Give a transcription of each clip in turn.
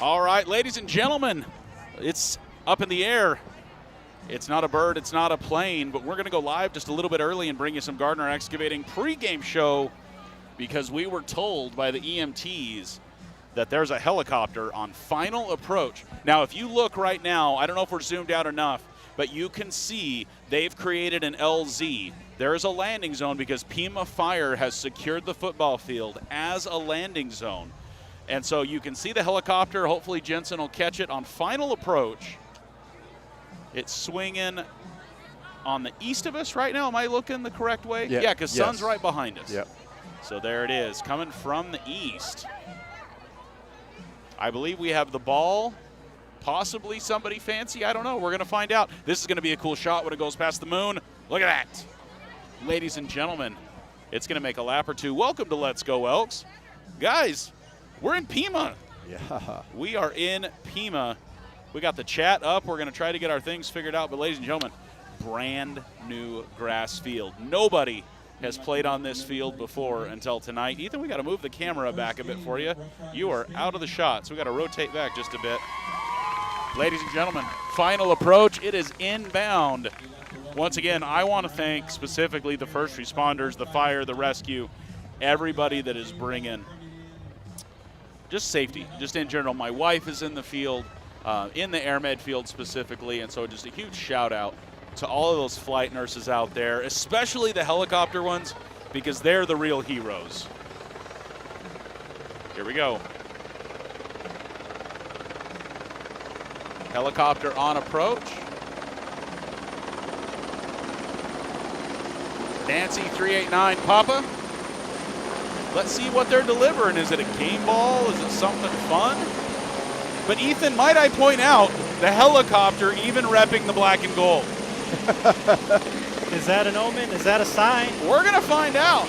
All right, ladies and gentlemen, it's up in the air. It's not a bird, it's not a plane, but we're going to go live just a little bit early and bring you some Gardner Excavating pregame show because we were told by the EMTs that there's a helicopter on final approach. Now, if you look right now, I don't know if we're zoomed out enough, but you can see they've created an LZ. There is a landing zone because Pima Fire has secured the football field as a landing zone. And so you can see the helicopter. Hopefully Jensen will catch it on final approach. It's swinging on the east of us right now. Am I looking the correct way? Yeah, because sun's right behind us. Yep. So there it is, coming from the east. I believe we have the ball. Possibly somebody fancy. I don't know. We're going to find out. This is going to be a cool shot when it goes past the moon. Look at that. Ladies and gentlemen, it's going to make a lap or two. Welcome to Let's Go Elks. Guys, we're in Pima. Yeah. We are in Pima. We got the chat up. We're going to try to get our things figured out. But ladies and gentlemen, brand new grass field. Nobody has played on this field before until tonight. Ethan, we got to move the camera back a bit for you. You are out of the shot, so we got to rotate back just a bit. Ladies and gentlemen, final approach. It is inbound. Once again, I want to thank specifically the first responders, the fire, the rescue, everybody that is bringing just safety, just in general. My wife is in the field, in the air med field specifically, and so just a huge shout out to all of those flight nurses out there, especially the helicopter ones, because they're the real heroes. Here we go. Helicopter on approach. Nancy 389 Papa. Let's see what they're delivering. Is it a game ball? Is it something fun? But Ethan, might I point out, the helicopter even repping the black and gold. Is that an omen? Is that a sign? We're going to find out.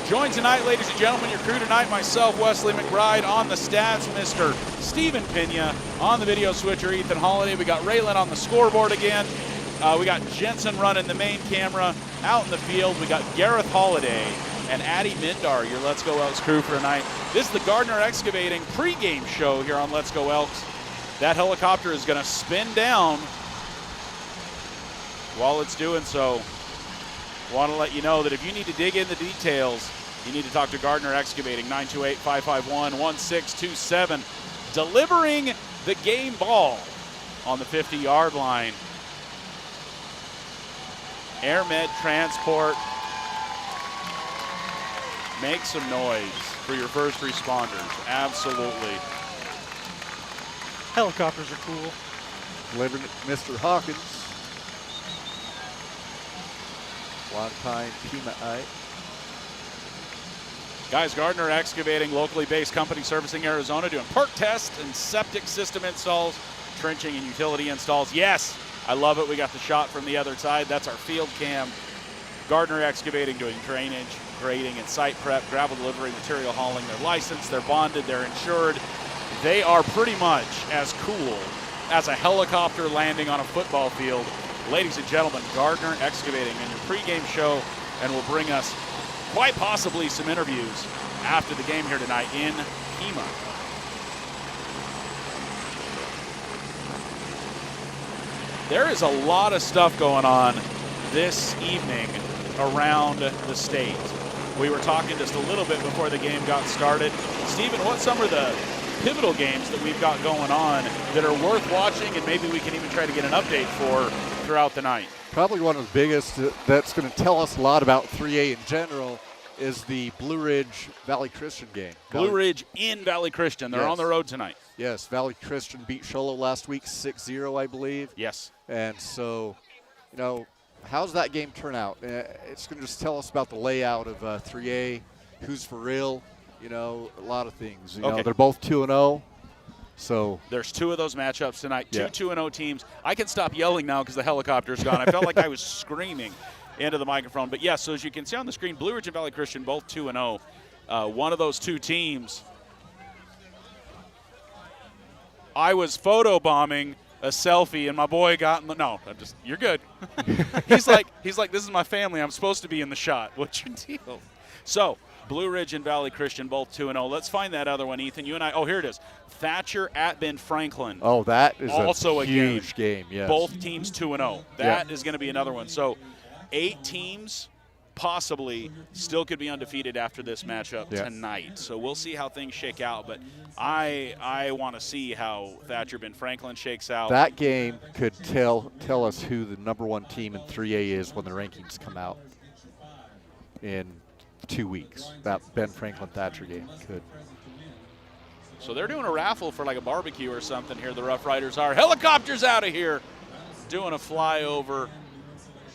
Joined tonight, ladies and gentlemen, your crew tonight, myself, Wesley McBride, on the stats, Mr. Stephen Pena, on the video switcher, Ethan Holiday. We got Raylan on the scoreboard again. We got Jensen running the main camera out in the field. We got Gareth Holiday and Addie Mindar, your Let's Go Elks crew for tonight. This is the Gardner Excavating pregame show here on Let's Go Elks. That helicopter is going to spin down while it's doing so. Want to let you know that if you need to dig in the details, you need to talk to Gardner Excavating, 928-551-1627. Delivering the game ball on the 50-yard line. Air Med Transport. Make some noise for your first responders. Absolutely. Helicopters are cool. Delivering it to Mr. Hawkins. Long-time Pima-ite. Guys, Gardner Excavating, locally based company servicing Arizona, doing perk tests and septic system installs, trenching and utility installs. Yes, I love it. We got the shot from the other side. That's our field cam. Gardner Excavating doing drainage, grading, and site prep, gravel delivery, material hauling. They're licensed, they're bonded, they're insured. They are pretty much as cool as a helicopter landing on a football field. Ladies and gentlemen, Gardner Excavating in your pregame show, and will bring us quite possibly some interviews after the game here tonight in Pima. There is a lot of stuff going on this evening around the state. We were talking just a little bit before the game got started. Stephen, what's some of the pivotal games that we've got going on that are worth watching, and maybe we can even try to get an update for throughout the night? Probably one of the biggest that's going to tell us a lot about 3A in general is the Blue Ridge Valley Christian game. Blue Ridge in Valley Christian. They're on the road tonight. Yes, Valley Christian beat Sholo last week 6-0, I believe. Yes. And so, you know, how's that game turn out? It's going to just tell us about the layout of 3A, who's for real, you know, a lot of things. You know, they're both 2-0. So there's two of those matchups tonight, two 2-0 teams. I can stop yelling now because the helicopter's gone. I felt like I was screaming into the microphone. But, yes, so as you can see on the screen, Blue Ridge and Valley Christian both 2-0. One of those two teams, I was photobombing a selfie, and my boy got in the – no, you're good. he's like, this is my family. I'm supposed to be in the shot. What's your deal? So Blue Ridge and Valley Christian both 2-0. Let's find that other one, Ethan. You and I. Oh, here it is. Thatcher at Ben Franklin. Oh, that is also a huge game. Yes. Both teams 2-0. That is going to be another one. So 8 teams possibly still could be undefeated after this matchup tonight. So we'll see how things shake out. But I want to see how Thatcher Ben Franklin shakes out. That game could tell us who the #1 team in 3A is when the rankings come out in 2 weeks. That Ben Franklin Thatcher game could. So they're doing a raffle for like a barbecue or something here. The Roughriders are. Helicopters out of here, doing a flyover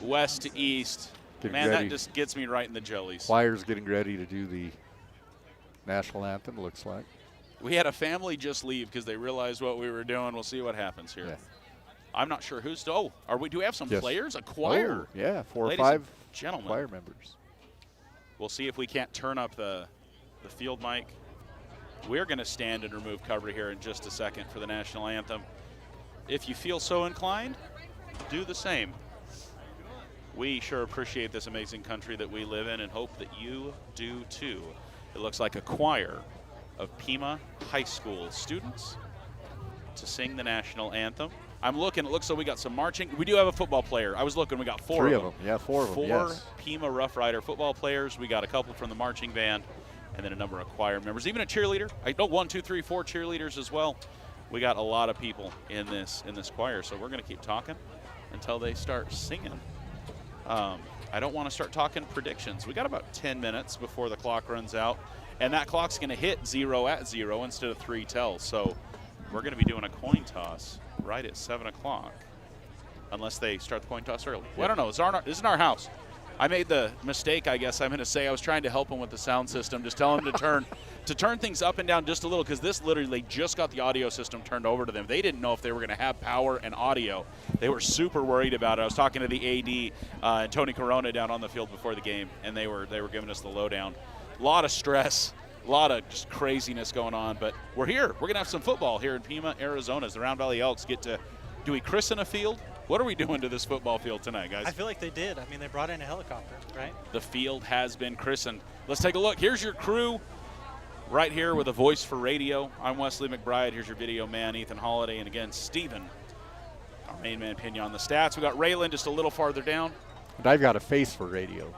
west to east. Man, that just gets me right in the jellies. Choir's getting ready to do the national anthem, looks like. We had a family just leave because they realized what we were doing. We'll see what happens here. Yeah. I'm not sure who's. Oh, do we have some players? A choir? Oh, yeah, 4 Ladies or 5 and gentlemen. choir members. We'll see if we can't turn up the field mic. We're going to stand and remove cover here in just a second for the national anthem. If you feel so inclined, do the same. We sure appreciate this amazing country that we live in and hope that you do too. It looks like a choir of Pima High School students to sing the national anthem. I'm looking, it looks like we got some marching. We do have a football player. I was looking, we got 4 3 of them. Yeah, 4 of them, Four Pima Rough Rider football players. We got a couple from the marching band and then a number of choir members. Even a cheerleader. I know 1, 2, 3, 4 cheerleaders as well. We got a lot of people in this choir, so we're going to keep talking until they start singing. I don't want to start talking predictions. We got about 10 minutes before the clock runs out, and that clock's going to hit 0 at 0 instead of 3 tells. So we're going to be doing a coin toss right at 7 o'clock, unless they start the coin toss early. Well, I don't know. This is our house. I made the mistake, I guess I'm going to say. I was trying to help them with the sound system, just tell them to turn things up and down just a little, because this literally just got the audio system turned over to them. They didn't know if they were going to have power and audio. They were super worried about it. I was talking to the AD, Tony Corona, down on the field before the game, and they were giving us the lowdown. A lot of stress, a lot of just craziness going on, but we're here. We're going to have some football here in Pima, Arizona, as the Round Valley Elks get to – do we christen a field? What are we doing to this football field tonight, guys? I feel like they did. I mean, they brought in a helicopter, right? The field has been christened. Let's take a look. Here's your crew right here with a voice for radio. I'm Wesley McBride. Here's your video man, Ethan Holiday. And again, Steven, our main man, Pena on the stats. We got Raylan just a little farther down. And I've got a face for radio.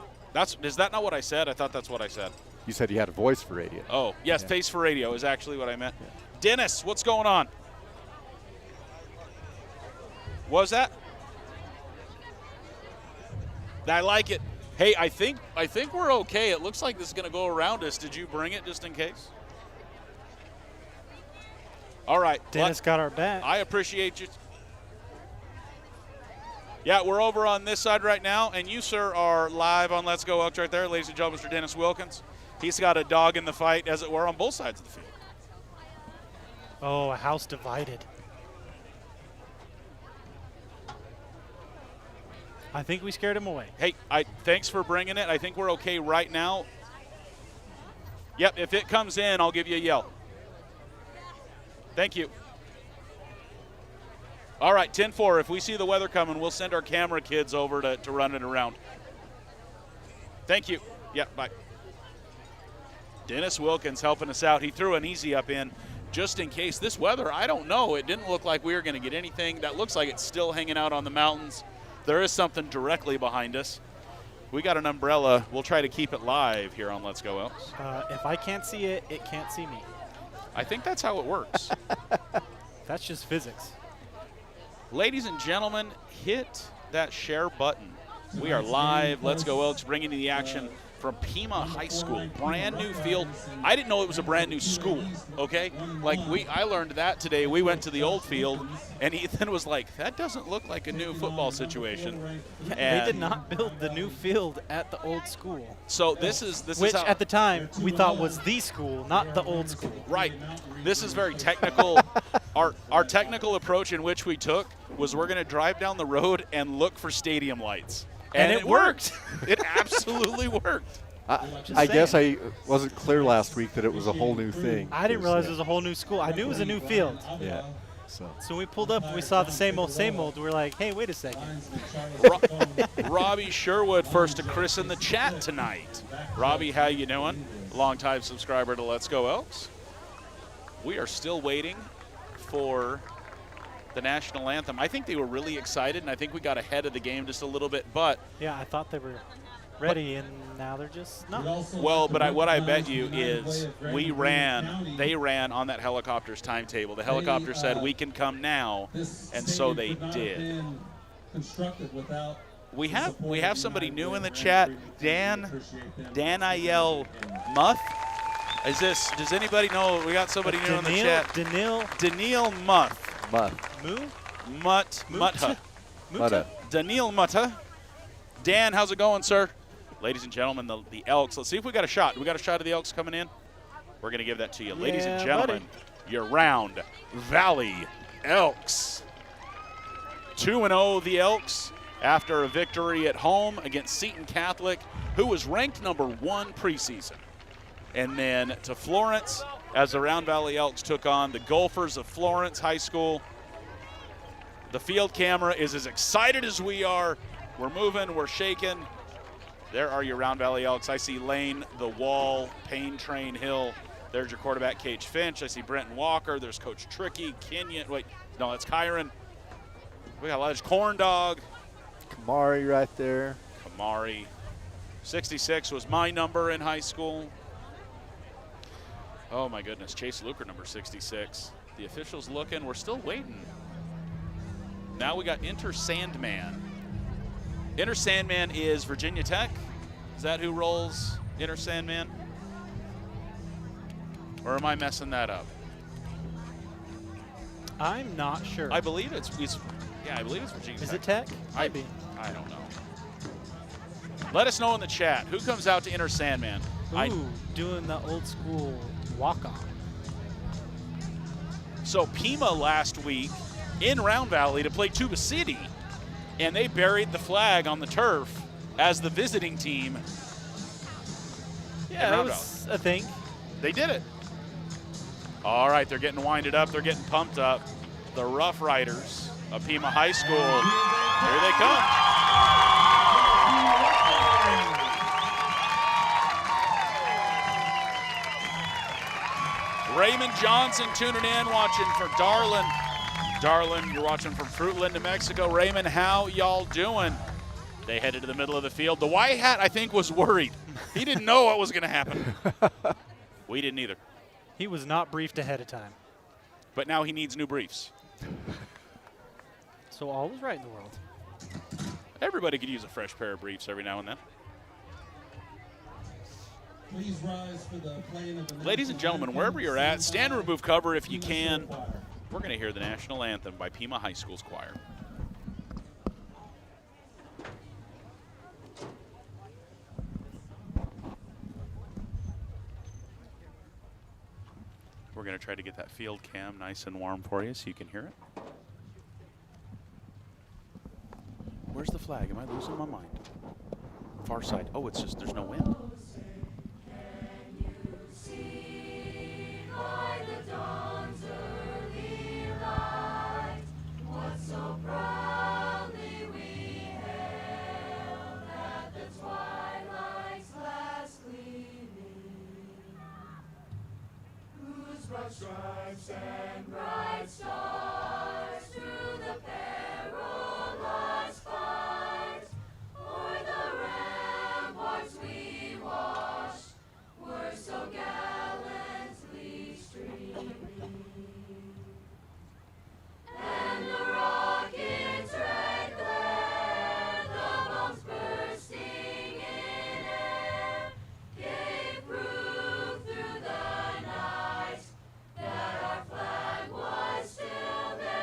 Is that not what I said? I thought that's what I said. You said you had a voice for radio. Oh, yes, yeah. Face for radio is actually what I meant. Yeah. Dennis, what's going on? What was that? I like it. Hey, I think we're okay. It looks like this is going to go around us. Did you bring it just in case? All right. Dennis got our back. I appreciate you. Yeah, we're over on this side right now, and you, sir, are live on Let's Go Elks right there. Ladies and gentlemen, Mr. Dennis Wilkins. He's got a dog in the fight, as it were, on both sides of the field. Oh, a house divided. I think we scared him away. Hey, thanks for bringing it. I think we're okay right now. Yep, if it comes in, I'll give you a yell. Thank you. All right, 10-4. If we see the weather coming, we'll send our camera kids over to run it around. Thank you. Yep, bye. Dennis Wilkins helping us out. He threw an easy up in just in case. This weather, I don't know. It didn't look like we were going to get anything. That looks like it's still hanging out on the mountains. There is something directly behind us. We got an umbrella. We'll try to keep it live here on Let's Go Elks. If I can't see it, it can't see me. I think that's how it works. That's just physics. Ladies and gentlemen, hit that share button. We are live. Let's Go Elks, bringing you the action from Pima High School. Brand new field. I didn't know it was a brand new school, okay? I learned that today. We went to the old field, and Ethan was like, that doesn't look like a new football situation. Yeah, they did not build the new field at the old school. So this is Which how, at the time we thought was the school, not the old school. Right. This is very technical. Our technical approach in which we took was we're going to drive down the road and look for stadium lights. And it worked. It absolutely worked. I guess I wasn't clear last week that it was a whole new thing. I didn't realize it was a whole new school. I knew it was a new field. Yeah. So we pulled up and we saw the same old. We're like, hey, wait a second. Robbie Sherwood first to christen the chat tonight. Robbie, how you doing? longtime subscriber to Let's Go Elks. We are still waiting for the national anthem. I think they were really excited, and I think we got ahead of the game just a little bit, but yeah, I thought they were ready, and now they're just not. Well, but what I bet you is they ran on that helicopter's timetable. The helicopter said, we can come now, and so they did. We have somebody new in the chat, Daniel Muth. Does anybody know? We got somebody new in the chat. Daniel Muth. Mutta. Daniel Mutta. Dan, how's it going, sir? Ladies and gentlemen, the Elks. Let's see if we got a shot. We got a shot of the Elks coming in? We're going to give that to you. Ladies and gentlemen, your Round Valley Elks. 2-0 the Elks after a victory at home against Seton Catholic, who was ranked #1 preseason. And then to Florence as the Round Valley Elks took on the Gophers of Florence High School. The field camera is as excited as we are. We're moving, we're shaking. There are your Round Valley Elks. I see Lane, The Wall, Payne Train Hill. There's your quarterback, Cage Finch. I see Brenton Walker. There's Coach Tricky, Kenyon. Wait, no, that's Kyron. We got a lot of Corn Dog. Kamari right there. Kamari. 66 was my number in high school. Oh, my goodness. Chase Luker, number 66. The officials looking. We're still waiting. Now we got Inter Sandman. Inter Sandman is Virginia Tech. Is that who rolls Inter Sandman? Or am I messing that up? I'm not sure. I believe it's Virginia Tech. Is it Tech? Maybe. I don't know. Let us know in the chat. Who comes out to Inter Sandman? Ooh, doing the old school walk-on. So Pima last week in Round Valley to play Tuba City, and they buried the flag on the turf as the visiting team. Yeah, that was a thing. They did it. All right, they're getting winded up. They're getting pumped up. The Roughriders of Pima High School. Here they come. Raymond Johnson tuning in, watching for Darlin. Darlin, you're watching from Fruitland, New Mexico. Raymond, how y'all doing? They headed to the middle of the field. The white hat, I think, was worried. He didn't know what was going to happen. We didn't either. He was not briefed ahead of time. But now he needs new briefs. So all is right in the world. Everybody could use a fresh pair of briefs every now and then. Please rise for the playing of the Ladies and gentlemen, wherever you're at, stand and remove cover if you can. We're going to hear the national anthem by Pima High School's choir. We're going to try to get that field cam nice and warm for you so you can hear it. Where's the flag? Am I losing my mind? Far side. Oh, it's just there's no wind. Stripes and bright stars through the perilous fight, o'er the ramparts we watched, were so gallantly streaming, and the rockets red glare, the bombs bursting in air, gave proof through the night that our flag was still there.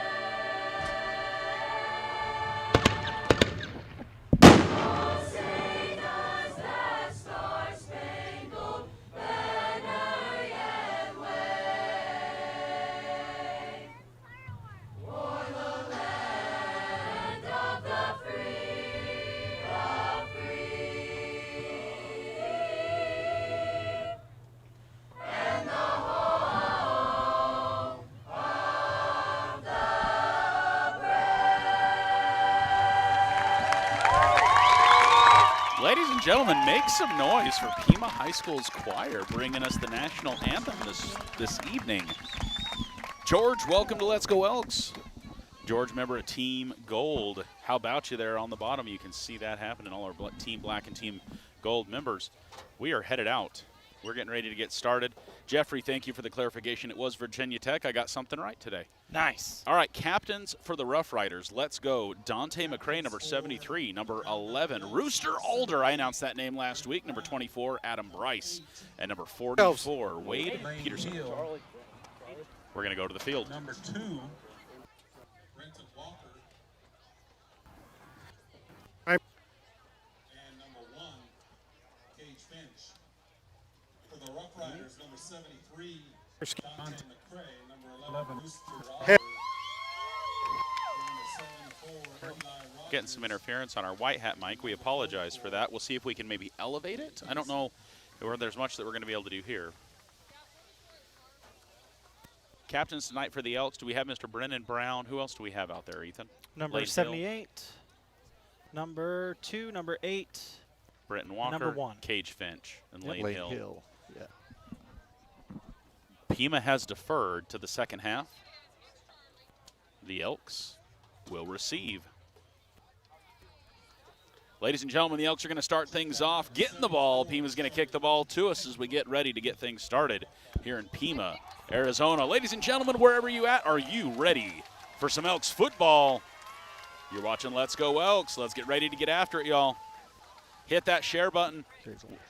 and gentlemen, make some noise for Pima High School's choir bringing us the national anthem this evening. George, welcome to Let's Go Elks. George, member of Team Gold. How about you there on the bottom? You can see that happening, all our Team Black and Team Gold members. We are headed out. We're getting ready to get started. Jeffrey, thank you for the clarification. It was Virginia Tech. I got something right today. Nice. All right, captains for the Roughriders. Let's go. Dante McCray, number 73. Number 11, Rooster Alder. I announced that name last week. Number 24, Adam Bryce. And number 44, Wade Peterson. We're going to go to the field. Number 2, Brenton Walker. And number 1, Gage Finch. For the Roughriders, number 73, Dante McCray. Number 11, Rooster Alder. Number 74, Eli Rogers. Getting some interference on our white hat mic. We apologize for that. We'll see if we can maybe elevate it. I don't know if there's much that we're going to be able to do here. Captains tonight for the Elks. Do we have Mr. Brennan Brown? Who else do we have out there, Ethan? Number Layton 78. Number 2, number 8. Brenton Walker, Number 1. Cage Finch, and Lane Lane Hill. Hill. Yeah. Pima has deferred to the second half. The Elks will receive. Ladies and gentlemen, the Elks are going to start things off. Getting the ball. Pima's going to kick the ball to us as we get ready to get things started here in Pima, Arizona. Ladies and gentlemen, wherever you at, are you ready for some Elks football? You're watching Let's Go Elks. Let's get ready to get after it, y'all. Hit that share button.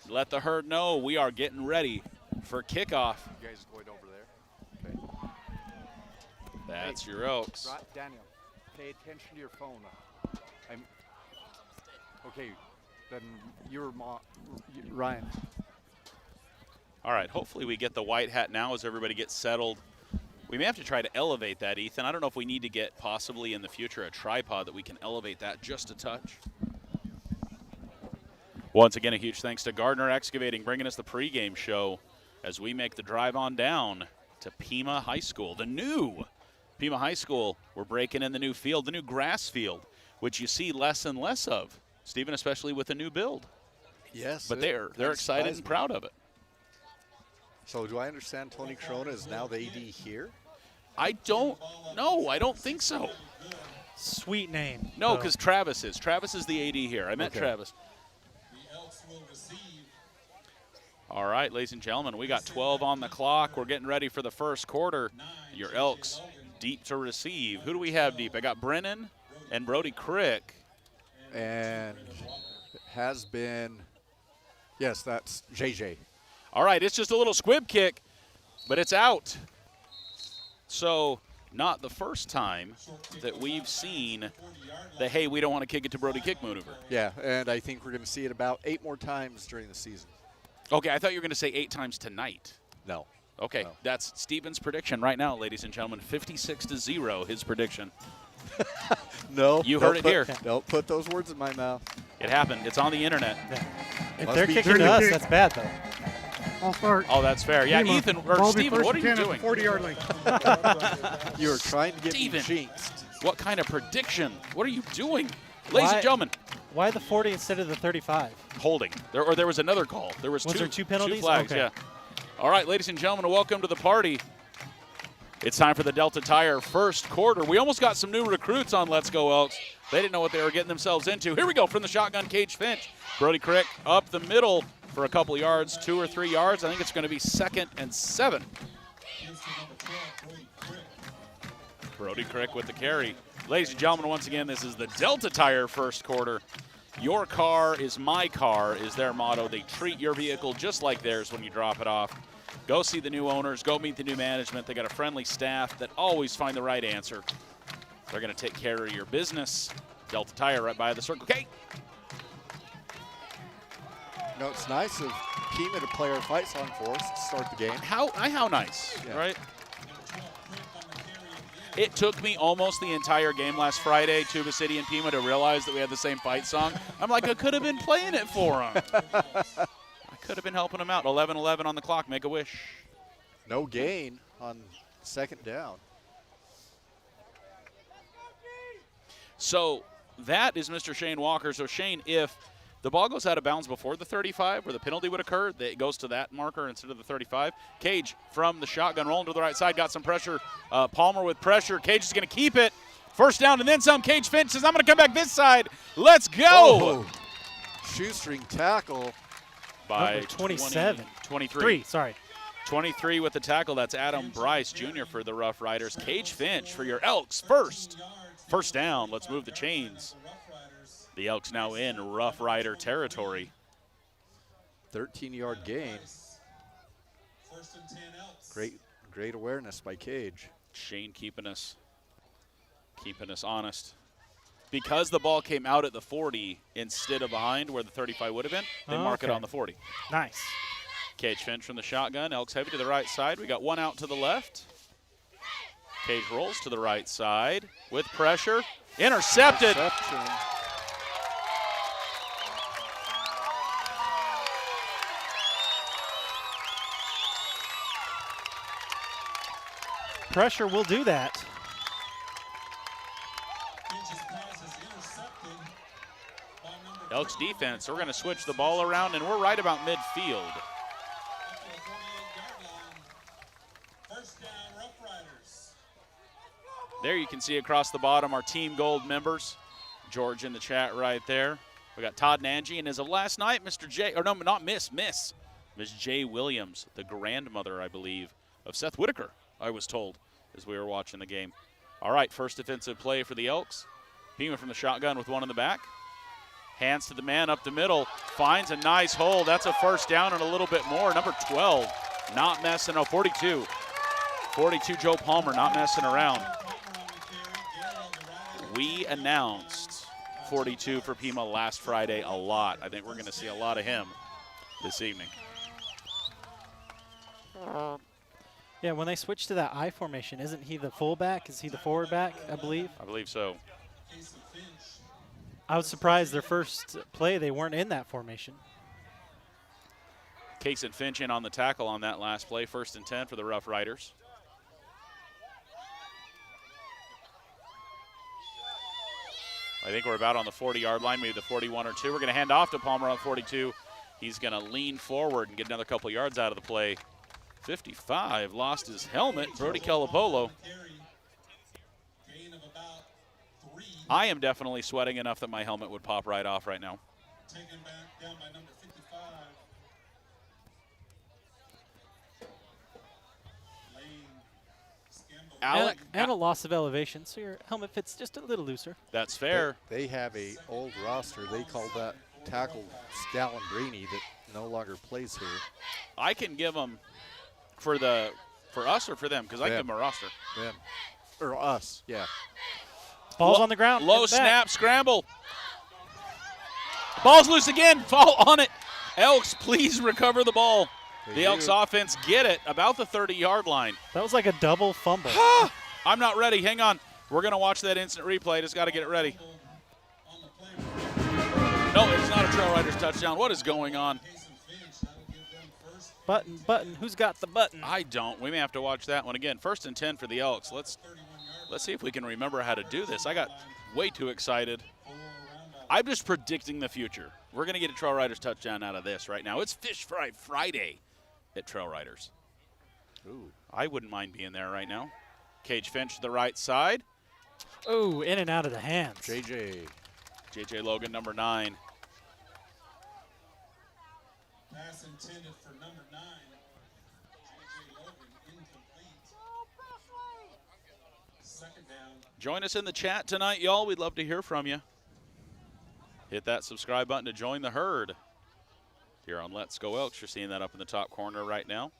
Let the herd know we are getting ready for kickoff. You guys going over there? Okay. That's your Elks. Daniel, pay attention to your phone. Okay, then you're Ryan. All right, hopefully we get the white hat now as everybody gets settled. We may have to try to elevate that, Ethan. I don't know if we need to get possibly in the future a tripod that we can elevate that just a touch. Once again, a huge thanks to Gardner Excavating bringing us the pregame show as we make the drive on down to Pima High School. The new Pima High School, we're breaking in the new field, the new grass field, which you see less and less of, Stephen, especially with the new build. Yes. But they're excited and proud of it. So do I understand Tony Corona is now the AD here? I don't know. I don't think so. Sweet name. No, because Travis is. Travis is the AD here. I meant Travis. The Elks will receive. All right, ladies and gentlemen, we got 12 on the clock. We're getting ready for the first quarter. Your Elks deep to receive. Who do we have deep? I got Brennan and Brody Crick. And it has been, yes, that's JJ. All right, it's just a little squib kick, but it's out. So not the first time that we've seen the, hey, we don't want to kick it to Brody kick maneuver. Yeah, and I think we're going to see it about 8 more times during the season. Okay, I thought you were going to say 8 times tonight. No. Okay, No. That's Steven's prediction right now, ladies and gentlemen. 56-0, his prediction. No. You heard it here. Don't put those words in my mouth. It happened. It's on the internet. Yeah. If Must they're be kicking true. to us, that's bad, though. I'll start. Oh, that's fair. Yeah, Pima, Ethan, or ball be Steven, first what are and you 10 at doing? the 40-yard line. You are trying to get Steven. me jinxed. What kind of prediction? What are you doing? Ladies and gentlemen, Why the 40 instead of the 35? holding. There was another call. There was there two penalties? Two flags, Okay. yeah. All right, ladies and gentlemen, welcome to the party. It's time for the Delta Tire first quarter. We almost got some new recruits on Let's Go Elks. They didn't know what they were getting themselves into. Here we go from the shotgun, Cage Finch. Brody Crick up the middle for a couple of yards, 2 or 3 yards. I think it's going to be 2nd and 7. Brody Crick with the carry. Ladies and gentlemen, once again, this is the Delta Tire first quarter. Your car is my car is their motto. They treat your vehicle just like theirs when you drop it off. Go see the new owners. Go meet the new management. They got a friendly staff that always find the right answer. They're going to take care of your business. Delta Tire right by the Circle K. You know, it's nice of Pima to play our fight song for us to start the game. How nice, Yeah. right? It took me almost the entire game last Friday, Tuba City and Pima, to realize that we had the same fight song. I'm like, I could have been playing it for them. I could have been helping them out. 11-11 on the clock. Make a wish. No gain on 2nd down. So that is Mr. Shane Walker. So, Shane, if The ball goes out of bounds before the 35 where the penalty would occur. It goes to that marker instead of the 35. Cage from the shotgun rolling to the right side. Got some pressure. Palmer with pressure. Cage is going to keep it. First down and then some. Cage Finch says, I'm going to come back this side. Let's go. Oh, shoestring tackle. By Number 27. 23. 3. 23 with the tackle. That's Adam Bryce Jr. for the Rough Riders. Cage Finch for your Elks first down. Let's move the chains. The Elks now in Rough Rider territory. 13-yard gain. First and 10 Elks. Great awareness by Cage. Shane keeping us honest. Because the ball came out at the 40 instead of behind where the 35 would have been, they mark it on the 40. Nice. Cage Finch from the shotgun. Elks heavy to the right side. We got one out to the left. Cage rolls to the right side with pressure. Intercepted. Interception. Pressure will do that. Finch's pass is intercepted by number Elks defense, we're going to switch the ball around, and we're right about midfield. up to the 48-yard line. First down, Rough Riders. There you can see across the bottom our Team Gold members. George in the chat right there. We got Todd and Angie, and as of last night, Mr. J, or no, not Miss J. Williams, the grandmother, I believe, of Seth Whitaker, I was told, as we were watching the game. All right, first defensive play for the Elks. Pima from the shotgun with one in the back. Hands to the man up the middle. Finds a nice hole. That's a first down and a little bit more. Number 12, not messing. Oh, 42. 42, Joe Palmer, not messing around. We announced 42 for Pima last Friday a lot. I think we're going to see a lot of him this evening. Yeah, when they switch to that I formation, isn't he the fullback? Is he the forward back, I believe? I believe so. I was surprised their first play they weren't in that formation. Case and Finch in on the tackle on that last play. First and 10 for the Rough Riders. I think we're about on the 40-yard line, maybe the 41 or 2. We're going to hand off to Palmer on 42. He's going to lean forward and get another couple yards out of the play. 55 lost his helmet. Brody Calapolo. Gain of about 3. I am definitely sweating enough that my helmet would pop right off right now. Taken back down by number 55. Lane Scamble. Alec, And a loss of elevation, so your helmet fits just a little looser. that's fair. They have a old roster. They call that tackle Scalambrini that no longer plays here. I can give them for us or for them, because I can give them a roster. Them. Or us, yeah. Ball's on the ground. Low Get back. snap, scramble. Ball's loose again. Fall on it. Elks, please recover the ball. The Elks offense get it about the 30-yard line. That was like a double fumble. I'm not ready. Hang on. We're going to watch that instant replay. Just got to get it ready. On the play. No, it's not a Trail Riders touchdown. What is going on? Case and Finch. That'll give them first Button. Who's got the button? I don't. We may have to watch that one again. First and 10 for the Elks. 31-yard Let's see if we can remember how to do this. I got way too excited. 4 around out. I'm just predicting the future. We're going to get a Trail Riders touchdown out of this right now. It's Fish Fry Friday at Trail Riders. Ooh. I wouldn't mind being there right now. Cage Finch to the right side. Oh, in and out of the hands. JJ Logan, number 9. Pass intended for number 9. J.J. Logan incomplete. Second down. Join us in the chat tonight, y'all. We'd love to hear from you. Hit that subscribe button to join the herd. Here on Let's Go Elks, you're seeing that up in the top corner right now.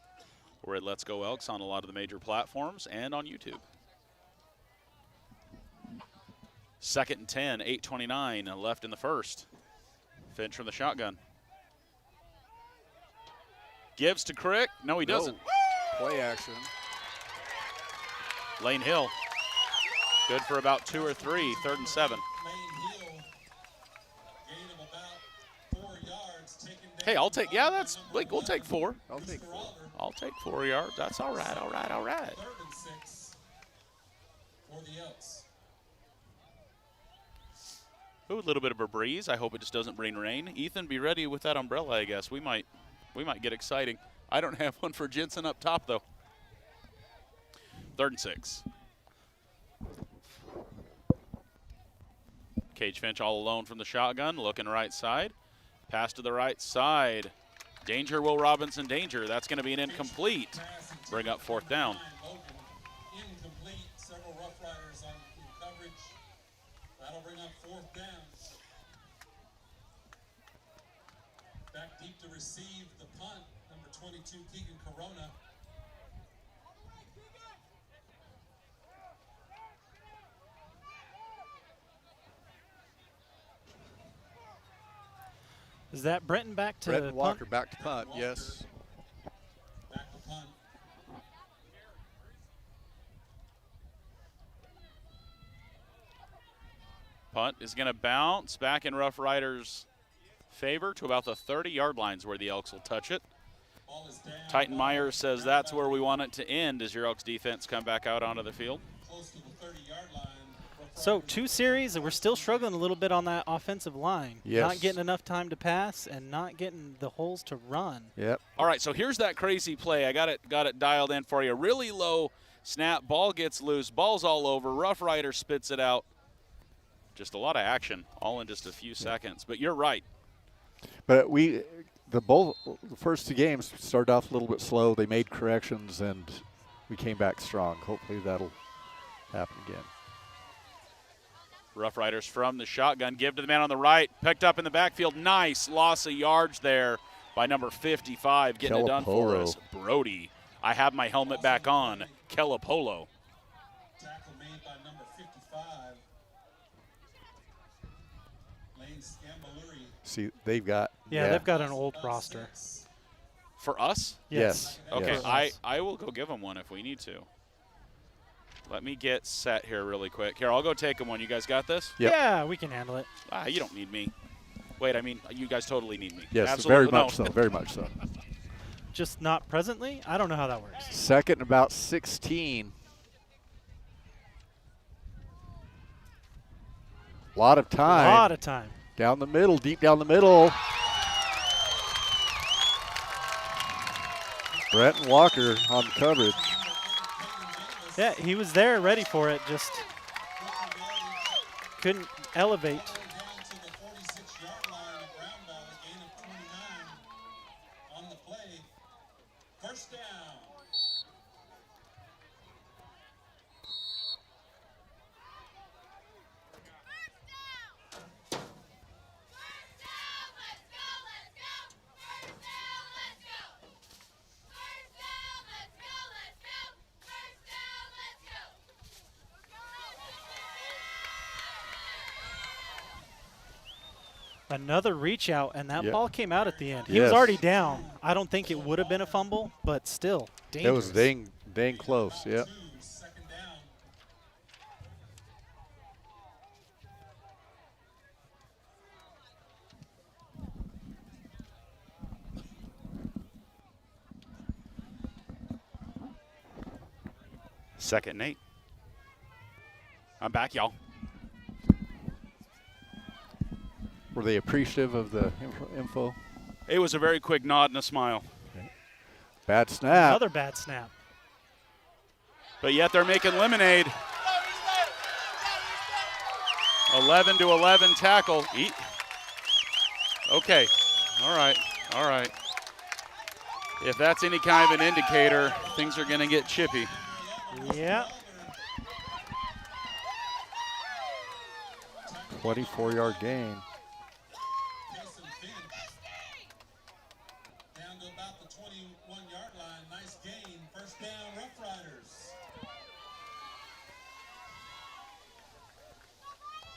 We're at Let's Go Elks on a lot of the major platforms and on YouTube. Second and 10, 8:29 left in the first. Finch from the shotgun. Gives to Crick. No, he doesn't. Play action. Lane Hill. Good for about 2 or 3, 3rd and 7. Lane Hill. Gain of about 4 yards. Taken down. Hey, I'll take, yeah, that's, like, we'll take 4. I'll take 4. I'll take 4 yards. That's all right, all right, all right. 3rd and 6 for the Elks. Ooh, a little bit of a breeze. I hope it just doesn't bring rain. Ethan, be ready with that umbrella, I guess. We might get exciting. I don't have one for Jensen up top, though. 3rd and 6. Cage Finch all alone from the shotgun, looking right side. Pass to the right side. Danger, Will Robinson, danger. That's going to be an incomplete. Bring up 4th down. Incomplete. Several Roughriders on coverage. That'll bring up 4th down. Back deep to receive the punt. Number 22, Keegan Corona. Is that Brenton back to Brenton punt? Walker back to punt, yes. Back to punt. Punt is going to bounce back in Rough Riders' favor to about the 30-yard lines where the Elks will touch it. Ball is down. Titan Meyer says that's where we want it to end as your Elks defense come back out onto the field. Close to the 30-yard line. So 2 series, and we're still struggling a little bit on that offensive line. Yes. Not getting enough time to pass and not getting the holes to run. Yep. All right, so here's that crazy play. I got it dialed in for you. Really low snap, ball gets loose, ball's all over. Rough Rider spits it out. Just a lot of action, all in just a few seconds. But you're right. But the first 2 games started off a little bit slow. They made corrections, and we came back strong. Hopefully that'll happen again. Rough Riders from the shotgun, give to the man on the right, picked up in the backfield. Nice loss of yards there by number 55, getting it done for us. Brody. I have my helmet back on. Kelapolo. Tackle made by number 55. Lane Scambaluri. See, they've got. Yeah, they've got an old roster. For us? Yes. Okay, Yes. I will go give them one if we need to. Let me get set here really quick. Here, I'll go take them one. You guys got this? Yep. Yeah, we can handle it. You don't need me. Wait, I mean, you guys totally need me. Yes, Absolutely. very much so. Very much so. Just not presently? I don't know how that works. 2nd and about 16. A lot of time. A lot of time. Down the middle, deep down the middle. Brenton Walker on the coverage. Yeah, he was there ready for it, just couldn't elevate. Down to the 46-yard line, ground ball, a gain of 29 on the play. 1st down. Another reach out, and that Yep. ball came out at the end. He was Yes. already down. I don't think it would have been a fumble, but still dangerous. That was dang close. Yep. 2nd down. Second and 8. I'm back, y'all. Were they appreciative of the info? It was a very quick nod and a smile. Bad snap. Another bad snap. But yet they're making lemonade. 11-11 tackle. Okay. All right. If that's any kind of an indicator, things are going to get chippy. Yeah. 24-yard gain. Jason Finch. Down to about the 21-yard line. Nice gain. 1st down, Roughriders.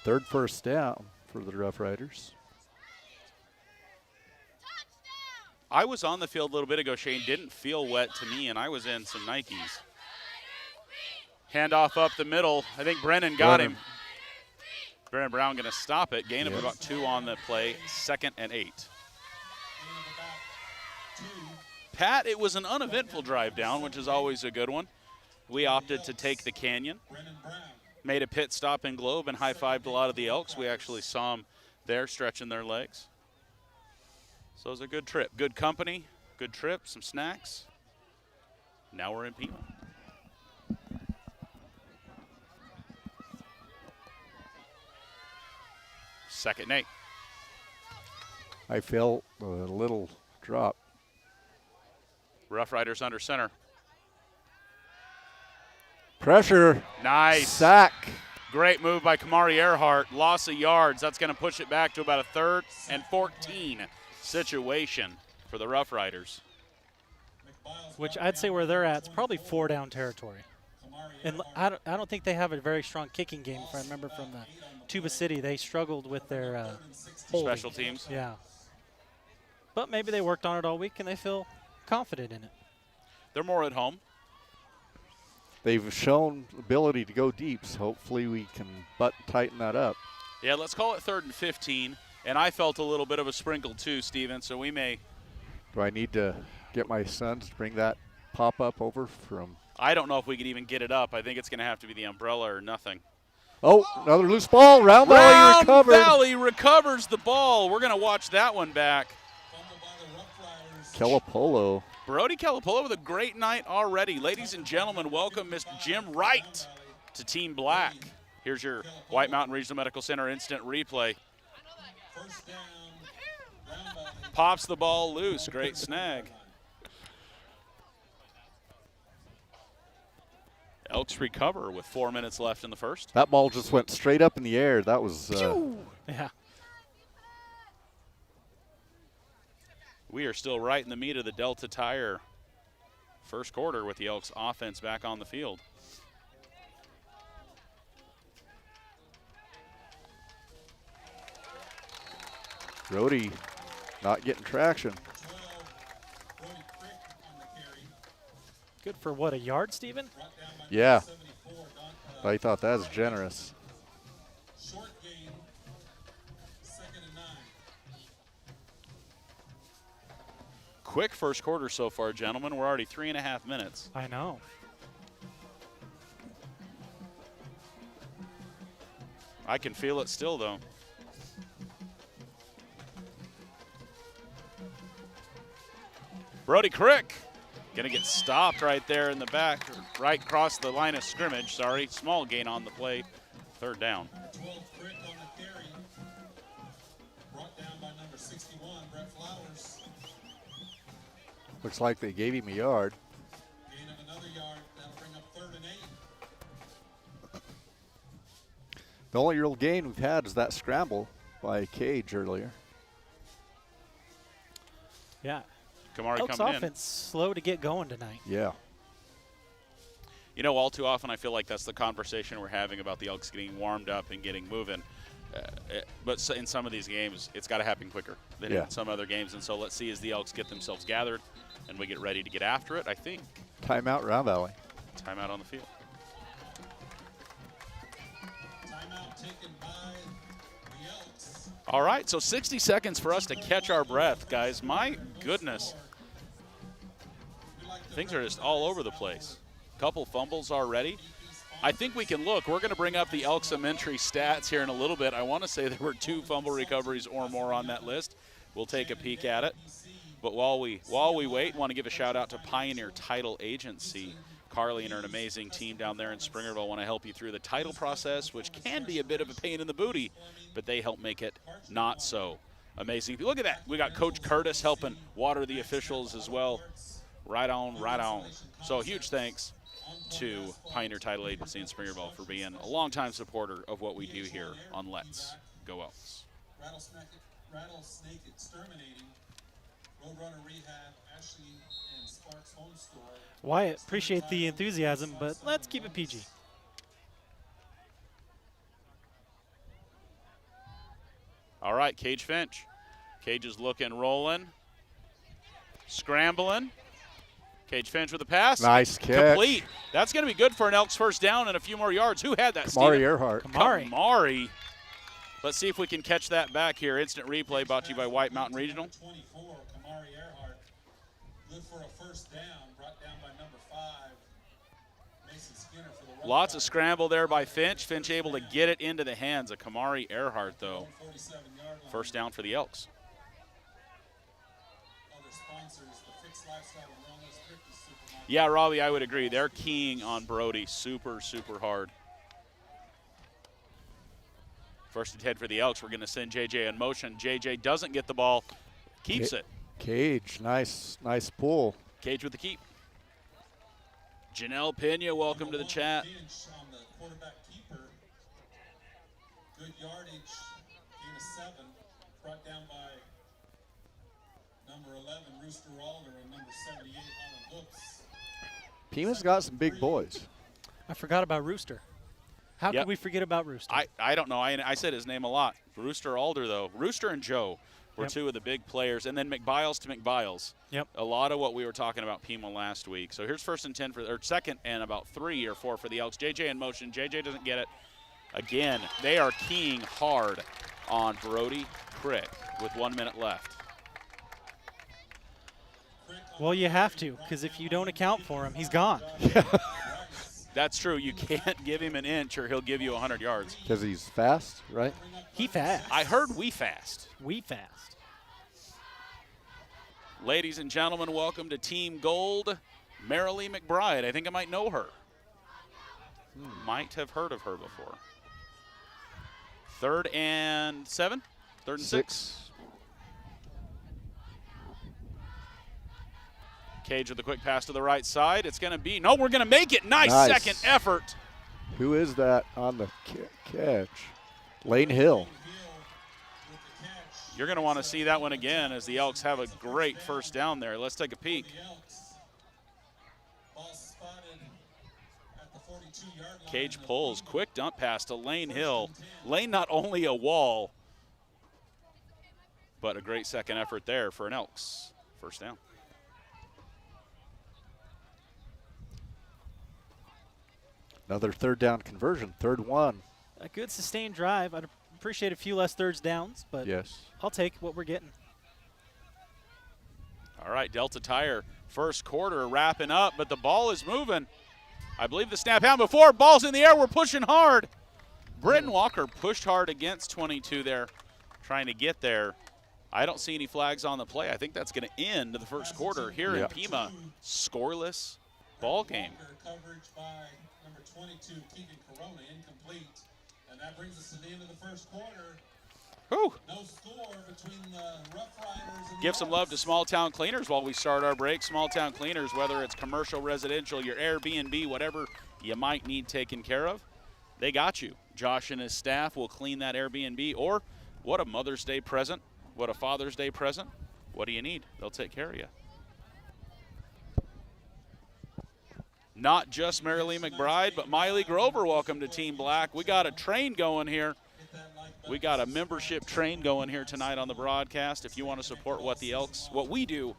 3rd first down for the Rough Riders. I was on the field a little bit ago, Shane. Didn't feel wet to me, and I was in some Nikes. Handoff up the middle. I think Brennan got him. Brennan Brown going to stop it. Gain of about 2 on the play. 2nd and 8. Gain of about 2. Pat, it was an uneventful drive down, which is always a good one. We opted to take the canyon. Brennan Brown. made a pit stop in Globe and high-fived a lot of the Elks. We actually saw them there stretching their legs. So it was a good trip. Good company, good trip, some snacks. Now we're in Pima. Second and 8. I felt a little drop. Roughriders under center. Pressure. Nice. Sack. Great move by Kamari Earhart. Loss of yards. That's going to push it back to about a 3rd and 14 situation for the Roughriders. Which I'd say where they're at, it's probably 4-down territory. And I don't think they have a very strong kicking game. If I remember from the Tuba City, they struggled with their holding. Special teams. Yeah. But maybe they worked on it all week and they feel confident in it. They're more at home. They've shown ability to go deep, so hopefully we can tighten that up. Yeah, let's call it 3rd and 15. And I felt a little bit of a sprinkle too, Steven, so we may. Do I need to get my sons to bring that pop-up over from? I don't know if we could even get it up. I think it's going to have to be the umbrella or nothing. Oh, another loose ball. Round Valley recovered. Round Valley recovers the ball. We're going to watch that one back. Kelapolo. Brody Kelapolo with a great night already. Ladies and gentlemen, welcome Mr. Jim Wright to Team Black. Here's your White Mountain Regional Medical Center instant replay. Pops the ball loose. Great snag. Elks recover with 4 minutes left in the first. That ball just went straight up in the air. That was. Yeah. We are still right in the meat of the Delta Tire first quarter with the Elks offense back on the field. Brody not getting traction. Good for what, a yard, Steven? Yeah. I thought that was generous. Short game, 2nd and 9. Quick first quarter so far, gentlemen. We're already 3.5 minutes. I know. I can feel it still, though. Brody Crick gonna get stopped right there in the back, right across the line of scrimmage. Sorry, small gain on the play. 3rd down. 12 Crick on the carry. Brought down by number 61, Brett Flowers. Looks like they gave him a yard. Gain of another yard. That'll bring up 3rd and 8. The only real gain we've had is that scramble by Cage earlier. Yeah. Kamari Elks coming offense slow to get going tonight. Yeah. You know, all too often I feel like that's the conversation we're having about the Elks getting warmed up and getting moving. But in some of these games, it's got to happen quicker than in some other games. And so let's see as the Elks get themselves gathered and we get ready to get after it, I think. Timeout, Round Valley. Timeout on the field. Timeout taken by the Elks. All right, so 60 seconds for us to catch our breath, guys. My goodness. Things are just all over the place. Couple fumbles already. I think we can look. We're going to bring up the Elks Elementary stats here in a little bit. I want to say there were 2 fumble recoveries or more on that list. We'll take a peek at it. But while we wait, want to give a shout out to Pioneer Title Agency. Carly and her amazing team down there in Springerville want to help you through the title process, which can be a bit of a pain in the booty, but they help make it not so amazing. Look at that. We got Coach Curtis helping water the officials as well. Right on, right on. So huge thanks to Pioneer Title Agency in Springerville for being a longtime supporter of what we do here on Let's Go Elks. Rattlesnake Exterminating, Roadrunner Rehab, Ashley and Sparks Home Store. Wyatt, appreciate the enthusiasm, but let's keep it PG. All right, Cage Finch. Cage is looking, rolling, scrambling. Cage Finch with the pass. Nice catch. Complete. That's going to be good for an Elks first down and a few more yards. Who had that, Kamari Steven? Earhart. Kamari. Let's see if we can catch that back here. Instant replay brought to you by White Mountain Regional. 24, Kamari Earhart. Good for a first down, brought down by number 5, Mason Skinner for the Lots of scramble there by Finch. Finch able to get it into the hands of Kamari Earhart, though. First down for the Elks. Yeah, Robbie, I would agree. They're keying on Brody super, super hard. First and 10 for the Elks. We're going to send JJ in motion. JJ doesn't get the ball, keeps it. Cage, nice pull. Cage with the keep. Janelle Pena, welcome to the chat. On the quarterback keeper. Good yardage, gain of 7, brought down by number 11, Rooster Alder, and number 78, Alan Hooks. Pima's got some big boys. I forgot about Rooster. How Yep. could we forget about Rooster? I don't know. I said his name a lot. Rooster Alder, though. Rooster and Joe were Yep. two of the big players. And then McBiles to McBiles. Yep. A lot of what we were talking about Pima last week. So here's first and 10 or second and about 3 or 4 for the Elks. JJ in motion. JJ doesn't get it. Again, they are keying hard on Brody Crick with 1 minute left. Well, you have to, because if you don't account for him, he's gone. That's true. You can't give him an inch or he'll give you 100 yards. Because he's fast, right? He fast. I heard we fast. We fast. Ladies and gentlemen, welcome to Team Gold. Marilee McBride. I think I might know her. Might have heard of her before. 3rd and 7? 3rd and 6? Cage with a quick pass to the right side. It's going to be, no, we're going to make it. Nice second effort. Who is that on the catch? Lane Hill. You're going to want to see that one again as the Elks have a great first down there. Let's take a peek. Cage pulls, quick dump pass to Lane Hill. Lane not only a wall, but a great second effort there for an Elks. First down. Another 3rd down conversion, 3rd one. A good sustained drive. I'd appreciate a few less thirds downs, but Yes. I'll take what we're getting. All right, Delta Tire, first quarter wrapping up, but the ball is moving. I believe the snap happened before. Ball's in the air. We're pushing hard. Britton Walker pushed hard against 22 there, trying to get there. I don't see any flags on the play. I think that's going to end the first quarter here in Pima. Scoreless ball game. Coverage by number 22, Keegan Corona, incomplete. And that brings us to the end of the first quarter. Whew. No score between the Roughriders and Give some love to Small Town Cleaners while we start our break. Small Town Cleaners, whether it's commercial, residential, your Airbnb, whatever you might need taken care of, they got you. Josh and his staff will clean that Airbnb. Or what a Mother's Day present, what a Father's Day present. What do you need? They'll take care of you. Not just Marilee McBride, but Miley Grover, welcome to Team Black. We got a train going here. We got a membership train going here tonight on the broadcast. If you want to support what we do,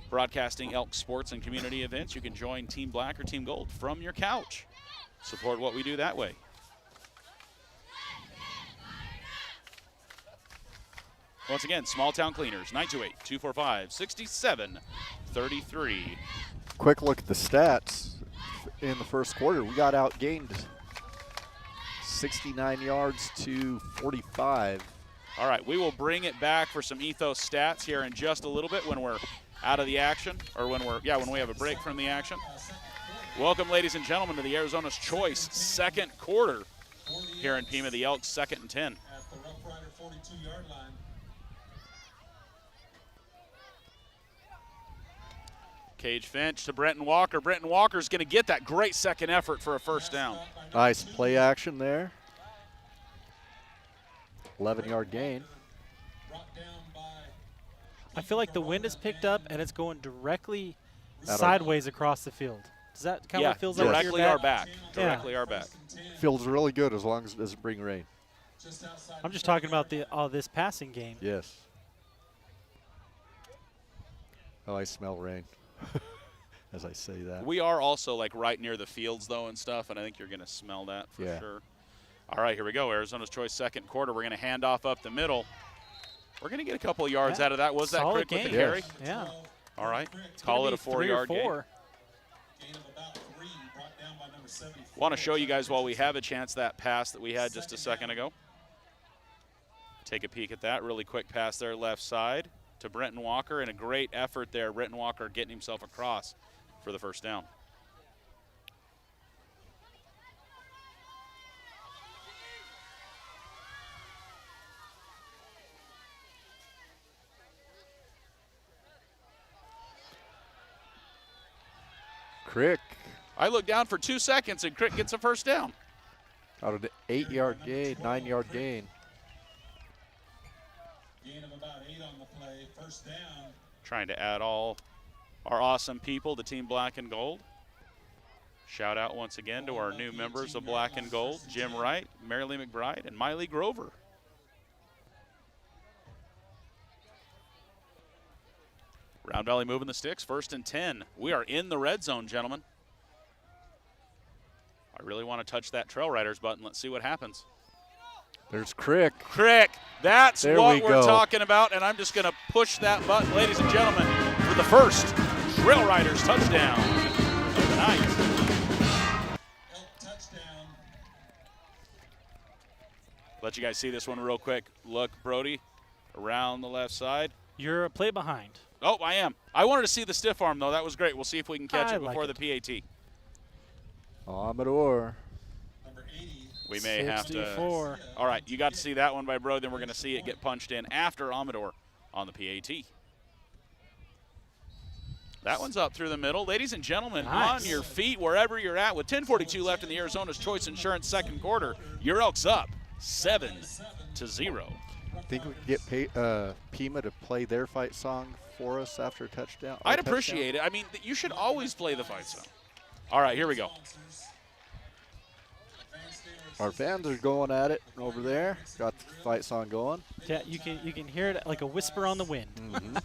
broadcasting Elks sports and community events, you can join Team Black or Team Gold from your couch. Support what we do that way. Once again, Small Town Cleaners, 928-245-6733. Quick look at the stats. In the first quarter, we got outgained 69 yards to 45. All right, we will bring it back for some Ethos stats here in just a little bit when we're out of the action, or when we have a break from the action. Welcome, ladies and gentlemen, to the Arizona's Choice second quarter here in Pima. The Elks 2nd and 10. at the Rough Rider 42-yard line. Cage Finch to Brenton Walker. Brenton Walker's going to get that great second effort for a first down. Nice play action there. 11-yard gain. Brought down by I feel like the wind has picked up and it's going directly our- sideways across the field. Does that kind of what it feels like? to your directly our back. Yeah. Directly our back. Feels really good as long as it doesn't bring rain. just outside. I'm just talking about this passing game. Yes. Oh, I smell rain as I say that. We are also like right near the fields though and stuff, and I think you're going to smell that for Yeah. sure. All right, here we go. Arizona's Choice second quarter. We're going to hand off up the middle. We're going to get a couple of yards Yeah. out of that. Was that Solid Crick with the game. carry? Yes. Yeah. All right. It's Call gonna it a be 3 or 4-yard gain. 4. Gain of about 3, brought down by number Want to show you guys while we have a chance that pass that we had just a second ago. Take a peek at that. Really quick pass there left side to Brenton Walker, and a great effort there. Brenton Walker getting himself across for the first down. Crick. I look down for 2 seconds, and Crick gets a first down. Out of an 8-yard gain, 9-yard gain. Gain of about 8 on the play. First down. Trying to add all our awesome people to Team Black and Gold. Shout out once again to our new members of Black and Gold, Jim Wright, Marilee McBride, and Miley Grover. Round Valley moving the sticks, 1st and 10. We are in the red zone, gentlemen. I really want to touch that Trail Riders button. Let's see what happens. There's Crick. Crick, that's There what we we're go. talking about, and I'm just going to push that button, ladies and gentlemen, for the first Trail Riders touchdown of the night. Elk touchdown. Let you guys see this one real quick. Look, Brody, around the left side. You're a play behind. Oh, I am. I wanted to see the stiff arm, though. That was great. We'll see if we can catch I it like before it. the PAT. Amador. Number 80. We may have to. 64. All right, you got to see that one by Brody. Then we're going to see it get punched in after Amador on the PAT. That one's up through the middle. Ladies and gentlemen, Nice. on your feet, wherever you're at, with 10:42 left in the Arizona's Choice Insurance second quarter, your Elks up 7-0. Think we could get Pima to play their fight song for us after a touchdown? I'd appreciate it. I mean, you should always play the fight song. All right, here we go. Our fans are going at it over there. Got the fight song going. Yeah, you can hear it like a whisper on the wind. Mm-hmm.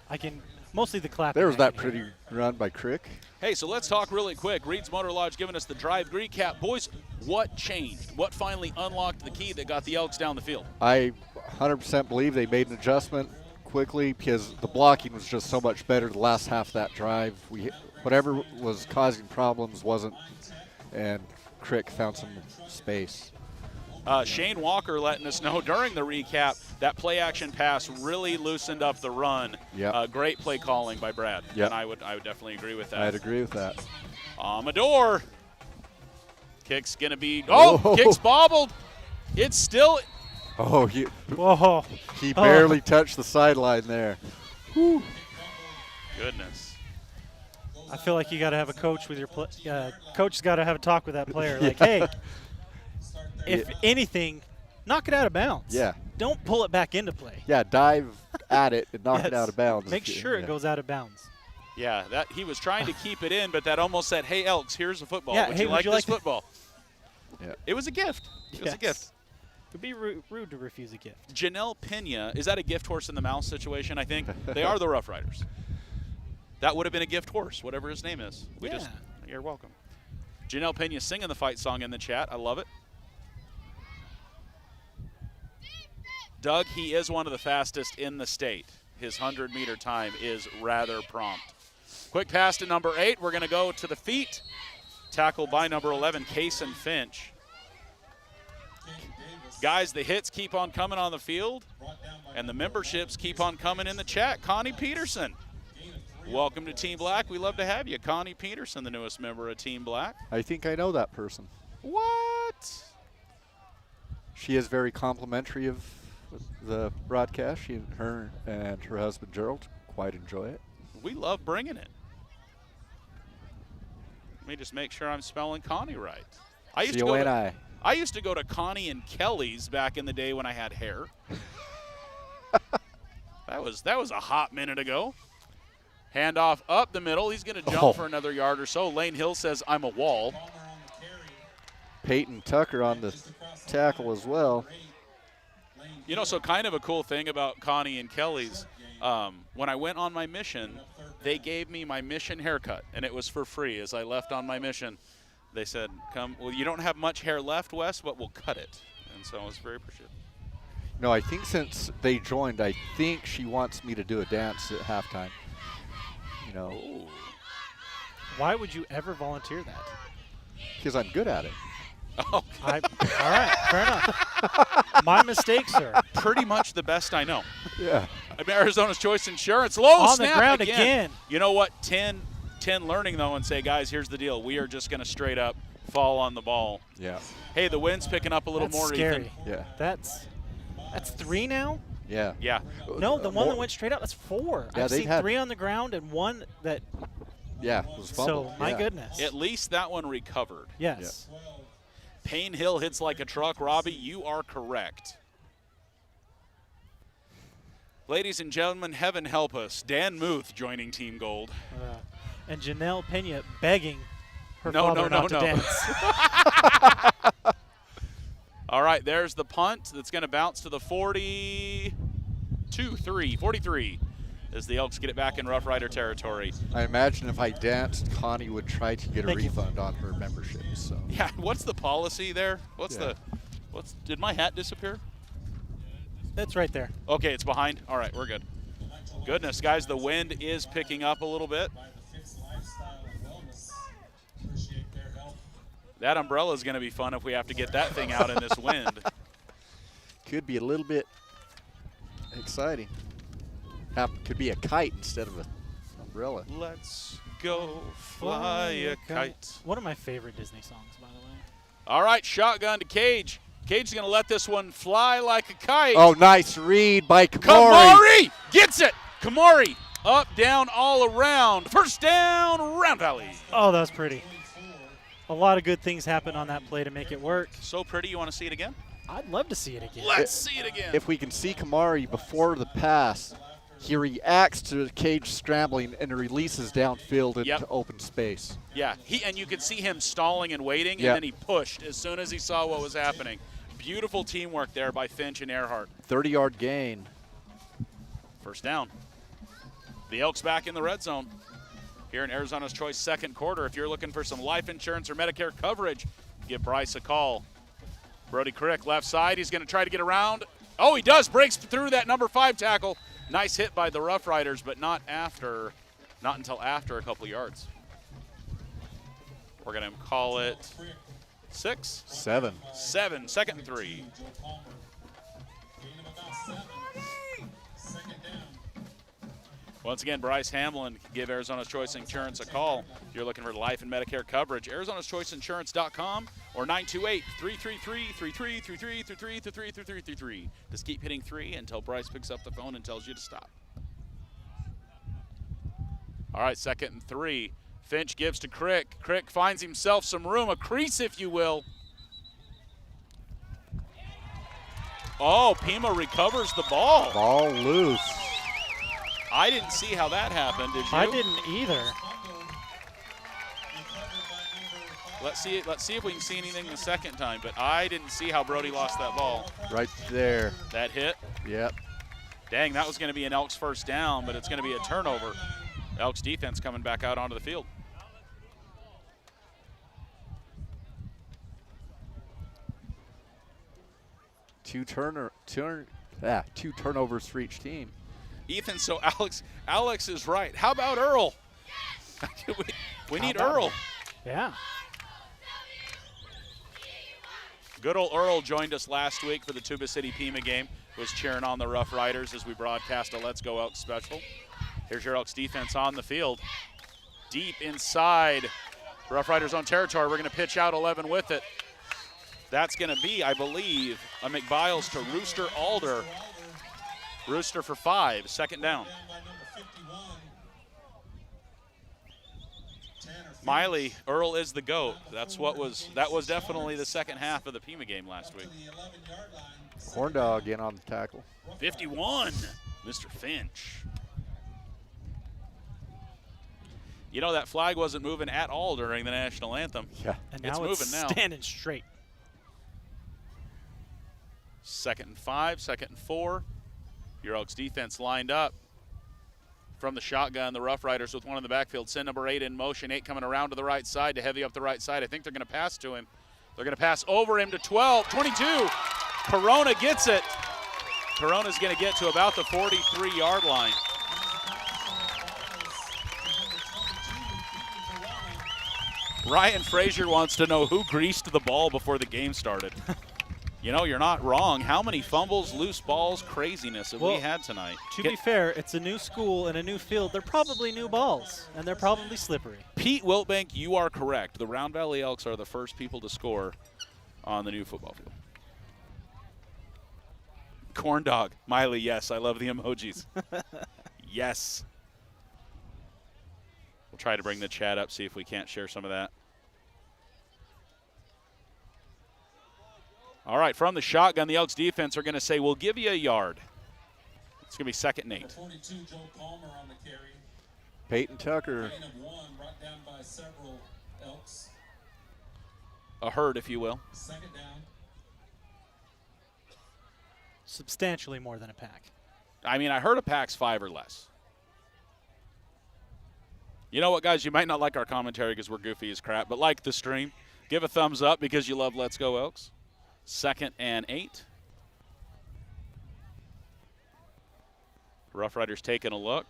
I can mostly the clapping. There was I that can hear. pretty run by Crick. Hey, so let's talk really quick. Reed's Motor Lodge giving us the drive recap. Boys, what changed? What finally unlocked the key that got the Elks down the field? I 100% believe they made an adjustment quickly because the blocking was just so much better the last half of that drive. Whatever was causing problems wasn't, and Crick found some space. Shane Walker letting us know during the recap that play action pass really loosened up the run. Yep. Great play calling by Brad. Yep. And I would definitely agree with that. I'd agree with that. Amador. Kick's going to be, Oh. Kick's bobbled. It's still, Oh, Whoa. he barely touched the sideline there. goodness. I feel like you got to have a coach with your coach's got to have a talk with that player. Like, hey, if anything, knock it out of bounds. Yeah. Don't pull it back into play. Yeah, dive at it and knock it Yes. out of bounds. Make sure Yeah. it goes out of bounds. Yeah, that he was trying to keep it in, but that almost said, hey, Elks, here's a football. Yeah, would hey, you would like you this like football? Yeah. It was a gift. It was a Yes. gift. It would be rude to refuse a gift. Janelle Pena, is that a gift horse in the mouth situation? I think they are the Roughriders. That would have been a gift horse, whatever his name is. You're welcome. Janelle Pena singing the fight song in the chat. I love it. Doug, he is one of the fastest in the state. His 100-meter time is rather prompt. Quick pass to number 8. We're going to go to the feet. Tackled by number 11, Kaysen Finch. Guys, the hits keep on coming on the field, and the memberships keep on coming in the chat. Connie Peterson, welcome to Team Black. We love to have you. Connie Peterson, the newest member of Team Black. I think I know that person. What? She is very complimentary of the broadcast. Her and her husband Gerald quite enjoy it. We love bringing it. Let me just make sure I'm spelling Connie right. I used to go to Connie and Kelly's back in the day when I had hair. That was a hot minute ago. Handoff up the middle. He's going to jump for another yard or so. Lane Hill says, I'm a wall. Peyton Tucker on the tackle as well. You know, so kind of a cool thing about Connie and Kelly's, when I went on my mission, they gave me my mission haircut, and it was for free. As I left on my mission, they said, come, well, you don't have much hair left, Wes, but we'll cut it. And so I was very appreciative. No, I think since they joined, I think she wants me to do a dance at halftime. You know. Ooh. Why would you ever volunteer that? Because I'm good at it. Oh, all right, fair enough. My mistake, sir. pretty much the best I know. Yeah. I mean, Arizona's Choice Insurance. Low On the snap ground again. You know what? 10 learning, though, and say, guys, here's the deal. We are just going to straight up fall on the ball. Yeah. Hey, the wind's picking up a little That's more, scary. Ethan. Yeah. That's 3 now? Yeah. Yeah. No, the one More- that went straight up, that's 4. Yeah, I've they've seen had- 3 on the ground and 1 that Yeah. It was fumbled. so my yeah. goodness. At least that one recovered. Yes. Payne Hill hits like a truck. Robbie, you are correct. Ladies and gentlemen, heaven help us. Dan Muth joining Team Gold. And Janelle Pena begging her No, father no, not to no. dance. All right, there's the punt that's going to bounce to the 43, as the Elks get it back in Rough Rider territory. I imagine if I danced, Connie would try to get a Thank you. refund on her membership. So. Yeah, what's the policy there? Yeah. Did my hat disappear? That's right there. Okay, it's behind. All right, we're good. Goodness, guys, the wind is picking up a little bit. By the Fix Lifestyle and Wellness. Appreciate their help. That umbrella is going to be fun if we have to get that thing out in this wind. Could be a little bit exciting. Could be a kite instead of an umbrella. Let's go fly a kite. One of my favorite Disney songs, by the way. All right, shotgun to Cage. Cage is going to let this one fly like a kite. Oh, nice read by Kamari. Kamari gets it. Kamari up, down, all around. First down, Round Valley. Oh, that was pretty. A lot of good things happened on that play to make it work. So pretty. You want to see it again? I'd love to see it again. Let's see it again. If we can see Kamari before the pass, he reacts to Cage scrambling and releases downfield into Yep. open space. Yeah, and you could see him stalling and waiting, Yeah. and then he pushed as soon as he saw what was happening. Beautiful teamwork there by Finch and Earhart. 30-yard gain. First down. The Elks back in the red zone here in Arizona's Choice second quarter. If you're looking for some life insurance or Medicare coverage, give Bryce a call. Brody Crick, left side. He's going to try to get around. Oh, he does. Breaks through that number 5 tackle. Nice hit by the Rough Riders, but not until after a couple yards. We're going to call it 6, 7. 7, second and 3. Joe Palmer. Gain of about 7. Second down. Once again, Bryce Hamlin, give Arizona's Choice Insurance a call. If you're looking for life and Medicare coverage, Arizona'sChoiceInsurance.com or 928-333-3333. Just keep hitting 3 until Bryce picks up the phone and tells you to stop. All right, second and 3. Finch gives to Crick. Crick finds himself some room, a crease, if you will. Oh, Pima recovers the ball. Ball loose. I didn't see how that happened, did you? I didn't either. Let's see if we can see anything the second time, but I didn't see how Brody lost that ball. Right there. That hit. Yep. Dang, that was going to be an Elks first down, but it's going to be a turnover. Elks defense coming back out onto the field. Two turnovers for each team. Ethan, so Alex is right. How about Earl? we need Earl. Yeah. Good old Earl joined us last week for the Tuba City Pima game. Was cheering on the Rough Riders as we broadcast a Let's Go Elks special. Here's your Elks defense on the field. Deep inside Rough Riders own territory. We're going to pitch out 11 with it. That's going to be, I believe, a McBiles to Rooster Alder. Rooster for 5, second down. Miley, Earl is the GOAT. That was definitely the second half of the Pima game last week. Horn dog in on the tackle. 51, Mr. Finch. You know, that flag wasn't moving at all during the national anthem. Yeah. And It's now moving now. standing straight. Second and 5, second and 4. Your Elks defense lined up from the shotgun. The Rough Riders with one in the backfield. Send number 8 in motion. 8 coming around to the right side to heavy up the right side. I think they're going to pass to him. They're going to pass over him to 22. Corona gets it. Corona's going to get to about the 43-yard line. Ryan Frazier wants to know who greased the ball before the game started. You know, you're not wrong. How many fumbles, loose balls, craziness have we had tonight? To be fair, it's a new school and a new field. They're probably new balls, and they're probably slippery. Pete Wiltbank, you are correct. The Round Valley Elks are the first people to score on the new football field. Corn dog. Miley, yes. I love the emojis. Yes. We'll try to bring the chat up, see if we can't share some of that. All right, from the shotgun, the Elks defense are going to say, we'll give you a yard. It's going to be 2nd and 8. 42, Joe Palmer on the carry. Peyton Tucker. Gain of 1, brought down by several Elks. A herd, if you will. 2nd down. Substantially more than a pack. I mean, I heard a pack's 5 or less. You know what, guys? You might not like our commentary because we're goofy as crap, but like the stream. Give a thumbs up because you love Let's Go Elks. 2nd and 8. Roughriders taking a look.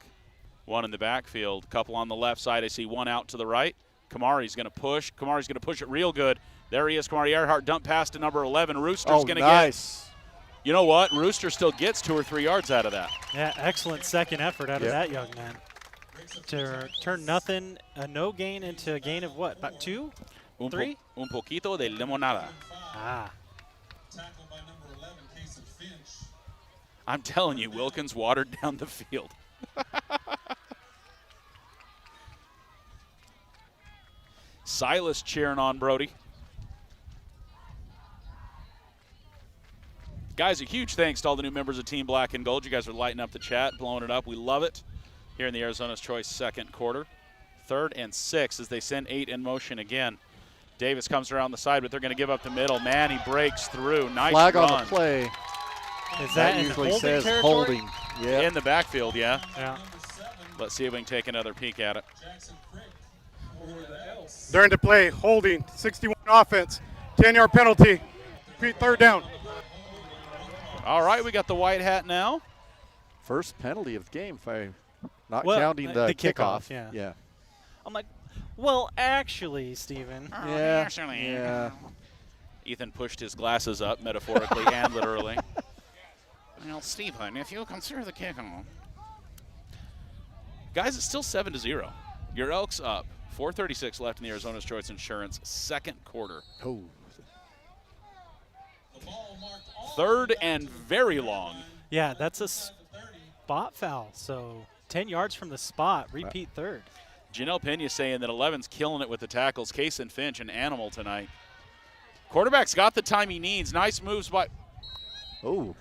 One in the backfield. Couple on the left side. I see one out to the right. Kamari's going to push. Kamari's going to push it real good. There he is. Kamari Earhart dump pass to number 11. Rooster's going to nice. get. You know what? Rooster still gets 2 or 3 yards out of that. Yeah, excellent second effort out of that young man. To turn nothing, a no gain into a gain of what? About 2? 3? Un poquito de limonada. Ah. Tackled by number 11, Casey Finch. I'm telling you, Wilkins watered down the field. Silas cheering on Brody. Guys, a huge thanks to all the new members of Team Black and Gold. You guys are lighting up the chat, blowing it up. We love it here in the Arizona's Choice 2nd quarter. 3rd and 6 as they send 8 in motion again. Davis comes around the side, but they're going to give up the middle. Man, he breaks through. Nice flag run. on the play. Is that in usually holding says territory? holding. Yeah. In the backfield, yeah. Yeah. Let's see if we can take another peek at it. Jackson Crick over the Elks. During the play, holding, 61 offense, 10-yard penalty, 3rd down. All right, we got the white hat now. First penalty of the game, if I'm not Well, counting the kickoff. yeah. I'm like, well, actually, Steven. Yeah. Yeah. Ethan pushed his glasses up, metaphorically and literally. Well, Stephen, if you consider the kickoff. Guys, it's still 7-0. Your Elks up. 4:36 left in the Arizona's Choice Insurance 2nd quarter. Oh. The ball marked all 3rd and very long. Yeah, that's a spot foul. So 10 yards from the spot, repeat 3rd. Janelle Pena saying that 11's killing it with the tackles. Case and Finch, an animal tonight. Quarterback's got the time he needs. Nice moves by. Oh.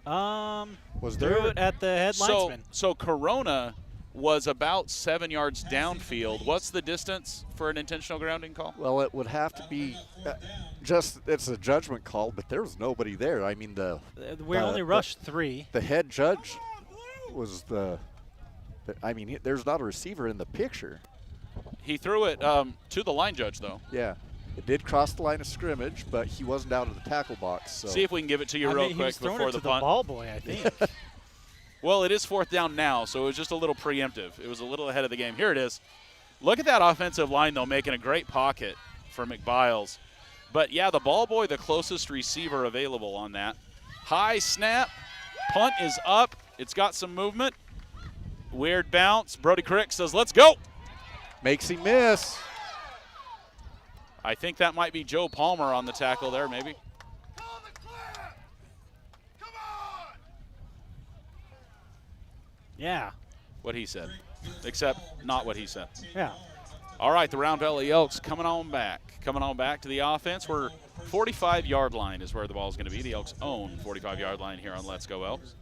Was threw there it at the head linesman. So Corona was about 7 yards downfield. What's the distance for an intentional grounding call? Well, it would have to be it's a judgment call, but there was nobody there. I mean, We only rushed 3. the head judge was there's not a receiver in the picture. He threw it to the line judge, though. Yeah. It did cross the line of scrimmage, but he wasn't out of the tackle box. So. See if we can give it to you real he quick was throwing before it to the punt. the ball boy, I think. Well, it is 4th down now, so it was just a little preemptive. It was a little ahead of the game. Here it is. Look at that offensive line, though, making a great pocket for McBiles. But, yeah, the ball boy, the closest receiver available on that. High snap. Punt is up. It's got some movement. Weird bounce. Brody Crick says, let's go. Makes him miss. I think that might be Joe Palmer on the tackle there, maybe. Yeah. What he said, except not what he said. Yeah. All right, the Round Valley Elks coming on back to the offense. We're 45-yard line is where the ball is going to be. The Elks own 45-yard line here on Let's Go Elks.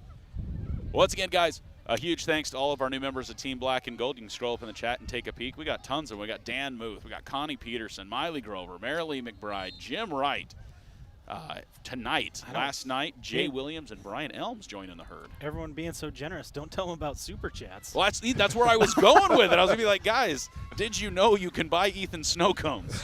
Once again, guys, a huge thanks to all of our new members of Team Black and Gold. You can scroll up in the chat and take a peek. We got tons of them. We got Dan Muth, we got Connie Peterson, Miley Grover, Marilee McBride, Jim Wright. Last night, Jay Williams and Brian Elms joining the herd. Everyone being so generous. Don't tell them about Super Chats. Well, that's where I was going with it. I was going to be like, guys, did you know you can buy Ethan snow cones?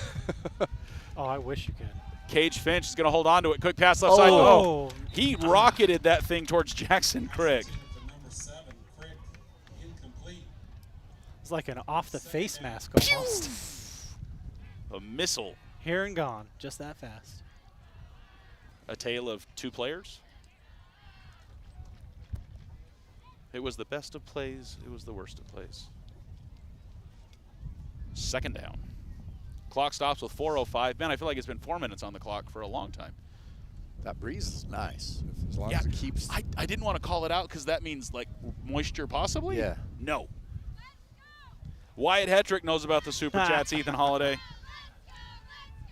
Oh, I wish you could. Cage Finch is going to hold on to it. Quick pass left side. Oh, he rocketed that thing towards Jackson Craig. It's like an off-the-face mask almost. A missile. Here and gone, just that fast. A tale of two players. It was the best of plays. It was the worst of plays. Second down. Clock stops with 4:05. Man, I feel like it's been 4 minutes on the clock for a long time. That breeze is nice. As long Yeah, as it keeps. I didn't want to call it out because that means like moisture possibly. Yeah. No. Wyatt Hetrick knows about the super chats. Ethan Holiday.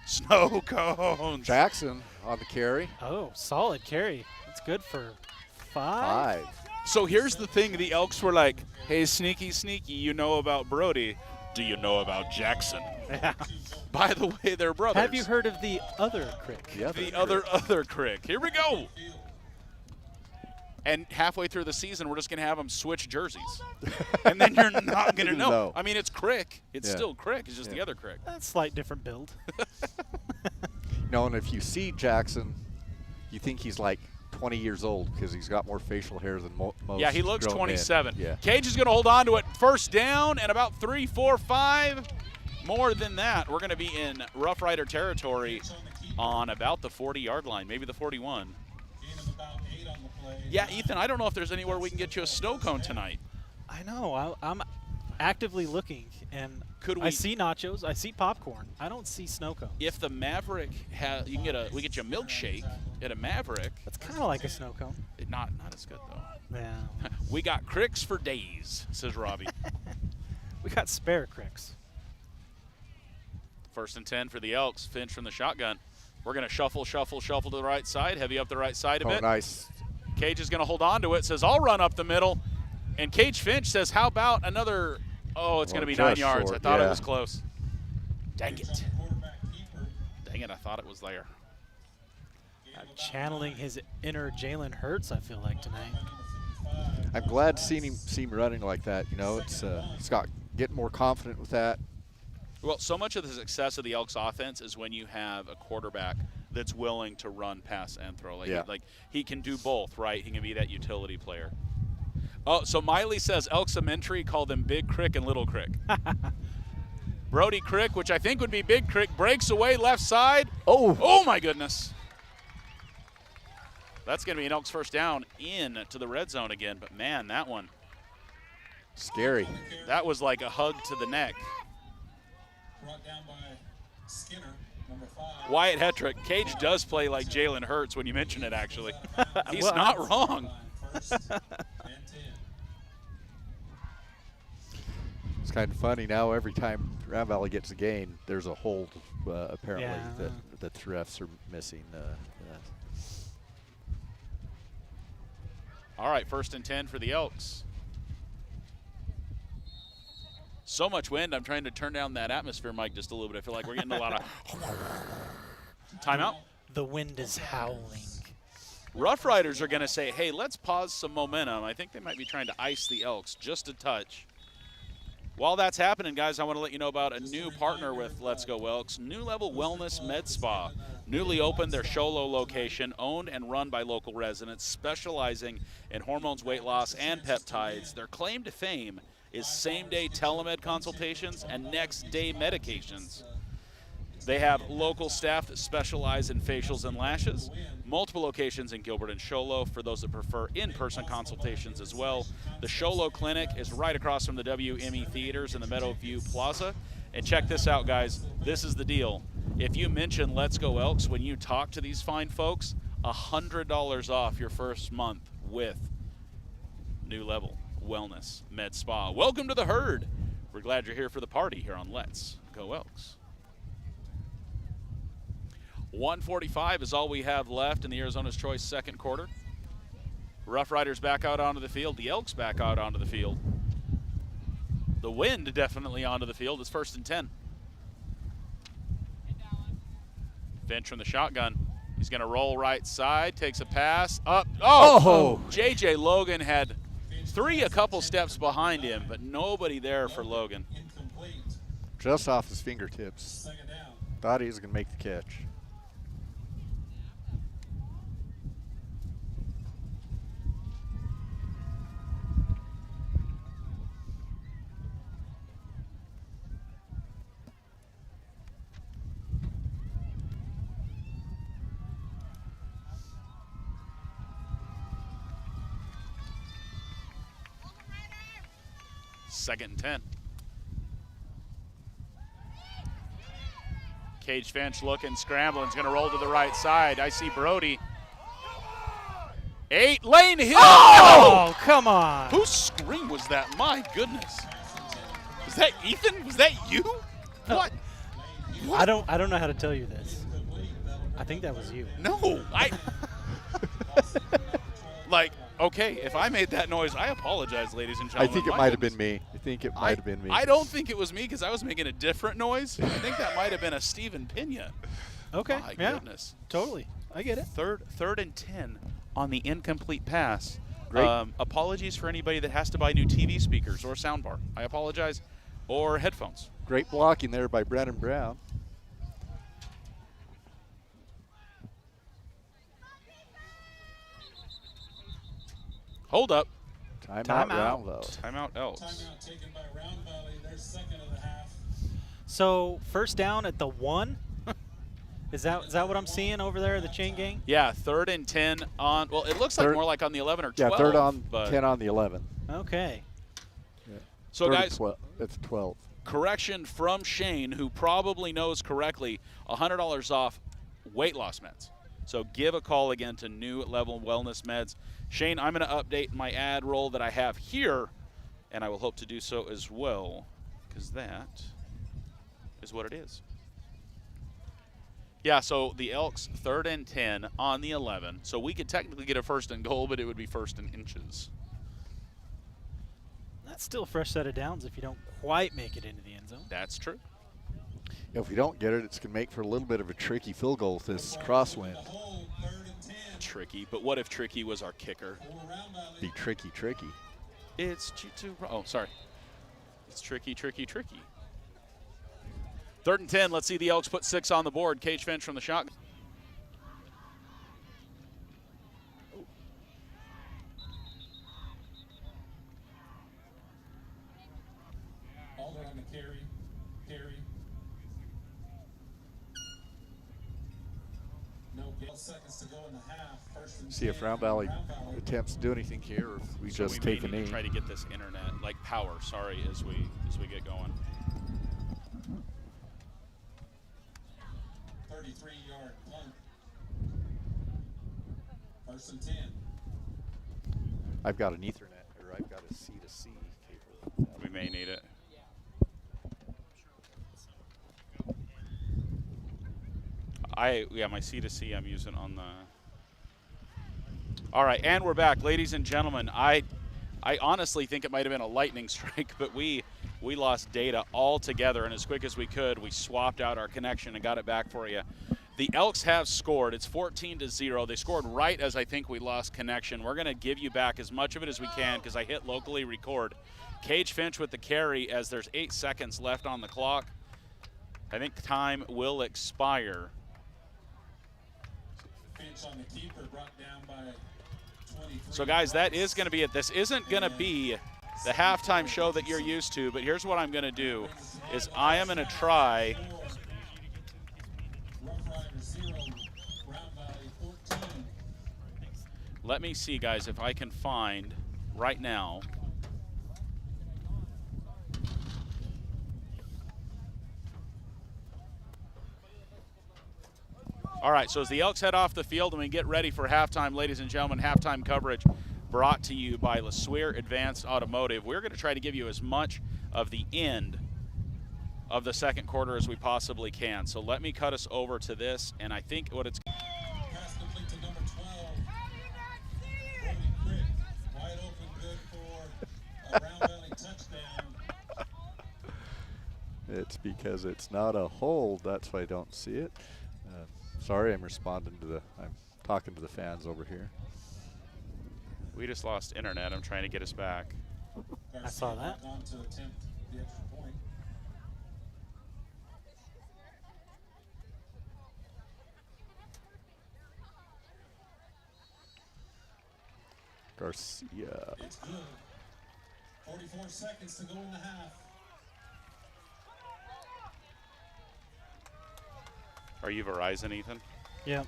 Snow cones. Jackson on the carry. Oh, solid carry. That's good for 5. 5. So here's the thing. The Elks were like, hey, sneaky, you know about Brody. Do you know about Jackson? Yeah. By the way, they're brothers. Have you heard of the other crick? The other crick. Here we go. And halfway through the season, we're just going to have them switch jerseys. And then you're not going to know. I mean, it's Crick. It's still Crick. It's just the other Crick. That's slight different build. No, and if you see Jackson, you think he's like 20 years old because he's got more facial hair than most. Yeah, he looks grown 27. Men. Yeah. Cage is going to hold on to it. First down and about 3, 4, 5. More than that, we're going to be in Rough Rider territory on about the 40-yard line, maybe the 41. Yeah, Ethan, I don't know if there's anywhere we can get you a snow cone tonight. I know. I'm actively looking, and I see nachos. I see popcorn. I don't see snow cones. If the Maverick has, we get you a milkshake at a Maverick. That's kind of like a snow cone. Not as good though. Yeah. We got cricks for days, says Robbie. We got spare cricks. First and 10 for the Elks. Finch from the shotgun. We're going to shuffle to the right side, heavy up the right side a bit. Nice. Cage is going to hold on to it, says, I'll run up the middle. And Cage Finch says, how about another, it's going to be 9 yards. Short, I thought it was close. Dang it. Dang it, I thought it was there. Channeling his inner Jalen Hurts, I feel like, tonight. I'm glad to see him running like that. You know, it's Scott getting more confident with that. Well, so much of the success of the Elks offense is when you have a quarterback that's willing to run, pass, and throw. Like he can do both, right? He can be that utility player. Oh, so Miley says Elks Elementary called them Big Crick and Little Crick. Brody Crick, which I think would be Big Crick, breaks away left side. Oh my goodness. That's going to be an Elks first down in to the red zone again. But, man, that one. Scary. That was like a hug to the neck. Brought down by Skinner, number 5. Wyatt Hetrick. Cage does play like Jalen Hurts when you mention it, actually. He's not wrong. First and 10. It's kind of funny now. Every time Round Valley gets a gain, there's a hold apparently that the refs are missing. All right, first and 10 for the Elks. So much wind, I'm trying to turn down that atmosphere mic just a little bit. I feel like we're getting a lot of timeout. The wind is howling. Rough Riders are going to say, hey, let's pause some momentum. I think they might be trying to ice the Elks just a touch. While that's happening, guys, I want to let you know about a new partner with Let's Go Elks, New Level Wellness Med Spa. Newly opened their Sholo location, owned and run by local residents, specializing in hormones, weight loss, and peptides. Their claim to fame is same-day telemed consultations and next-day medications. They have local staff that specialize in facials and lashes, multiple locations in Gilbert and Sholo for those that prefer in-person consultations as well. The Sholo Clinic is right across from the WME Theaters in the Meadowview Plaza. And check this out, guys. This is the deal. If you mention Let's Go Elks when you talk to these fine folks, $100 off your first month with New Level Wellness Med Spa. Welcome to the herd. We're glad you're here for the party here on Let's Go Elks. 1:45 is all we have left in the Arizona's Choice second quarter. Rough Riders back out onto the field. The Elks back out onto the field. The wind definitely onto the field. It's first and 10. Finch from the shotgun. He's going to roll right side, takes a pass, up. Oh! J.J. Logan had a couple steps behind him, but nobody there for Logan. Just off his fingertips. Thought he was going to make the catch. second and 10. Cage Finch looking, scrambling, is going to roll to the right side. I see Brody. 8, Lane Hill. Oh, come on. Whose scream was that? My goodness. Was that Ethan? Was that you? What? I don't know how to tell you this. I think that was you. No, like, okay, if I made that noise, I apologize, ladies and I gentlemen. think it might have been me. I think it might have been me. I don't think it was me because I was making a different noise. I think that might have been a Stephen Pena. Okay. My yeah. goodness. Totally. I get it. Third and 10 on the incomplete pass. Great. Apologies for anybody that has to buy new TV speakers or soundbar. I apologize. Or headphones. Great blocking there by Brennan Brown. Hold up. Timeout, Round Valley. Timeout Elks. Timeout taken by Round Valley, their second of the half. So first down at the 1. Is that what I'm seeing over there, the chain gang? Yeah, 3rd and 10 on, well, it looks like more like on the 11 or 12. Yeah, 3rd on but 10 on the 11. Okay. Yeah. So, guys, it's 12. Correction from Shane, who probably knows correctly, $100 off weight loss meds. So give a call again to New Level Wellness Meds. Shane, I'm going to update my ad roll that I have here, and I will hope to do so as well, because that is what it is. Yeah, so the Elks 3rd and 10 on the 11. So we could technically get a 1st and goal, but it would be 1st and inches. That's still a fresh set of downs if you don't quite make it into the end zone. That's true. If we don't get it, it's going to make for a little bit of a tricky field goal with this crosswind. Tricky, but what if Tricky was our kicker? Be tricky. It's G2. Oh, sorry. It's tricky. 3rd and 10. Let's see the Elks put 6 on the board. Cage Finch from the shotgun. Alder on the carry. No, 12 seconds to go in the half. First and See if 10 Round Valley Round Valley. attempts to do anything here, or if we So just we take a may need knee. to try to get this internet, like power, sorry, as we get going. 33-yard punt. First and 10. I've got an Ethernet, or I've got a C2C cable. We may need it. My C2C I'm using on the. All right, and we're back, ladies and gentlemen. I honestly think it might have been a lightning strike, but we lost data altogether, and as quick as we could, we swapped out our connection and got it back for you. The Elks have scored. It's 14-0. They scored right as I think we lost connection. We're going to give you back as much of it as we can because I hit locally record. Cage Finch with the carry as there's 8 seconds left on the clock. I think time will expire. Finch on the keeper, brought down by 23. So, guys, that is going to be it. This isn't going to be the halftime show that you're used to, but here's what I'm going to do is I am going to try. Roughriders 0, Round Valley 14. Let me see, guys, if I can find right now. All right, so as the Elks head off the field and we get ready for halftime, ladies and gentlemen, halftime coverage brought to you by LeSueur Advanced Automotive. We're going to try to give you as much of the end of the second quarter as we possibly can. So let me cut us over to this, and I think what it's. Pass complete to number 12. Brody Crick, wide open, good for a Round Valley touchdown. It's because it's not a hold. That's why I don't see it. Sorry, I'm talking to the fans over here. We just lost internet. I'm trying to get us back. I saw that. On to attempt the extra point. Garcia. It's good. 44 seconds to go in the half. Are you Verizon, Ethan? Yeah.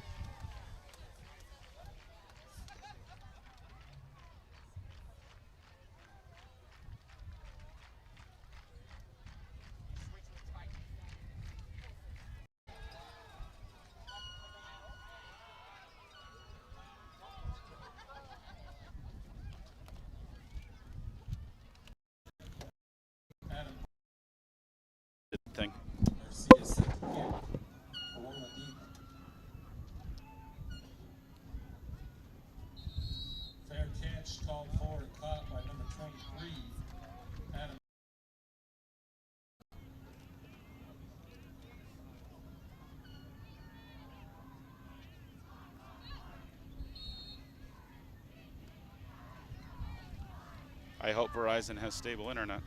I hope Verizon has stable internet.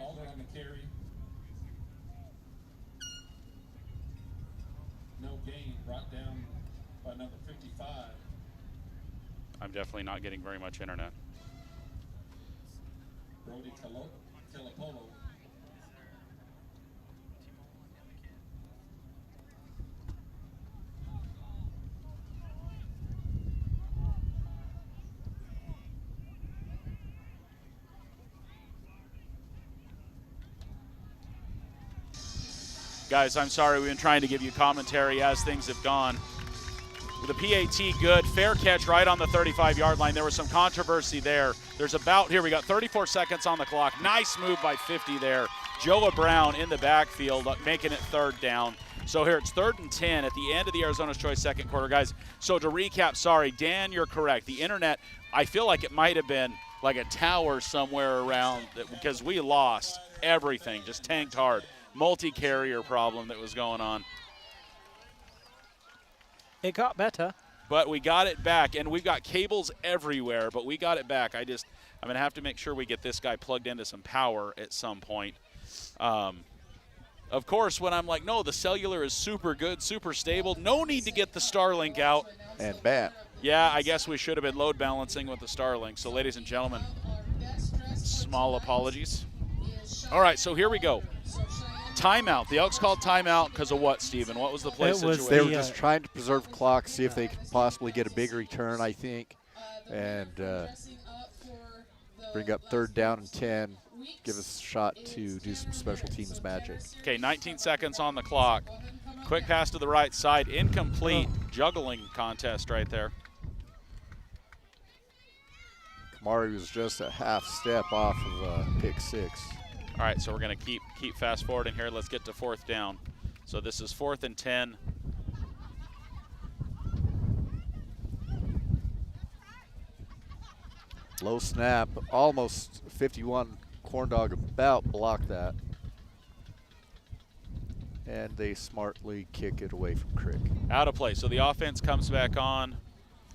Alder on the carry. No gain, brought down by number 55. I'm definitely not getting very much internet. Brody Telapolo. Guys, I'm sorry. We've been trying to give you commentary as things have gone. With the PAT good, fair catch right on the 35-yard line. There was some controversy there. There's about, here we got 34 seconds on the clock. Nice move by 50 there. Joa Brown in the backfield, making it 3rd down. So here it's 3rd and 10 at the end of the Arizona's Choice second quarter, guys. So to recap, sorry, Dan, you're correct. The internet, I feel like it might have been like a tower somewhere around because we lost everything, just tanked hard. Multi-carrier problem that was going on. It got better. But we got it back, and we've got cables everywhere, but we got it back. I'm going to have to make sure we get this guy plugged into some power at some point. Of course, when I'm like, no, the cellular is super good, super stable, no need to get the Starlink out. And bad. Yeah, I guess we should have been load balancing with the Starlink. So, ladies and gentlemen, small apologies. All right, so here we go. Timeout. The Elks called timeout because of what, Steven? What was the play situation? They were just trying to preserve clock, see if they could possibly get a big return, I think, and bring up 3rd down and 10, give us a shot to do some special teams magic. Okay, 19 seconds on the clock. Quick pass to the right side, incomplete. Juggling contest right there. Kamari was just a half step off of pick 6. All right, so we're going to keep fast forwarding here. Let's get to 4th down. So this is 4th and 10. Low snap, almost 51. Corn Dog about blocked that. And they smartly kick it away from Crick. Out of play. So the offense comes back on,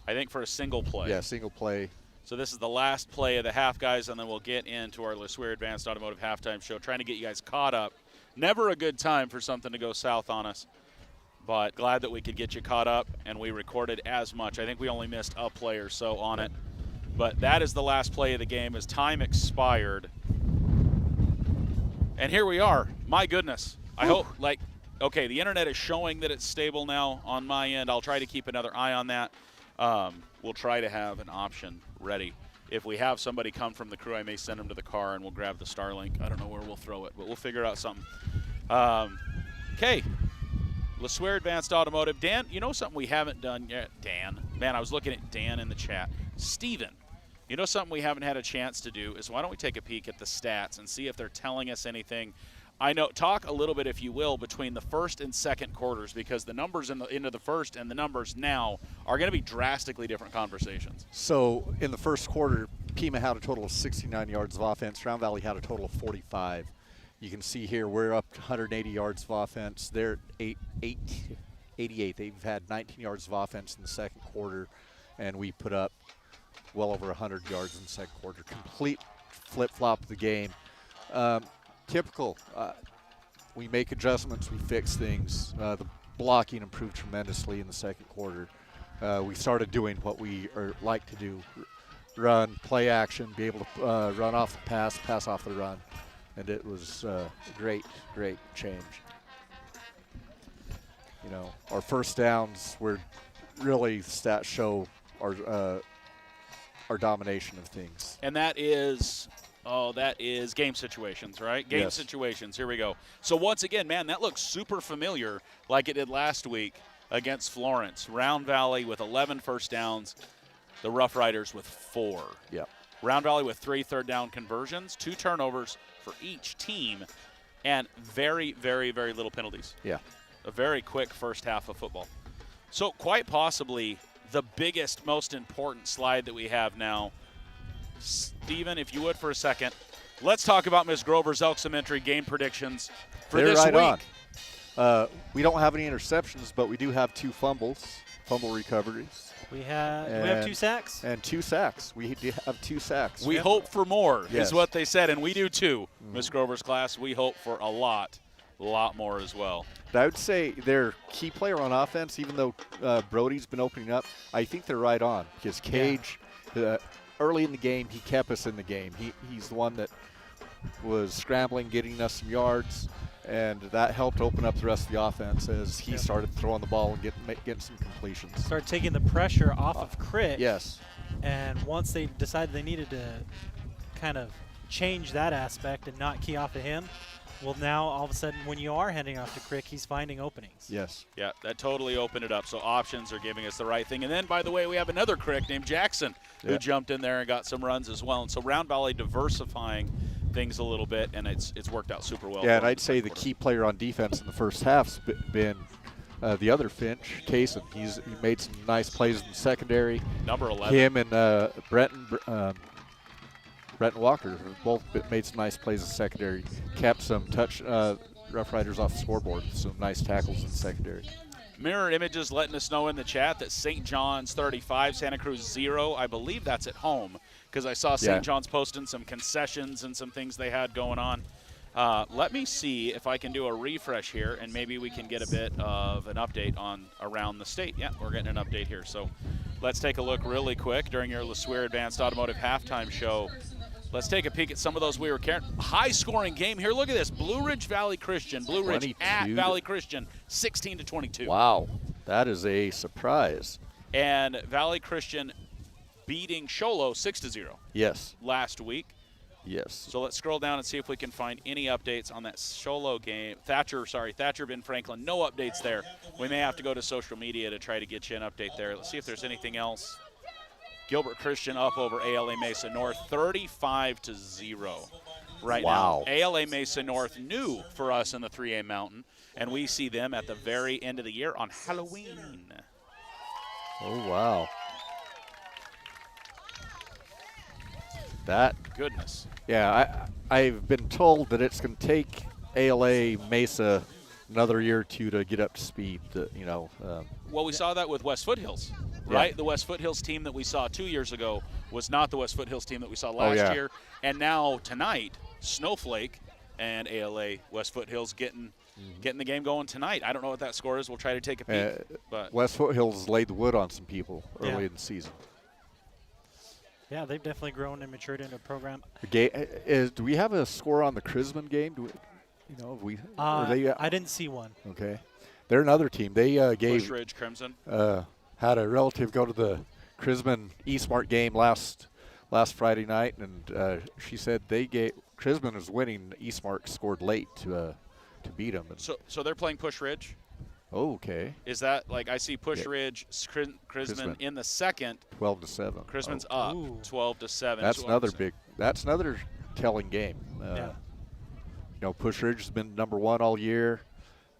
I think, for a single play. Yeah, single play. So this is the last play of the half, guys, and then we'll get into our LeSueur Advanced Automotive halftime show, trying to get you guys caught up. Never a good time for something to go south on us, but glad that we could get you caught up, and we recorded as much. I think we only missed a play or so on it, but that is the last play of the game as time expired. And here we are. My goodness. I hope, okay, the internet is showing that it's stable now on my end. I'll try to keep another eye on that. We'll try to have an option ready. If we have somebody come from the crew, I may send them to the car and we'll grab the Starlink. I don't know where we'll throw it, but we'll figure out something. Okay. LeSueur Advanced Automotive. Dan, you know something we haven't done yet? Dan. Man, I was looking at Dan in the chat. Steven, you know something we haven't had a chance to do is why don't we take a peek at the stats and see if they're telling us anything. I know, talk a little bit, if you will, between the first and second quarters, because the numbers into the first and the numbers now are going to be drastically different conversations. So in the first quarter, Pima had a total of 69 yards of offense. Round Valley had a total of 45. You can see here we're up to 180 yards of offense. They're 88. They've had 19 yards of offense in the second quarter, and we put up well over 100 yards in the second quarter. Complete flip-flop of the game. Typical. We make adjustments, we fix things. The blocking improved tremendously in the second quarter. We started doing what we like to do: run, play action, be able to run off the pass off the run, and it was great change. You know, our first downs were really, stats show our domination of things. And that is. Oh, that is game situations, right? Game situations. Here we go. So once again, man, that looks super familiar like it did last week against Florence. Round Valley with 11 first downs, the Roughriders with 4. Yeah. Round Valley with 3 third down conversions, 2 turnovers for each team, and very, very, very little penalties. Yeah. A very quick first half of football. So quite possibly the biggest, most important slide that we have now. Steven, if you would for a second, Let's talk about Miss Grover's Elk Cemetery game predictions for They're this right week. on. We don't have any interceptions, but we do have 2 fumble recoveries. We have 2 sacks. And 2 sacks. We do have 2 sacks. We hope for more, Yes. is what they said, and we do too. Miss Grover's class, we hope for a lot more as well. But I would say their key player on offense, even though Brody's been opening up, I think they're right on. Because Cage, early in the game, he kept us in the game. He's the one that was scrambling, getting us some yards, and that helped open up the rest of the offense as he started throwing the ball and getting some completions. Started taking the pressure off of Crick. Yes. And once they decided they needed to kind of change that aspect and not key off of him, well, now all of a sudden when you are handing off to Crick, he's finding openings. Yes. Yeah, that totally opened it up. So options are giving us the right thing. And then, by the way, we have another Crick named Jackson who jumped in there and got some runs as well. And so Round Valley diversifying things a little bit, and it's worked out super well. Yeah, and I'd say the key player on defense in the first half's been the other Finch, Kaysen. He made some nice plays in the secondary. Number 11. Him and Brenton Walker have both made some nice plays in the secondary. Kept some Rough Riders off the scoreboard. Some nice tackles in the secondary. Mirror images letting us know in the chat that St. John's 35, Santa Cruz 0. I believe that's at home because I saw St. John's posting some concessions and some things they had going on. Let me see if I can do a refresh here, and maybe we can get a bit of an update on around the state. Yeah, we're getting an update here. So let's take a look really quick during your LeSueur Advanced Automotive halftime show. Let's take a peek at some of those we were carrying. High-scoring game here. Look at this. Blue Ridge Valley Christian. Blue Ridge at Valley Christian, 16-22. Wow, that is a surprise. And Valley Christian beating Sholo 6-0. Yes. Last week. Yes. So let's scroll down and see if we can find any updates on that Sholo game. Thatcher Ben Franklin. No updates there. We may have to go to social media to try to get you an update there. Let's see if there's anything else. Gilbert Christian up over ALA Mesa North, 35-0 right now. ALA Mesa North new for us in the 3A Mountain, and we see them at the very end of the year on Halloween. Oh, wow. Goodness. Yeah, I've been told that it's going to take ALA Mesa another year or 2 to get up to speed. Well, we saw that with West Foothills, right? Yeah. The West Foothills team that we saw 2 years ago was not the West Foothills team that we saw last year. And now tonight, Snowflake and ALA West Foothills getting the game going tonight. I don't know what that score is. We'll try to take a peek. But West Foothills laid the wood on some people early in the season. Yeah, they've definitely grown and matured into a program. Do we have a score on the Crisman game? I didn't see one. Okay. They're another team. They gave Bush Ridge Crimson. Had a relative go to the Crisman Eastmart game last Friday night, and she said Crisman was winning. Eastmart scored late to beat them. So they're playing Push Ridge. Oh, okay. Is that like I see Push Ridge Crisman in the second? 12-7. Crisman's up 12-7. That's another telling game. Push Ridge has been number 1 all year,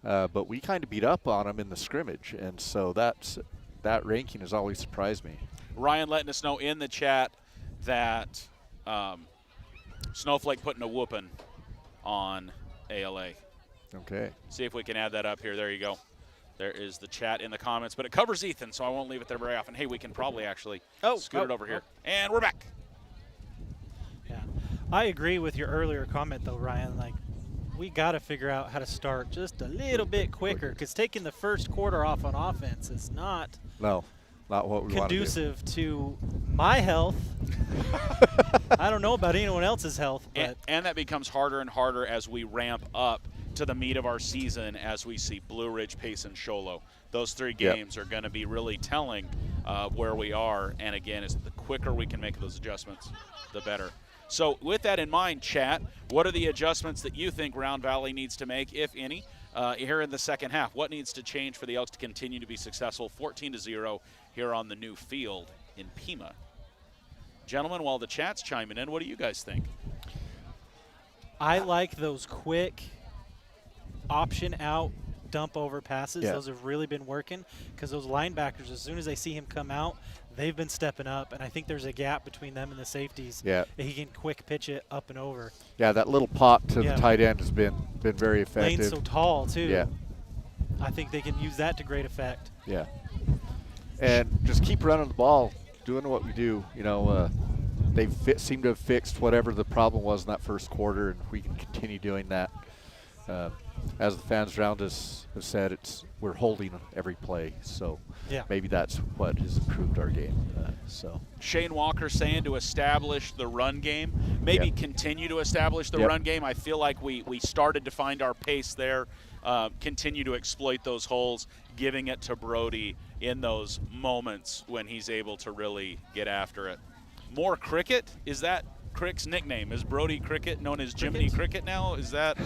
but we kind of beat up on them in the scrimmage, and so that ranking has always surprised me. Ryan letting us know in the chat that Snowflake putting a whooping on ALA. Okay. See if we can add that up here. There you go. There is the chat in the comments, but it covers Ethan, so I won't leave it there very often. Hey, we can probably actually scoot it over here. And we're back. Yeah. I agree with your earlier comment, though, Ryan. Like, we got to figure out how to start just a little bit quicker, because taking the first quarter off on offense is not what we want to do. Conducive to my health. I don't know about anyone else's health. But and that becomes harder and harder as we ramp up to the meat of our season, as we see Blue Ridge, Pace, and Sholo. Those 3 games are going to be really telling where we are. And again, the quicker we can make those adjustments, the better. So with that in mind, chat, what are the adjustments that you think Round Valley needs to make, if any, here in the second half? What needs to change for the Elks to continue to be successful? 14-0 here on the new field in Pima. Gentlemen, while the chat's chiming in, what do you guys think? I like those quick option out dump over passes. Yeah. Those have really been working because those linebackers, as soon as they see him come out, they've been stepping up, and I think there's a gap between them and the safeties. Yeah. That he can quick pitch it up and over. Yeah, that little pop to the tight end has been very effective. Lane's so tall, too. Yeah. I think they can use that to great effect. Yeah. And just keep running the ball, doing what we do. You know, they seem to have fixed whatever the problem was in that first quarter, and we can continue doing that. As the fans around us have said, we're holding every play, so maybe that's what has improved our game. Shane Walker saying to establish the run game, maybe continue to establish the run game. I feel like we started to find our pace there, continue to exploit those holes, giving it to Brody in those moments when he's able to really get after it. More cricket, is that Crick's nickname? Is Brody Cricket known as Jiminy Cricket now? Is that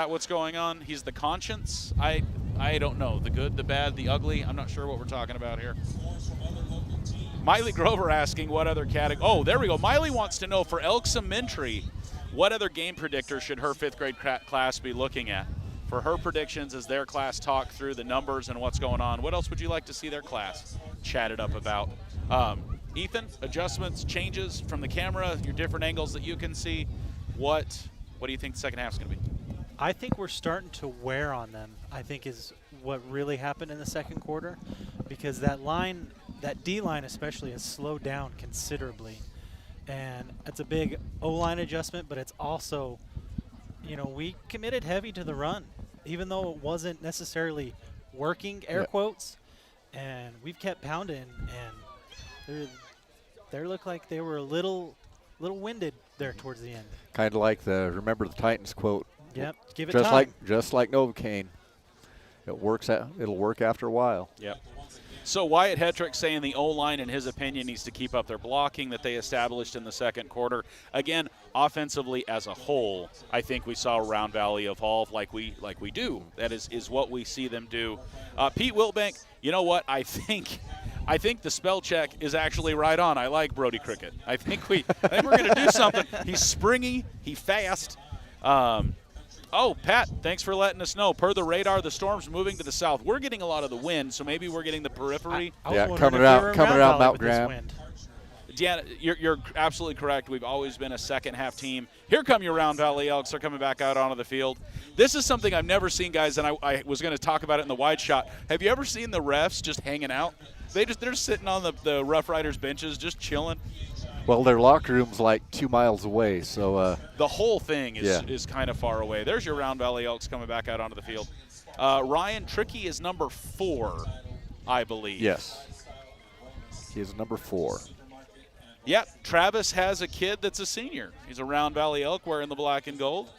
what's going on? He's the conscience? I don't know. The good, the bad, the ugly. I'm not sure what we're talking about here. Miley Grover asking what other category. Oh, there we go. Miley wants to know for Elksa Mintry, what other game predictor should her 5th grade class be looking at? For her predictions as their class talk through the numbers and what's going on. What else would you like to see their class chatted up about? Ethan, adjustments, changes from the camera, your different angles that you can see. What do you think the second half is going to be? I think we're starting to wear on them, I think is what really happened in the second quarter, because that line, that D-line especially, has slowed down considerably. And it's a big O-line adjustment, but it's also, you know, we committed heavy to the run, even though it wasn't necessarily working, air quotes, and we've kept pounding, and they look like they were a little winded there towards the end. Kind of like the Remember the Titans quote. Yep, give it time. Just like Novocaine. It'll work after a while. Yep. So Wyatt Hetrick saying the O-line, in his opinion, needs to keep up their blocking that they established in the second quarter. Again, offensively as a whole, I think we saw Round Valley evolve like we do. That is what we see them do. Pete Wiltbank, you know what? I think the spell check is actually right on. I like Brody Cricket. I think we're going to do something. He's springy. He's fast. Oh, Pat, thanks for letting us know. Per the radar, the storm's moving to the south. We're getting a lot of the wind, so maybe we're getting the periphery. Coming around Mount Graham. Deanna, you're absolutely correct. We've always been a second-half team. Here come your Round Valley Elks. They're coming back out onto the field. This is something I've never seen, guys, and I was going to talk about it in the wide shot. Have you ever seen the refs just hanging out? They're just sitting on the Roughriders benches, just chilling. Well, their locker room's like 2 miles away, so the whole thing is kind of far away. There's your Round Valley Elks coming back out onto the field. Ryan Trickey is number 4, I believe. Yes, he is number 4. Yep, Travis has a kid that's a senior. He's a Round Valley Elk wearing the black and gold.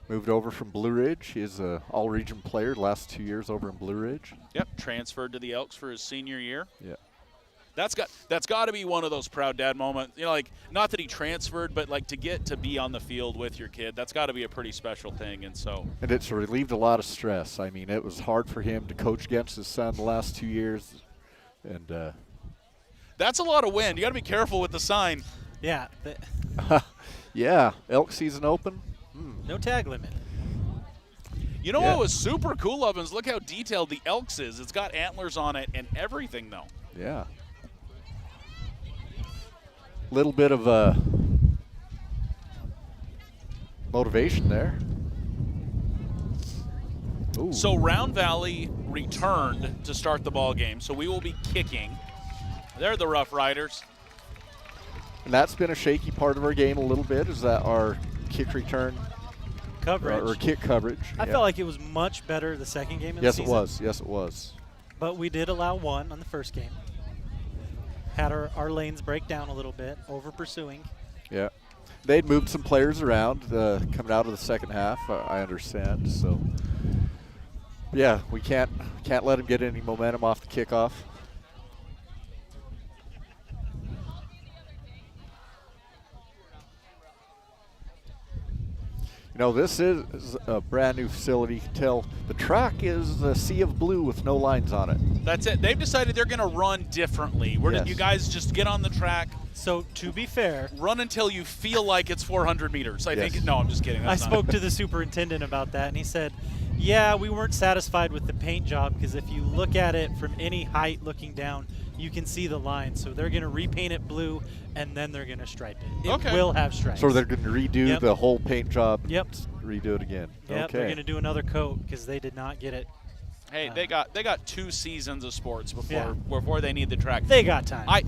Moved over from Blue Ridge. He is an all-region player the last 2 years over in Blue Ridge. Yep, transferred to the Elks for his senior year. Yeah. That's got to be one of those proud dad moments. You know, like, not that he transferred, but like to get to be on the field with your kid, that's got to be a pretty special thing. And it's relieved a lot of stress. I mean, it was hard for him to coach against his son the last 2 years, and that's a lot of wind. You got to be careful with the sign. Yeah. Yeah, elk season open. No tag limit. You know what was super cool of him is look how detailed the Elks is. It's got antlers on it and everything, though. Yeah. Little bit of motivation there. Ooh. So Round Valley returned to start the ball game, so we will be kicking. They're the Rough Riders. And that's been a shaky part of our game a little bit, is that our kick return coverage. Or kick coverage. I felt like it was much better the second game of yes, the it season. was. Yes, it was. But we did allow 1 on the first game. Had our lanes break down a little bit, over pursuing. Yeah. They'd moved some players around coming out of the second half, I understand. So, yeah, we can't let them get any momentum off the kickoff. You know, this is a brand new facility. You can tell the track is a sea of blue with no lines on it. That's it. They've decided they're going to run differently. You guys just get on the track, So to be fair, run until you feel like it's 400 meters. I Yes. think. No, I'm just kidding. I That's not- spoke to the superintendent about that, and he said, yeah, we weren't satisfied with the paint job because if you look at it from any height looking down, you can see the line. So they're going to repaint it blue, and then they're going to stripe it. It Okay. will have stripes. So they're going to redo Yep. the whole paint job. Yep. Redo it again. Yep, okay. they're going to do another coat because they did not get it. Hey, they got 2 seasons of sports Yeah. before they need the track. They got time. I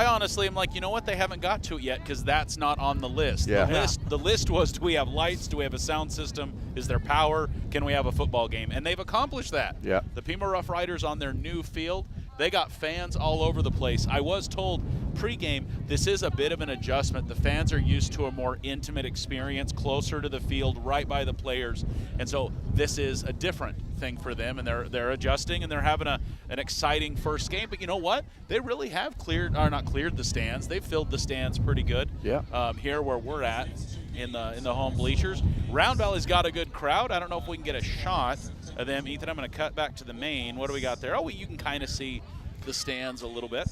honestly am like, you know what? They haven't got to it yet because that's not on the list. Yeah. The list was, do we have lights? Do we have a sound system? Is there power? Can we have a football game? And they've accomplished that. Yeah. The Pima Roughriders on their new field, they got fans all over the place. I was told pregame this is a bit of an adjustment. The fans are used to a more intimate experience, closer to the field, right by the players, and so this is a different thing for them, and they're adjusting, and they're having an exciting first game. But you know what? They really have not cleared the stands. They've filled the stands pretty good. Yeah. Here where we're at in the home bleachers. Round Valley's got a good crowd. I don't know if we can get a shot of them. Ethan, I'm going to cut back to the main. What do we got there? Oh, you can kind of see the stands a little bit.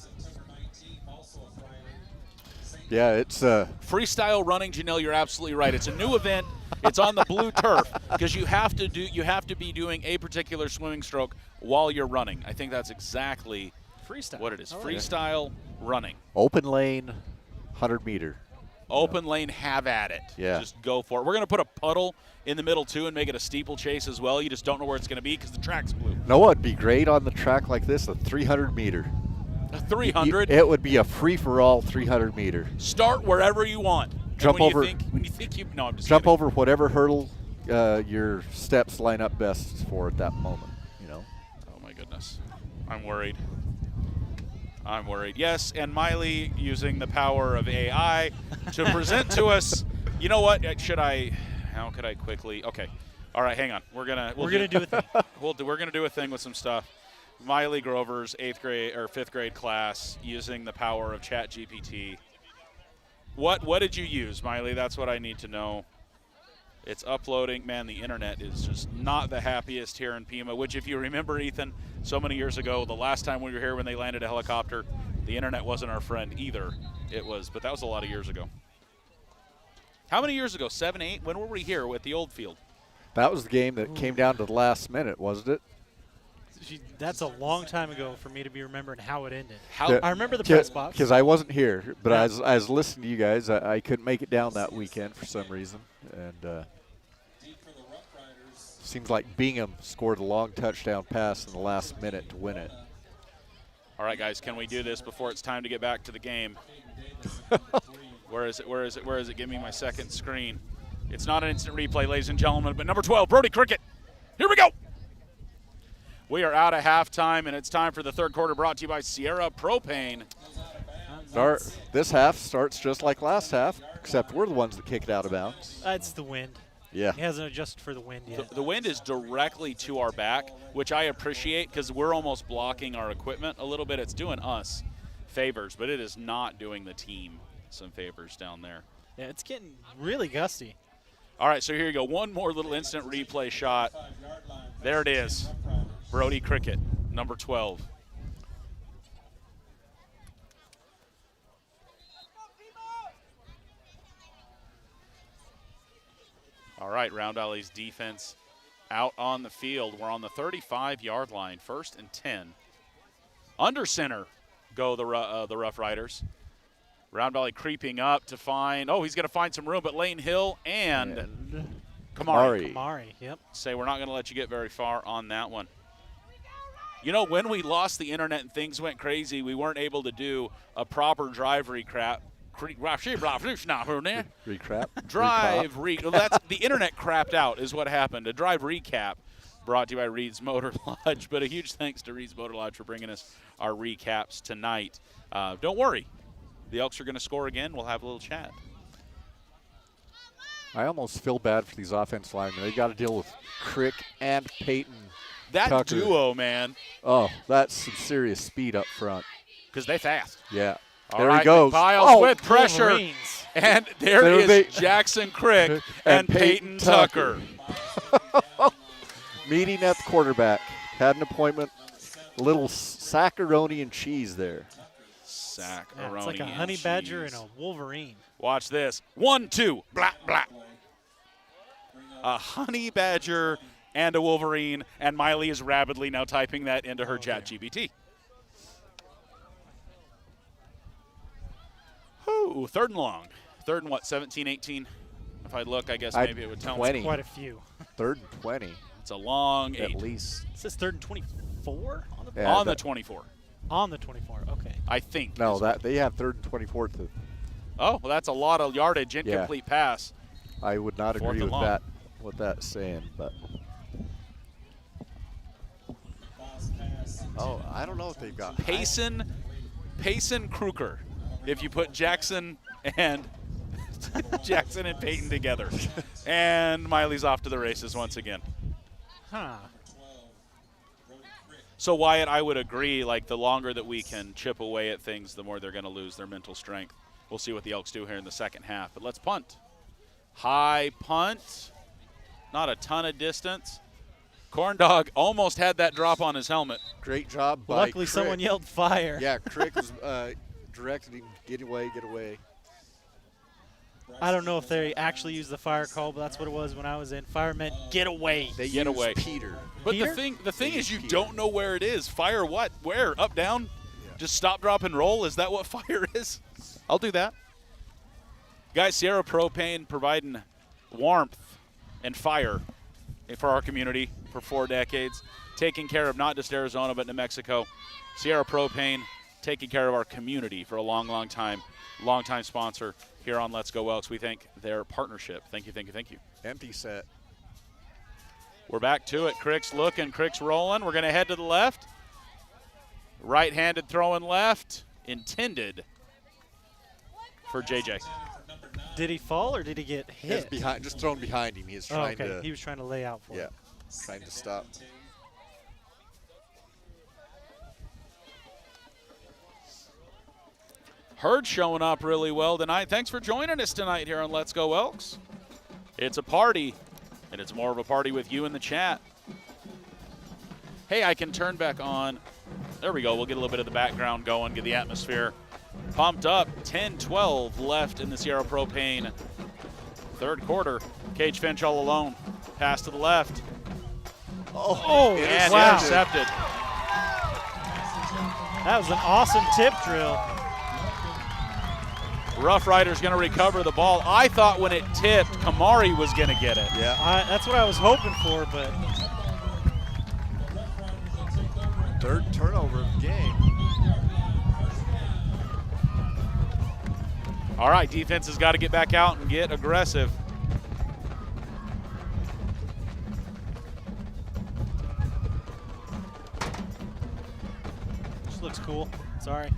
Yeah, it's Freestyle running, Janelle, you're absolutely right. It's a new event. It's on the blue turf because you have to be doing a particular swimming stroke while you're running. I think that's exactly Freestyle. what it is. I like Freestyle running. open lane, 100-meter. Open lane, have at it. Yeah. Just go for it. We're going to put a puddle in the middle, too, and make it a steeplechase as well. You just don't know where it's going to be because the track's blue. Know what would be great on the track like this? A 300-meter. A 300. It would be a free-for-all 300-meter. Start wherever you want. Jump when over- when you think you. No, I'm just Jump kidding. over whatever hurdle your steps line up best for at that moment. You know. Oh, my goodness. I'm worried. Yes, and Miley using the power of AI to present to us. You know what? How could I quickly? Okay. All right, hang on. We're gonna do a thing. We're gonna do a thing with some stuff. Miley Grover's 5th grade class using the power of ChatGPT. What did you use, Miley? That's what I need to know. It's uploading. Man, the internet is just not the happiest here in Pima, which if you remember, Ethan, so many years ago, the last time we were here when they landed a helicopter, the internet wasn't our friend either. But that was a lot of years ago. How many years ago? 7, 8? When were we here at the old field? That was the game that came down to the last minute, wasn't it? That's a long time ago for me to be remembering how it ended. How? I remember the press box. Because I wasn't here, but Yeah. I was listening to you guys. I couldn't make it down that weekend for some reason. And seems like Bingham scored a long touchdown pass in the last minute to win it. All right, guys, can we do this before it's time to get back to the game? Where is it? Give me my second screen. It's not an instant replay, ladies and gentlemen, but number 12, Brody Cricket. Here we go. We are out of halftime, and it's time for the third quarter, brought to you by Sierra Propane. This half starts just like last half, except we're the ones that kick it out of bounds. It's the wind. Yeah. He hasn't adjusted for the wind yet. The wind is directly to our back, which I appreciate because we're almost blocking our equipment a little bit. It's doing us favors, but it is not doing the team some favors down there. Yeah, it's getting really gusty. All right, so here you go. One more little instant replay shot. There it is. Brody Cricket, number 12. All right, Round Valley's defense out on the field. We're on the 35-yard line, 1st and 10. Under center go the Rough Riders. Round Valley creeping up to find, he's going to find some room, but Lane Hill and Kamari. Kamari, yep. Say we're not going to let you get very far on that one. You know, when we lost the internet and things went crazy, we weren't able to do a proper drive recap. That's the internet crapped out is what happened. A drive recap brought to you by Reed's Motor Lodge. But a huge thanks to Reed's Motor Lodge for bringing us our recaps tonight. Don't worry. The Elks are going to score again. We'll have a little chat. I almost feel bad for these offensive linemen. They got to deal with Crick and Peyton. That Tucker. duo, man. Oh, that's some serious speed up front. Because they fast. Yeah. All There right, he goes. Miles with pressure. Wolverines. And there is Jackson Crick and Peyton Tucker. Meeting at the quarterback. Had an appointment. A little saccaroni and cheese there. Sack. Yeah, it's like a honey badger and a wolverine. Watch this. 1, 2. Blah, blah. A honey badger and a wolverine, and Miley is rapidly now typing that into her chat GPT. Ooh, 3rd and long. 3rd and what, 17, 18? If I look, I guess maybe it would tell 20. me. Quite a few. 3rd and 20. It's a long 8. At least. It says 3rd and 24 on the On the 24. On the 24, okay. I think. No, that they have 3rd and 24 to. Oh, well, that's a lot of yardage, incomplete pass. I would not 4th agree and with long. that. What that's saying, but. Oh, I don't know if they've got. Payson Kruger. If you put Jackson and Jackson and Peyton together. And Miley's off to the races once again. Huh. So, Wyatt, I would agree, like, the longer that we can chip away at things, the more they're going to lose their mental strength. We'll see what the Elks do here in the second half. But let's punt. High punt. Not a ton of distance. Corndog almost had that drop on his helmet. Great job by Luckily, Crick. someone yelled fire. Yeah, Crick was directing, get away, get away. I don't know if they actually used the fire call, but that's what it was when I was in. Fire meant get away. They Get used away. Peter. But Peter? the thing is you Peter. don't know where it is. Fire what? Where? Up, down? Yeah. Just stop, drop, and roll? Is that what fire is? I'll do that. Guys, Sierra Propane providing warmth and fire for our community for 4 decades. Taking care of not just Arizona, but New Mexico. Sierra Propane taking care of our community for a long, long time. Long-time sponsor here on Let's Go Elks. We thank their partnership. Thank you, thank you, thank you. Empty set. We're back to it. Crick's looking, Crick's rolling. We're going to head to the left. Right-handed throwing left. Intended for JJ. Did he fall or did he get He was hit? behind, just thrown behind him. He was Oh, trying okay. to. He was trying to lay out for Yeah, it. trying to stop. Herd showing up really well tonight. Thanks for joining us tonight here on Let's Go Elks. It's a party, and it's more of a party with you in the chat. Hey, I can turn back on. There we go. We'll get a little bit of the background going, get the atmosphere pumped up. 10-12 left in the Sierra Propane 3rd quarter. Cage Finch all alone. Pass to the left. Oh, And Wow. intercepted. That was an awesome tip drill. Roughriders going to recover the ball. I thought when it tipped, Kamari was going to get it. Yeah. That's what I was hoping for, but 3rd turnover of the game. All right, defense has got to get back out and get aggressive. this looks cool. Sorry.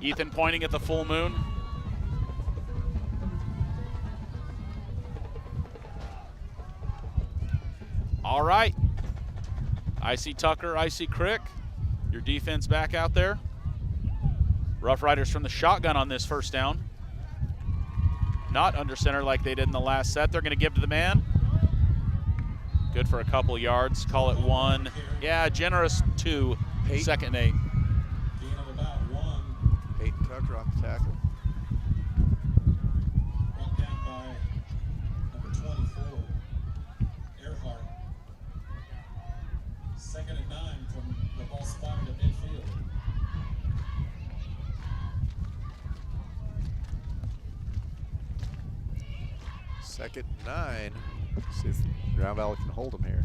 Ethan pointing at the full moon. All right. I see Tucker, I see Crick. Your defense back out there. Roughriders from the shotgun on this 1st down. Not under center like they did in the last set. They're going to give to the man. Good for a couple yards. Call it 1. Yeah, generous 2. Peyton. 2nd and 8. Gain of about 1. Peyton Tucker on the tackle. Brought down by number 24, Earhart. 2nd and 9 from the ball spotted at midfield. Second 9. See if Grand Valley can hold him here.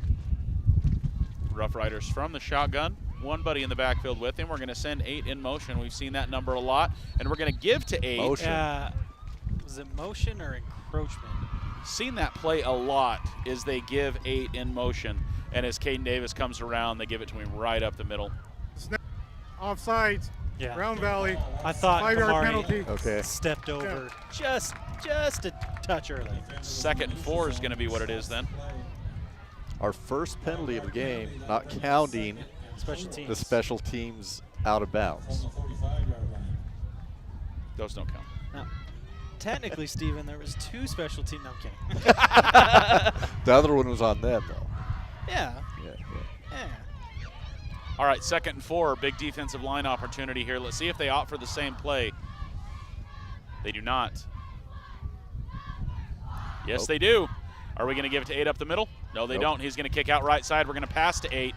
Roughriders from the shotgun. One buddy in the backfield with him. We're going to send 8 in motion. We've seen that number a lot. And we're going to give to 8. Motion. Was it motion or encroachment? Seen that play a lot is they give 8 in motion. And as Caden Davis comes around, they give it to him right up the middle. Snap. Offsides. Yeah. Round Valley. I thought 5-yard Kamari penalty. Okay. stepped over just a touch early. 2nd and 4 is going to be what it is then. Our first penalty of the game, not counting Special teams. the special teams out of bounds. On the 45-yard line. Those don't count. Now, technically, Steven, there was 2 special teams. No, I'm kidding. The other one was on them, though. Yeah. Yeah. Yeah. All right, 2nd and 4, big defensive line opportunity here. Let's see if they opt for the same play. They do not. Yes, they do. Are we going to give it to 8 up the middle? No, they don't. He's going to kick out right side. We're going to pass to 8.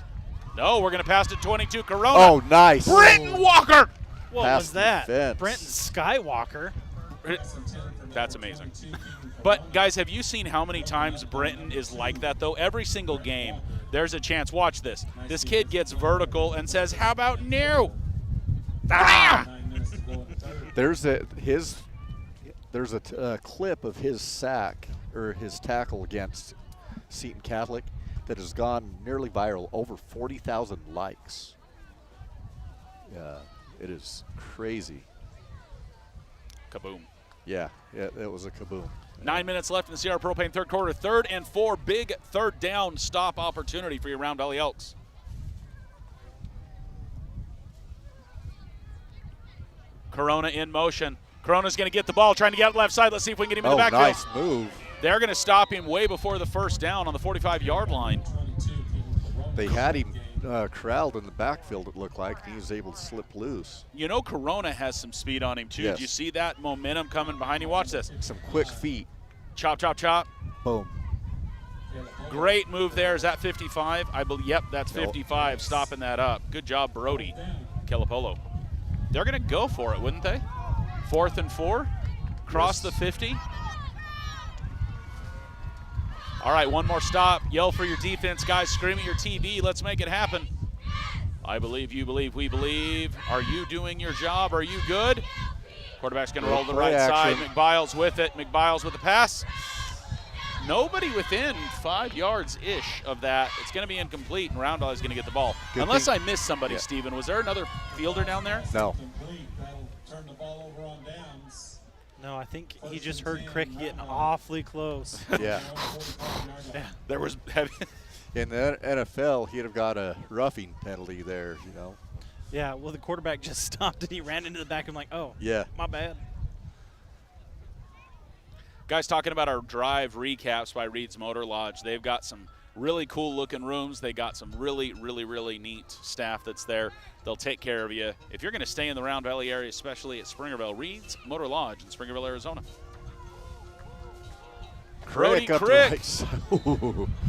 No, we're going to pass to 22, Corona. Oh, nice. Brenton Walker. What Past was that? defense. Brenton Skywalker. That's amazing. But, guys, have you seen how many times Brenton is like that, though? Every single game, there's a chance. Watch this. This kid gets vertical and says, how about new? Ah! There's a clip of his sack or his tackle against Seton Catholic that has gone nearly viral, over 40,000 likes. Yeah, it is crazy. Kaboom. Yeah, it was a kaboom. 9 minutes left in the CR Propane 3rd quarter. 3rd and 4, big 3rd down stop opportunity for your Round Valley Elks. Corona in motion. Corona's going to get the ball, trying to get out left side. Let's see if we can get him in the backfield. Nice move. They're going to stop him way before the 1st down on the 45-yard line. They had him corralled in the backfield, it looked like, and he was able to slip loose. You know Corona has some speed on him, too. Yes. Did you see that momentum coming behind him? Watch this. Some quick feet. Chop, chop, chop. Boom. Great move there. Is that 55? I believe. Yep, that's 55, stopping that up. Good job, Brody Kelapolo. They're going to go for it, wouldn't they? 4th and 4. Cross the 50. All right, one more stop. Yell for your defense, guys. Scream at your TV. Let's make it happen. I believe, you believe, we believe. Are you doing your job? Are you good? Quarterback's going to roll to the right side. McBiles with it. McBiles with the pass. Nobody within 5 yards-ish of that. It's going to be incomplete, and Round Valley is going to get the ball. Unless I missed somebody, Steven. Was there another fielder down there? No. That'll turn the ball over on downs. No, I think he just heard Crick getting awfully close. Yeah. There was In the NFL, he'd have got a roughing penalty there, you know. Yeah, well, the quarterback just stopped and he ran into the back. I'm like, oh, yeah, my bad. Guys, talking about our drive recaps by Reed's Motor Lodge. They've got some really cool looking rooms. They got some really, really, really neat staff that's there. They'll take care of you. If you're going to stay in the Round Valley area, especially at Springerville, Reed's Motor Lodge in Springerville, Arizona. Brody Crick.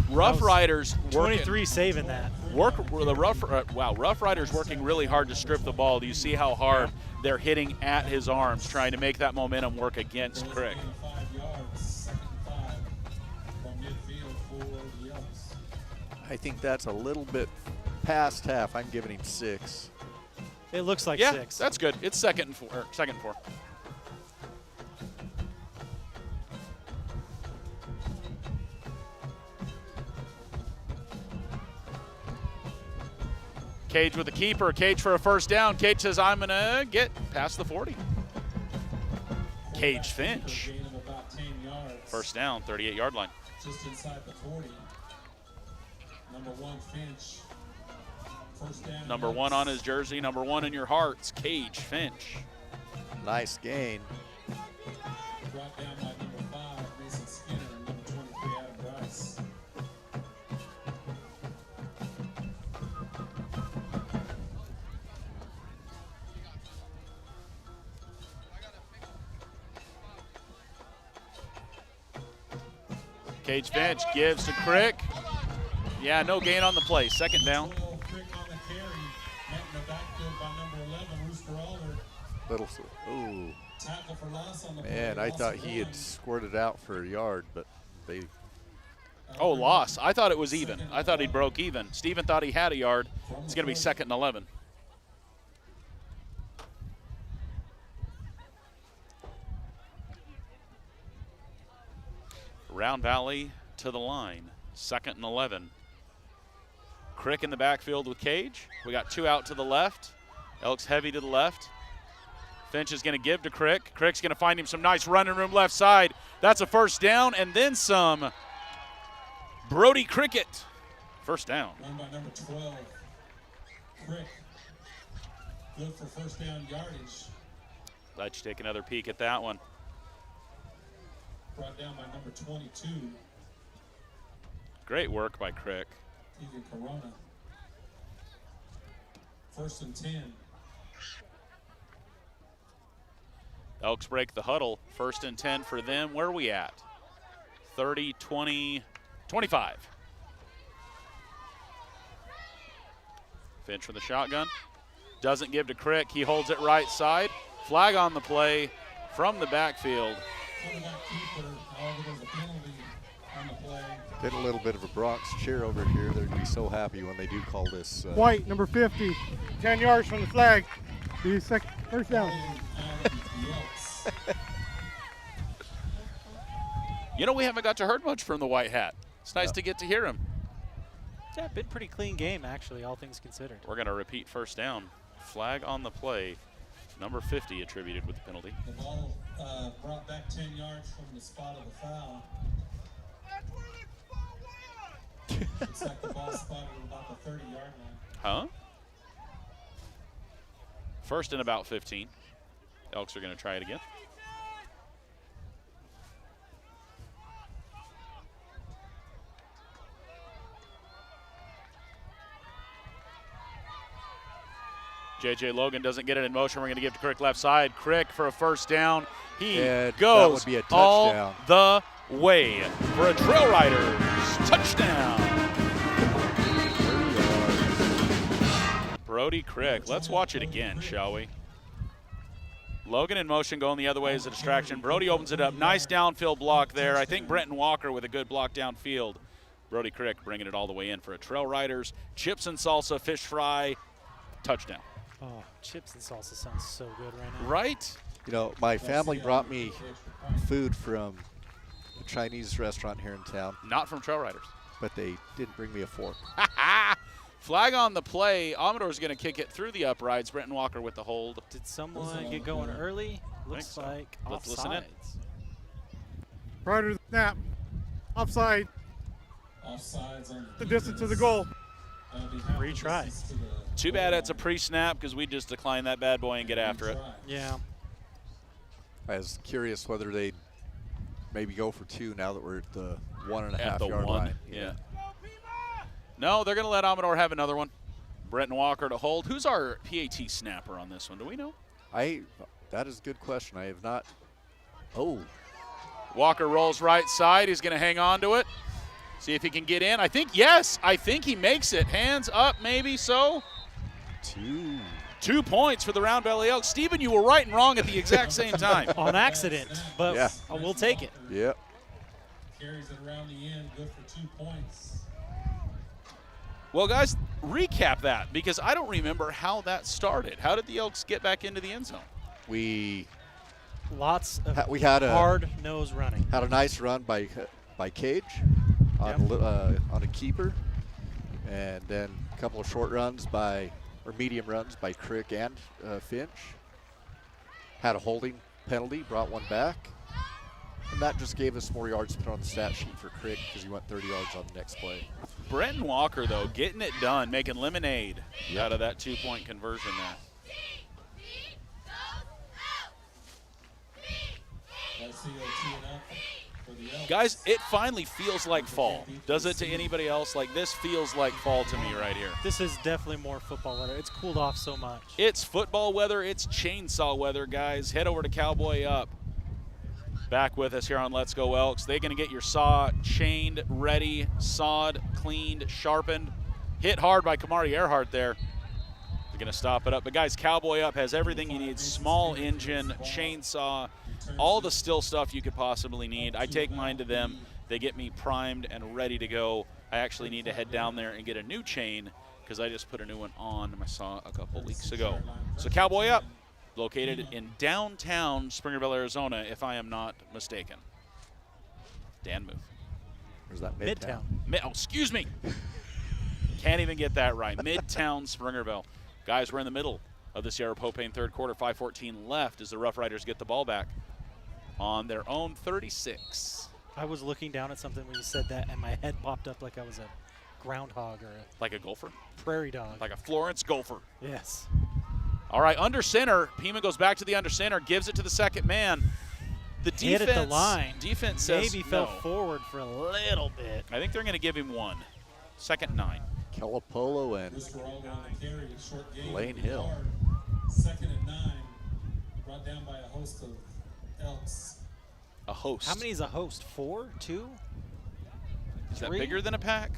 Roughriders 23 saving that. Roughriders working really hard to strip the ball. Do you see how hard they're hitting at his arms, trying to make that momentum work against Crick? I think that's a little bit past half. I'm giving him 6. It looks like 6. Yeah, that's good. It's 2nd and 4. Second and 4. Cage with the keeper. Cage for a 1st down. Cage says, I'm going to get past the 40. Cage Finch. 1st down, 38-yard line. Just inside the 40. Number 1, Finch. 1st down. Number 1 on his jersey, number 1 in your hearts, Cage Finch. Nice gain. Brought down by number 5, Mason Skinner, and number 23, Adam Bryce. Cage Finch gives to Crick. Yeah, no gain on the play. 2nd down. Crick on the carry. Met in the backfield by number 11, Rooster Alder. Little, ooh. Tackle for loss on the Man, play, I loss thought of he had 1. squirted out for a yard, but they. Oh, loss. I thought it was even. I thought he broke even. Steven thought he had a yard. It's going to be 2nd and 11. Round Valley to the line. 2nd and 11. Crick in the backfield with Cage. We got 2 out to the left. Elks heavy to the left. Finch is going to give to Crick. Crick's going to find him some nice running room left side. That's a 1st down and then some. Brody Cricket. 1st down. Run by number 12, Crick. Good for 1st down yardage. Let you take another peek at that one. Brought down by number 22, Great work by Crick. Ethan Corona. First and 10. Elks break the huddle. First and 10 for them. Where are we at? 30, 20, 25. Finch from the shotgun. Doesn't give to Crick. He holds it right side. Flag on the play from the backfield. Get a little bit of a Bronx cheer over here. They'd be so happy when they do call this. White, number 50, 10 yards from the flag. Be first down. You know, we haven't got to heard much from the white hat. It's nice to get to hear him. Yeah, been pretty clean game, actually, all things considered. We're going to repeat first down. Flag on the play. Number 50 attributed with the penalty. The ball brought back 10 yards from the spot of the foul. Looks like the ball spotted at about the 30-yard line. Huh? First and about 15. Elks are going to try it again. J.J. Logan doesn't get it in motion. We're going to give to Crick left side. Crick for a first down. He And goes that would be a all touchdown. the way for a Trail Riders touchdown. Brody Crick. Let's watch it again, shall we? Logan in motion going the other way as a distraction. Brody opens it up. Nice downfield block there. I think Brenton Walker with a good block downfield. Brody Crick bringing it all the way in for a Trail Riders. Chips and salsa, fish fry, touchdown. Oh, chips and salsa sounds so good right now. Right? You know, my family brought me food from a Chinese restaurant here in town, Not from Trail Riders. but they didn't bring me a fork. Flag on the play. Amador's going to kick it through the uprights. Brenton Walker with the hold. Did someone get going early? Looks so. like Let's listen in. offsides. Prior to the snap, offside, Offsides on the distance to the goal. Retry. Too bad it's a pre-snap because we just decline that bad boy and get after it. Yeah. I was curious whether they'd maybe go for two now that we're at the 1.5 At the yard one, line. yeah. No, they're going to let Amador have another one. Brenton Walker to hold. Who's our PAT snapper on this one? Do we know? That is a good question. I have not. Oh, Walker rolls right side. He's going to hang on to it. See if he can get in. I think, yes. I think he makes it. Hands up, maybe so. 2 points for the Round Valley Elks. Steven, you were right and wrong at the exact same time. On accident, but Yeah. we'll take it. yep. Carries it around the end, good for 2 points. Well, guys, recap that because I don't remember how that started. How did the Elks get back into the end zone? We Lots of we had a hard nose running. had a nice run by Cage on a keeper, and then a couple of short runs or medium runs by Crick and Finch. Had a holding penalty, brought one back, and that just gave us more yards to put on the stat sheet for Crick because he went 30 yards on the next play. Brenton Walker, though, getting it done, making lemonade out of that 2-point conversion there. Guys, it finally feels like fall. Does it to anybody else? Like, this feels like fall to me right here. This is definitely more football weather. It's cooled off so much. It's football weather. It's chainsaw weather, guys. Head over to Cowboy Up. Back with us here on Let's Go Elks. They're going to get your saw chained, ready, sawed, cleaned, sharpened. Hit hard by Kamari Earhart there. They're going to stop it up. But, guys, Cowboy Up has everything you need. Small engine, chainsaw, all the still stuff you could possibly need. I take mine to them. They get me primed and ready to go. I actually need to head down there and get a new chain because I just put a new one on my saw a couple weeks ago. So Cowboy Up, located in downtown Springerville, Arizona, if I am not mistaken. Dan Muth. Or is that Midtown. Oh, excuse me. Can't even get that right. Midtown Springerville. Guys, we're in the middle of the Sierra Propane third quarter. 5:14 left as the Rough Riders get the ball back on their own 36. I was looking down at something when you said that, and my head popped up like I was a groundhog or a Like a gopher? prairie dog. Like a Florence gopher. Yes. All right, under center. Pima goes back to the under center, gives it to the second man. The defense, Hit at the line. Defense says Maybe no. fell forward for a little bit. I think they're going to give him one. Second 9. Kelapolo and Rooster Alder on the carry, a short gain. Lane for the Hill. yard. 2nd and 9, brought down by a host of Elks. A host. How many is a host? 4? 2? Is that 3? bigger than a pack?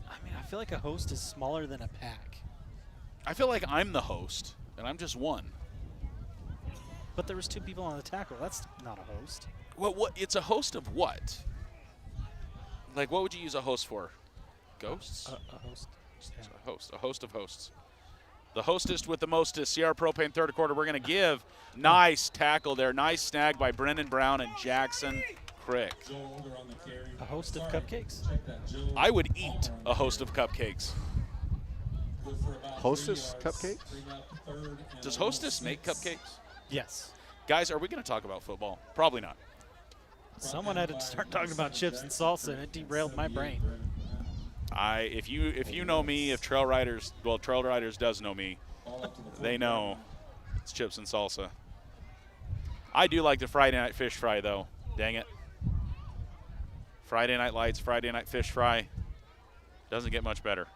I mean, I feel like a host is smaller than a pack. I feel like I'm the host, and I'm just one. But there was 2 people on the tackle. That's not a host. Well, what? It's a host of what? Like, what would you use a host for? Ghosts? A host. Yeah. A host. A host of hosts. The hostess with the mostest. Sierra Propane third quarter. We're going to give. Nice tackle there. Nice snag by Brendan Brown and Jackson Crick. Joe Older on the carry. A host of cupcakes? Check that. Joe I would eat a host of cupcakes. good for about Hostess 3 yards. cupcakes? Bring up 3rd and Does almost Hostess make 6. cupcakes? Yes. Guys, are we going to talk about football? Probably not. Someone had to start talking about chips and salsa, and it derailed my brain. If you know me, if Trail Riders does know me, they know it's chips and salsa. I do like the Friday night fish fry, though. Dang it. Friday night lights, Friday night fish fry. Doesn't get much better.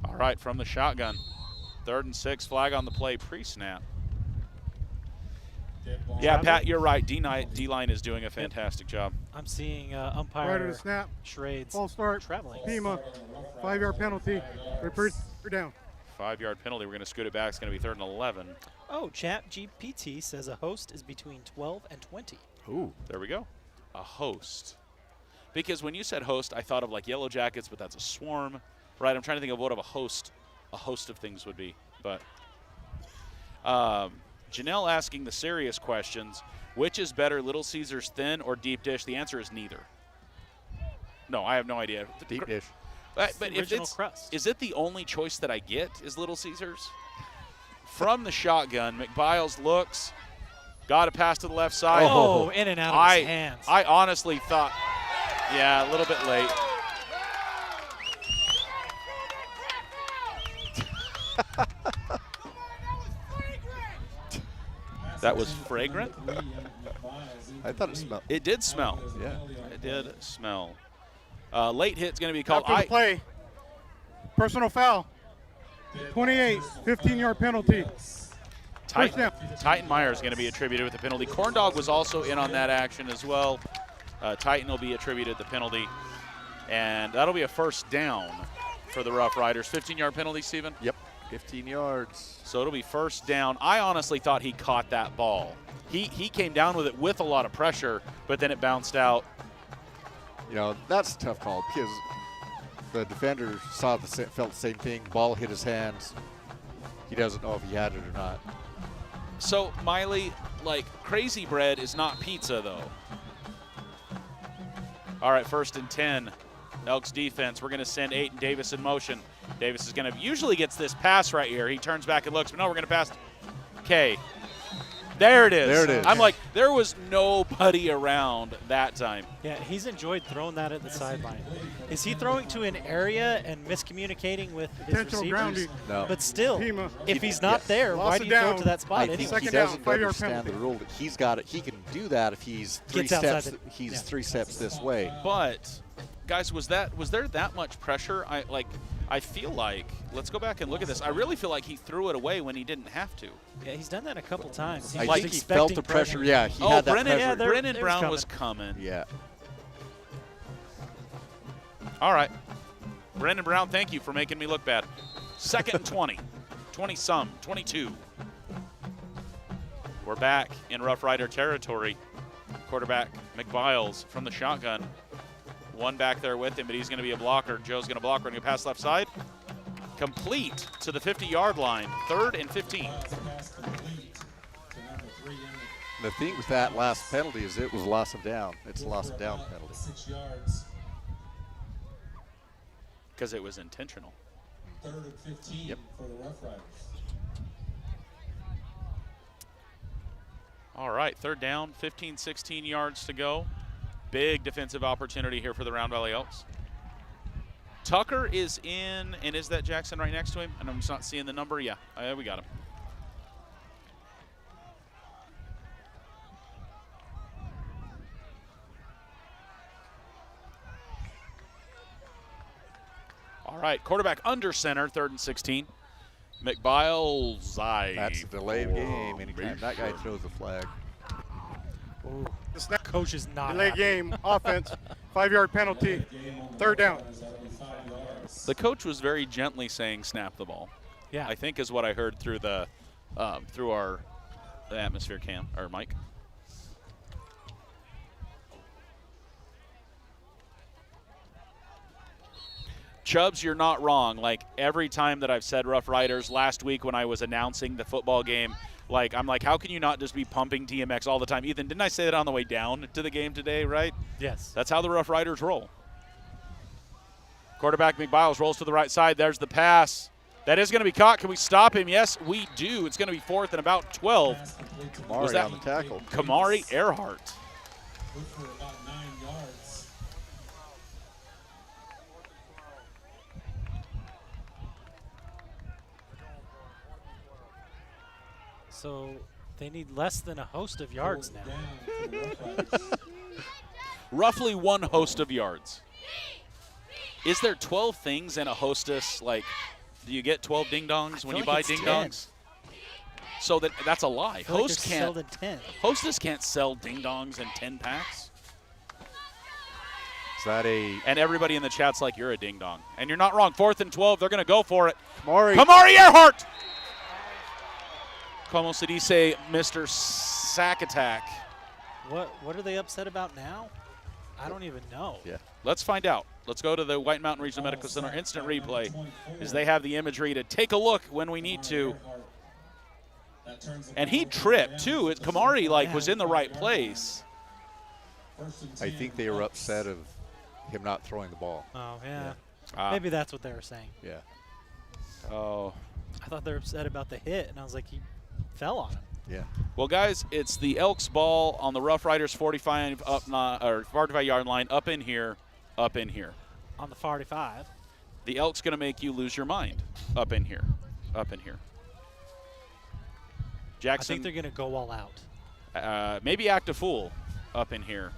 All right, from the shotgun. 3rd and 6, flag on the play, pre-snap. Yeah, Pat, you're right. D-line is doing a fantastic job. I'm seeing Right to umpire the snap. charades False start. traveling. Pima. 5-yard penalty. They're down. 5-yard penalty. We're going to scoot it back. It's going to be 3rd and 11. Oh, Chat GPT says a host is between 12 and 20. Ooh, there we go. A host. Because when you said host, I thought of like Yellow Jackets, but that's a swarm, right? I'm trying to think of what of a host of things would be. But Janelle asking the serious questions. Which is better, Little Caesars thin or deep dish? The answer is neither. No, I have no idea. deep dish. But the if original it's, crust. is it the only choice that I get is Little Caesars? From the shotgun, McBiles looks, got a pass to the left side. Oh, in and out of his hands. I honestly thought, yeah, a little bit late. That was fragrant? I thought it smelled. It did smell. Yeah. It did smell. Late hit's going to be called. After the play. Personal foul. 28. 15-yard penalty. Titan Meyer is going to be attributed with the penalty. Corndog was also in on that action as well. Titan will be attributed the penalty. And that'll be a first down for the Rough Riders. 15-yard penalty, Steven? Yep. 15 yards. So it'll be first down. I honestly thought he caught that ball. He came down with it with a lot of pressure, but then it bounced out. You know, that's a tough call because the defender felt the same thing. Ball hit his hands. He doesn't know if he had it or not. So, Miley, like, Crazy Bread is not pizza, though. All right, 1st and 10. Elks defense. We're going to send Aiden Davis in motion. Davis is going to usually gets this pass right here. He turns back and looks, but no, we're going to pass K. There it is. There it is. I'm like, there was nobody around that time. Yeah, he's enjoyed throwing that at the sideline. Is he throwing to an area and miscommunicating with his Intentional receivers? grounding. No. But still, Pima. if he's not there, Lost why it do you throw down. to that spot? I anyway? think he Second down, doesn't 5-yard understand penalty. the rule that he's got it. He can do that if he's three Gets outside steps. the- He's yeah. 3 steps this way. But, guys, was there that much pressure? I feel like, let's go back and look at this. I really feel like he threw it away when he didn't have to. Yeah, he's done that a couple times. I He's think he felt the expecting pressure. Yeah, he had that Brennan, pressure. Brennan It was Brown coming. was coming. Yeah. All right. Brendan Brown, thank you for making me look bad. 2nd and 20. 20-some, 22. We're back in Rough Rider territory. Quarterback McBiles from the shotgun. One back there with him, but he's going to be a blocker. Joe's going to block. We're going to pass left side. Complete to the 50-yard line. 3rd and 15. Pass complete to number 3 in The thing with that last penalty is it was loss of down. It's a loss of down penalty. 6 yards. Because it was intentional. 3rd and 15 for the Rough Riders. All right, 3rd down, 15, 16 yards to go. Big defensive opportunity here for the Round Valley Elks. Tucker is in, and is that Jackson right next to him? And I'm just not seeing the number. Yeah, we got him. All right, quarterback under center, 3rd and 16. McBiles, That's a delay of game anytime that guy throws a flag. Ooh. The snap. Coach is not Delay happy. game, offense, 5-yard penalty, 3rd down. The coach was very gently saying snap the ball. Yeah. I think is what I heard through the through our atmosphere cam or mic. Chubbs, you're not wrong. Like every time that I've said Rough Riders, last week when I was announcing the football game, like I'm like, how can you not just be pumping TMX all the time? Ethan, didn't I say that on the way down to the game today, right? Yes. That's how the Rough Riders roll. Quarterback McBiles rolls to the right side. There's the pass. That is going to be caught. Can we stop him? Yes, we do. It's going to be 4th and about 12. Was Kamari that on the tackle. Kamari Earhart? Good for about 9 yards. So they need less than a host of yards now. Down for the Rough Riders. Roughly 1 host of yards. Is there 12 things in a hostess? Like, do you get 12 ding-dongs when you buy ding-dongs? So that's a lie. Host can't. Sold at 10. Hostess can't sell ding-dongs in 10 packs. Is that a And everybody in the chat's like, you're a ding-dong. And you're not wrong. 4th and 12. They're going to go for it. Kamari? Kamari Earhart! Como se dice, Mr. Sack Attack. What are they upset about now? I don't even know. Yeah. Let's find out. Let's go to the White Mountain Regional Medical Center instant replay as they have the imagery to take a look when we need to. And he tripped, too. Kamari, like, was in the right place. I think they were upset of him not throwing the ball. Oh, yeah. Ah. Maybe that's what they were saying. Yeah. Oh. I thought they were upset about the hit, and I was like, he fell on him. Yeah. Well, guys, it's the Elks ball on the Rough Riders 45-yard line, up in here, up in here. On the 45. The Elks going to make you lose your mind. Up in here, up in here. I Jackson, think they're going to go all out. maybe act a fool up in here.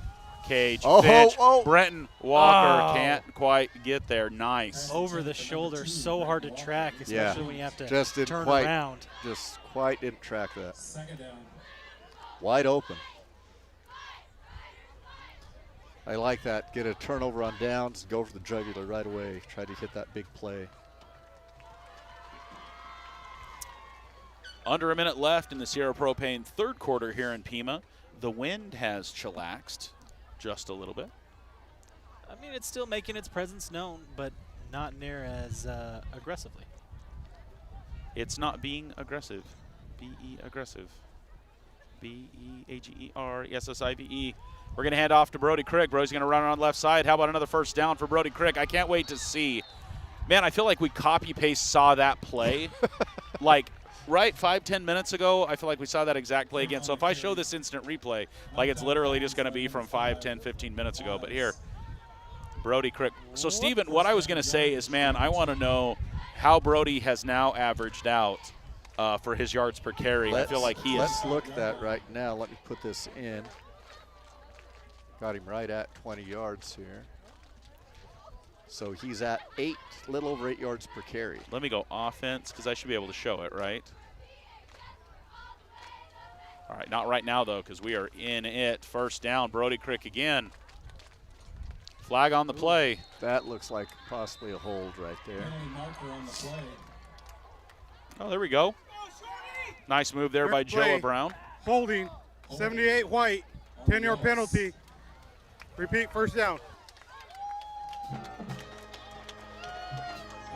Cage, Oh, Finch, oh. Brenton, Walker Oh. can't quite get there. Nice. Over the shoulder, so hard to track, especially Yeah. when you have to Just didn't turn quite. around. Just quite didn't track that. 2nd down. Wide open. I like that. Get a turnover on downs, go for the jugular right away. Try to hit that big play. Under a minute left in the Sierra Propane 3rd quarter here in Pima. The wind has chillaxed just a little bit. I mean, it's still making its presence known, but not near as aggressively. It's not being aggressive. B-E aggressive. B-E-A-G-E-R-E-S-S-I-V-E. We're going to hand off to Brody Crick. Brody's going to run on left side. How about another first down for Brody Crick? I can't wait to see. Man, I feel like we copy-paste saw that play. Like, right, 5-10 minutes ago, I feel like we saw that exact play again. So if I show this instant replay, like it's literally just going to be from 5, 10, 15 minutes ago. But here, Brody Crick. So, Steven, what I was going to say is, man, I want to know how Brody has now averaged out for his yards per carry. I feel like he is. Let's look at that right now. Let me put this in. Got him right at 20 yards here. So he's at little over 8 yards per carry. Let me go offense because I should be able to show it, right? All right, not right now, though, because we are in it. First down, Brody Crick again. Flag on the play. That looks like possibly a hold right there. Penalty marker on the play. Oh, there we go. Nice move there by Play. Joa Brown. Holding, 78 White, 10-yard penalty. Repeat, 1st down. That'll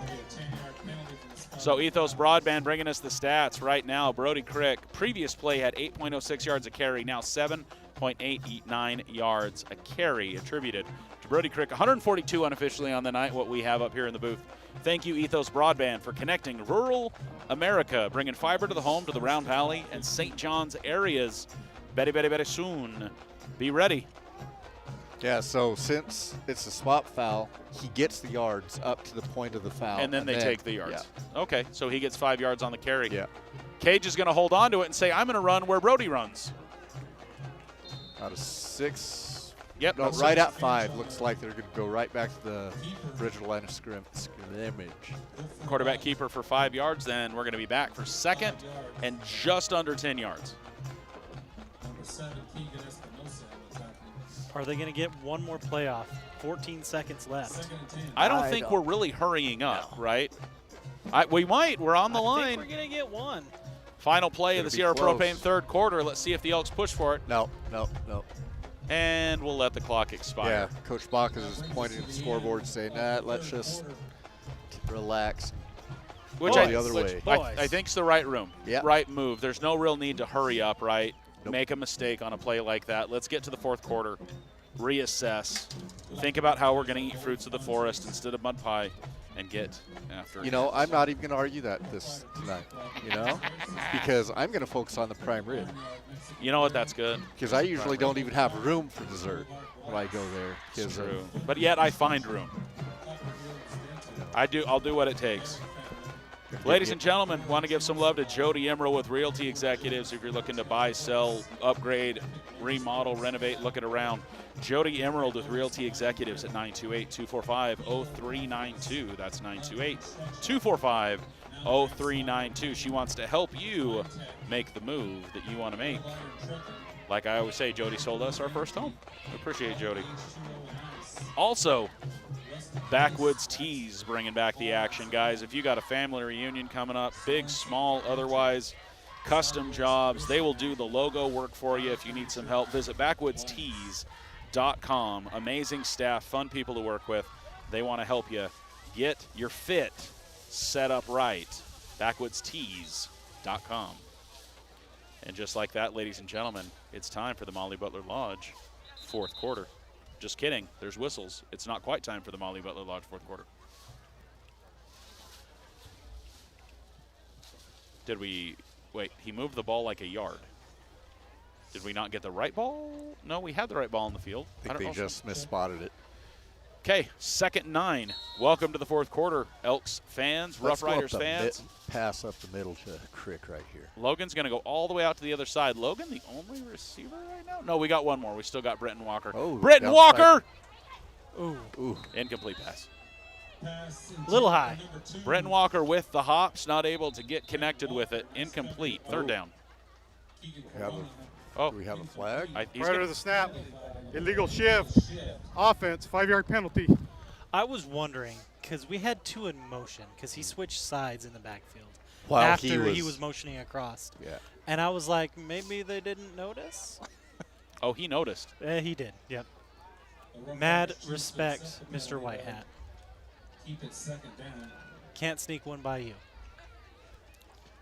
be a 10-yard penalty for the spot. So Ethos Broadband bringing us the stats right now. Brody Crick, previous play had 8.06 yards a carry, now 7.89 yards a carry attributed to Brody Crick. 142 unofficially on the night, what we have up here in the booth. Thank you, Ethos Broadband, for connecting rural America, bringing fiber to the home to the Round Valley and St. John's areas. Very soon. Be ready. Yeah, so since it's a swap foul, he gets the yards up to the point of the foul. And then they take the yards. Yeah. Okay, so he gets 5 yards on the carry. Yeah. Cage is going to hold on to it and say, I'm going to run where Brody runs. Out of 6, Yep. No, right at 5. Looks like they're going to go right back to the original line of scrimmage. Quarterback keeper for 5 yards. Then we're going to be back for second and just under 10 yards. Number 7, Keegan Espinosa attacking. Are they going to get one more playoff? 14 seconds left. 2nd and 10. I don't think we're really hurrying up, right? We might. We're on the I line. think we're going to get one. Final play of the Gonna be Sierra close. Propane third quarter. Let's see if the Elks push for it. No. And we'll let the clock expire. Yeah, Coach Bach is pointing at the scoreboard saying, nah, let's just relax. Which, the other way. I think's the right room. Yeah. Right move. There's no real need to hurry up, right? Nope. Make a mistake on a play like that. Let's get to the fourth quarter. Reassess. Think about how we're going to eat fruits of the forest instead of mud pie and get after You know, I'm not even going to argue that tonight, because I'm going to focus on the prime rib. You know what? That's good. Because I usually don't even have room for dessert when I go there. It's 'cause, true. But yet I find room. I'll do what it takes. Ladies and gentlemen, want to give some love to Jody Emerald with Realty Executives. If you're looking to buy, sell, upgrade, remodel, renovate, looking around, Jody Emerald with Realty Executives at 928-245-0392. That's 928-245-0392. She wants to help you make the move that you want to make. Like I always say, Jody sold us our first home. We appreciate Jody. Also, Backwoods Tees bringing back the action, guys. If you got a family reunion coming up, big, small, otherwise, custom jobs, they will do the logo work for you. If you need some help, visit backwoodstees.com. Amazing staff, fun people to work with. They want to help you get your fit set up right. backwoodstees.com. And just like that, ladies and gentlemen, it's time for the Molly Butler Lodge fourth quarter. Just kidding. There's whistles. It's not quite time for the Molly Butler Lodge fourth quarter. Did we – wait, he moved the ball like a yard. Did we not get the right ball? No, we had the right ball in the field. I think they just misspotted it. Okay, 2nd and 9. Welcome to the fourth quarter, Elks fans, Let's go up Roughriders the fans. Pass up the middle to Crick right here. Logan's going to go all the way out to the other side. Logan, the only receiver right now? No, we got one more. We still got Brenton Walker. Oh, Brenton downside. Walker! Ooh. Incomplete pass. A little high. Brenton Walker with the hops, not able to get connected with it. Incomplete. Third down. Oh, Do we have a flag? he's Prior to gonna- the snap, illegal shift, offense, 5-yard penalty. I was wondering, because we had 2 in motion, because he switched sides in the backfield While after he he was- was motioning across. Yeah. And I was like, maybe they didn't notice? Oh, he noticed. He did, yep. Mad respect, Mr. White Hat. Keep it 2nd down. Can't sneak one by you.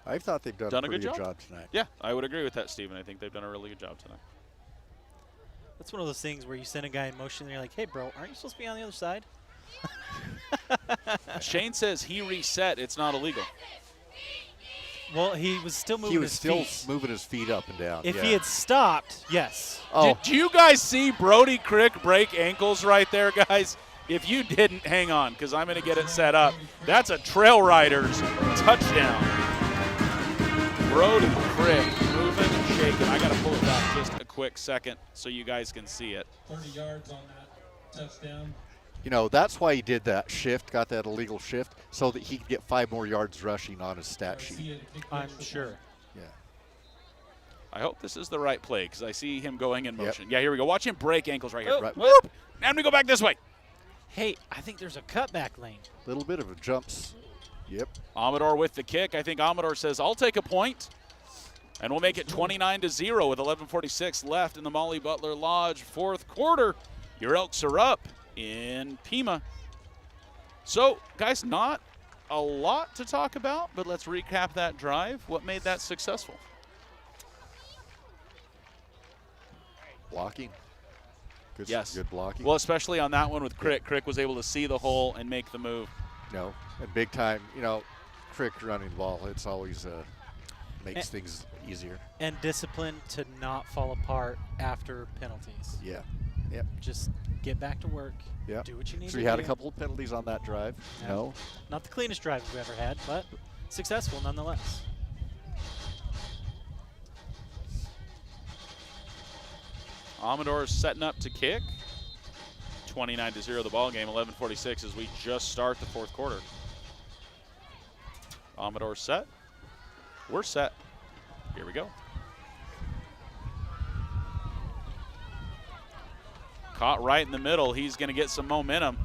I thought they've done a a pretty good good job. job tonight. Yeah, I would agree with that, Stephen. I think they've done a really good job tonight. That's one of those things where you send a guy in motion and you're like, hey, bro, aren't you supposed to be on the other side? Shane says he reset. It's not illegal. Well, he was still moving He was his still feet. moving his feet up and down. If yeah. he had stopped, yes. Oh, Did you guys see Brody Crick break ankles right there, guys? If you didn't, hang on, because I'm going to get it set up. That's a Trail Riders touchdown. Brody Crick moving and shaking. I got to pull it back just a quick second so you guys can see it. 30 yards on that touchdown. that's why he did that shift, got that illegal shift, so that he could get 5 more yards rushing on his stat sheet. I'm sure. Yeah. I hope this is the right play because I see him going in Yep. motion. Yeah, here we go. Watch him break ankles right here. Oh, Right. Whoop! And we go back this way. Hey, I think there's a cutback lane. Little bit of a jumps. Yep. Amador with the kick. I think Amador says, I'll take a point. And we'll make it 29-0 with 11:46 left in the Molly Butler Lodge fourth quarter. Your Elks are up in Pima. So, guys, not a lot to talk about, but let's recap that drive. What made that successful? Blocking. Good, Yes. Good blocking. Well, especially on that one with Crick. Crick was able to see the hole and make the move. And big time, Crick running the ball, it's always makes things easier. And discipline to not fall apart after penalties. Yeah. Yep. Just get back to work. Yep. Do what you need So to we do. had a couple of penalties on that drive. Yeah. No. Not the cleanest drive we've ever had, but successful nonetheless. Amador's setting up to kick. 29-0 the ball game. 11:46 as we just start the fourth quarter. Amador set. We're set. Here we go. Caught right in the middle. He's going to get some momentum.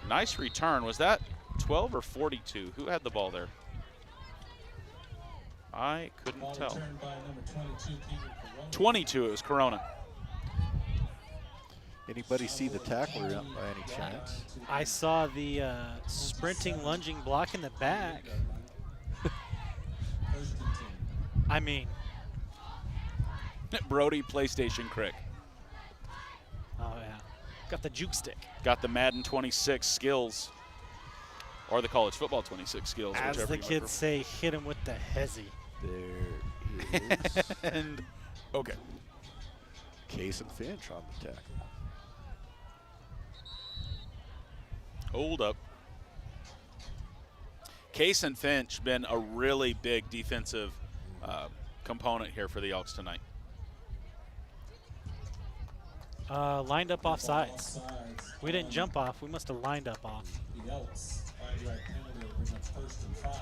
Nice return. Was that 12 or 42? Who had the ball there? I couldn't tell. 22, it was Corona. Anybody see the tackler by any chance? I saw the sprinting, lunging block in the back. I mean. Brody PlayStation Crick. Oh, yeah. Got the juke stick. Got the Madden 26 skills. Or the college football 26 skills. As the kids say, hit him with the hezzy. There is. And, okay. Case and Finch on the tackle. Hold up. Case and Finch been a really big defensive component here for the Elks tonight. Lined up off sides. We didn't jump off. We must have lined up off. The Elks, 5-yard penalty will bring up 1st and 5.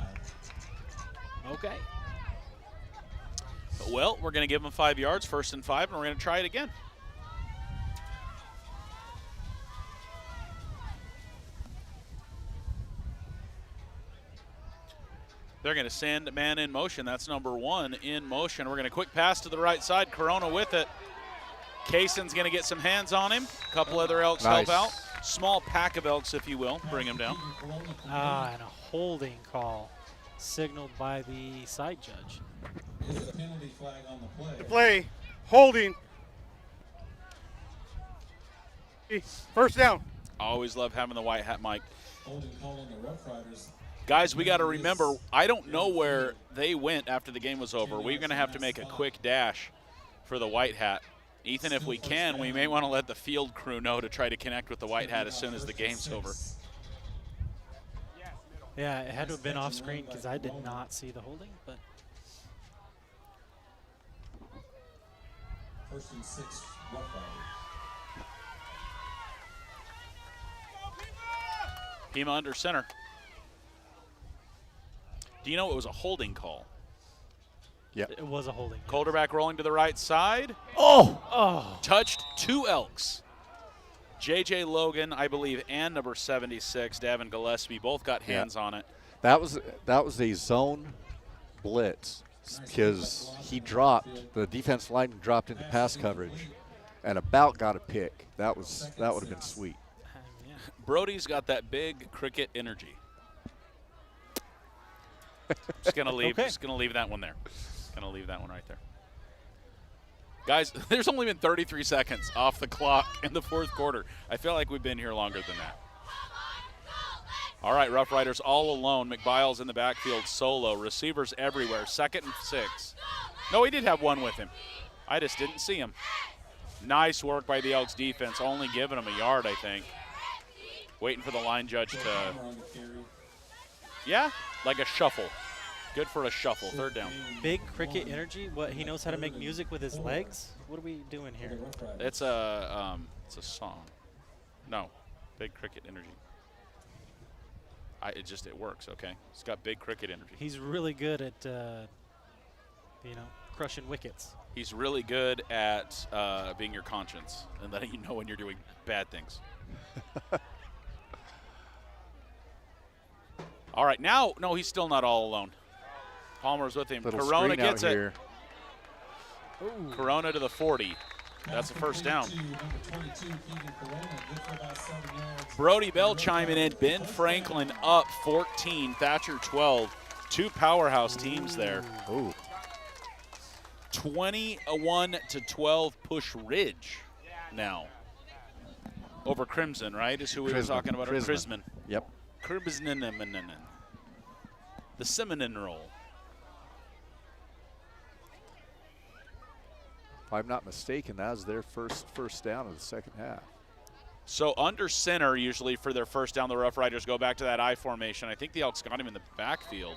Okay. Well, we're going to give them 5 yards, 1st and 5, and we're going to try it again. They're going to send man in motion. That's number 1 in motion. We're going to quick pass to the right side. Corona with it. Kaysen's going to get some hands on him. A couple other Elks help out. Small pack of Elks, if you will. Bring him down. And a holding call signaled by the side judge. Is a penalty flag on the play. The play, holding. 1st down. Always love having the white hat mic. Holding call on the Roughriders. Guys, we got to remember, I don't know where they went after the game was over. We're going to have to make a quick dash for the white hat. Ethan, if we can, we may want to let the field crew know to try to connect with the white hat as soon as the game's over. Yeah, it had to have been off screen because I did not see the holding, but 1st and 6, Roughriders. Pima under center. Do you know it was a holding call? Yeah. it was a holding. Colderback rolling to the right side. Oh! Touched 2 Elks. J.J. Logan, I believe, and number 76, Davin Gillespie, both got hands on it. That was a zone blitz because he dropped, the defense lineman dropped into pass coverage and about got a pick. That would have been sweet. Yeah. Brody's got that big cricket energy. Just gonna leave. Okay. Just gonna leave that one there. Gonna leave that one right there. Guys, there's only been 33 seconds off the clock in the fourth quarter. I feel like we've been here longer than that. All right, Rough Riders all alone. McBiles in the backfield solo. Receivers everywhere. 2nd and 6. No, he did have one with him. I just didn't see him. Nice work by the Elks defense. Only giving him a yard, I think. Waiting for the line judge to, yeah, like a shuffle. Good for a shuffle. 3rd down. Big cricket energy. What, he knows how to make music with his legs? What are we doing here? It's a song. No, big cricket energy. It works. Okay, it's got big cricket energy. He's really good at, crushing wickets. He's really good at being your conscience and letting you know when you're doing bad things. All right, now, no, he's still not all alone. Palmer's with him. Little Corona screen out gets it. here. Ooh. Corona to the 40. That's a 1st down. Brody Bell chiming in. Ben Franklin up 14. Thatcher 12. 2 powerhouse teams there. Ooh. 21-12 push Ridge now. Over Crimson, right, is who we were talking about. Crisman. Yep. Crimson. The Seminole. If I'm not mistaken, that was their first down of the 2nd half. So under center usually for their 1st down, the Rough Riders go back to that I formation. I think the Elks got him in the backfield.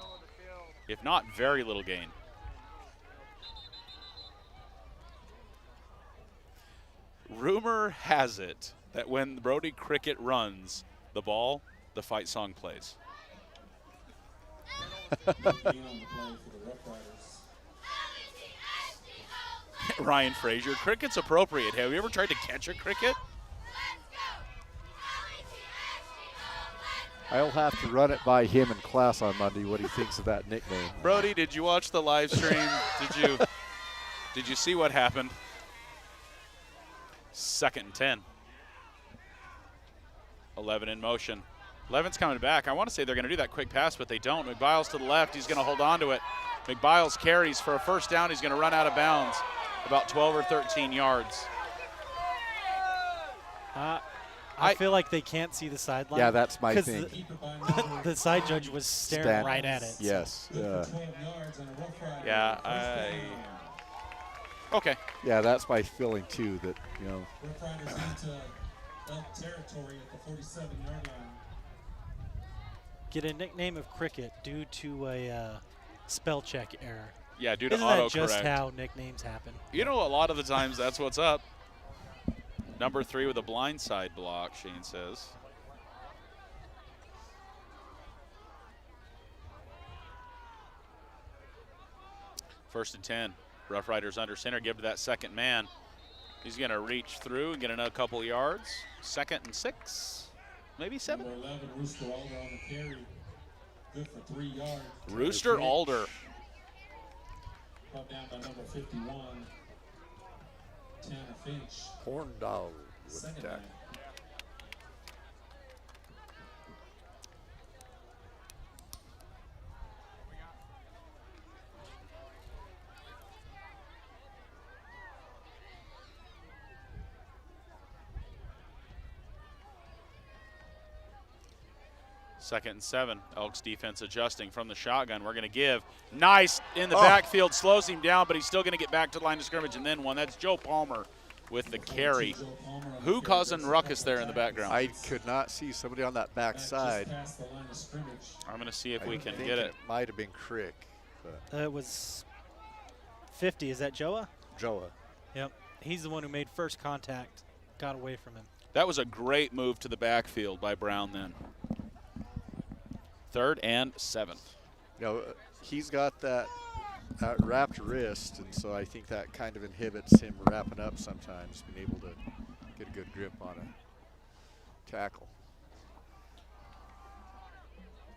If not, very little gain. Rumor has it that when Brody Cricket runs the ball, the fight song plays. Being on the play for the Roughriders. Ryan Frazier, cricket's appropriate. Have you ever tried to catch a cricket? I'll have to run it by him in class on Monday what he thinks of that nickname. Brody, did you watch the live stream? Did you see what happened? 2nd and 10. 11 in motion. 11's coming back. I want to say they're going to do that quick pass, but they don't. McBiles to the left. He's going to hold on to it. McBiles carries for a first down. He's going to run out of bounds about 12 or 13 yards. I feel like they can't see the sideline. Yeah, that's my thing. The side judge was staring right at it. Yes. Yeah, okay. Yeah, that's my feeling too. That Roughriders into Elk territory at the 47-yard line. Get a nickname of Cricket due to a spell check error. Yeah, due to Isn't autocorrect. that just how nicknames happen? You know, a lot of the times that's what's up. Number 3 with a blindside block, Shane says. First and 10. Roughriders under center. Give to that second man. He's going to reach through and get another couple yards. 2nd and 6, maybe 7. Number 11, Rooster Alder on the carry. Good for 3 yards. Rooster Alder. Brought down by number 51, Tanner Finch. Horn dog with Second that. down. Second and 7. Elks defense adjusting from the shotgun. We're going to give. Nice in the backfield. Slows him down, but he's still going to get back to the line of scrimmage and then one. That's Joe Palmer with the carry. Who causing ruckus there in the background? I could not see somebody on that back side. Just past the line of scrimmage. I'm going to see if I we can think get it. Might have been Crick, but It was 50. Is that Joa? Joa. Yep. He's the one who made first contact. Got away from him. That was a great move to the backfield by Brown then. 3rd and 7. He's got that wrapped wrist, and so I think that kind of inhibits him wrapping up sometimes, being able to get a good grip on a tackle.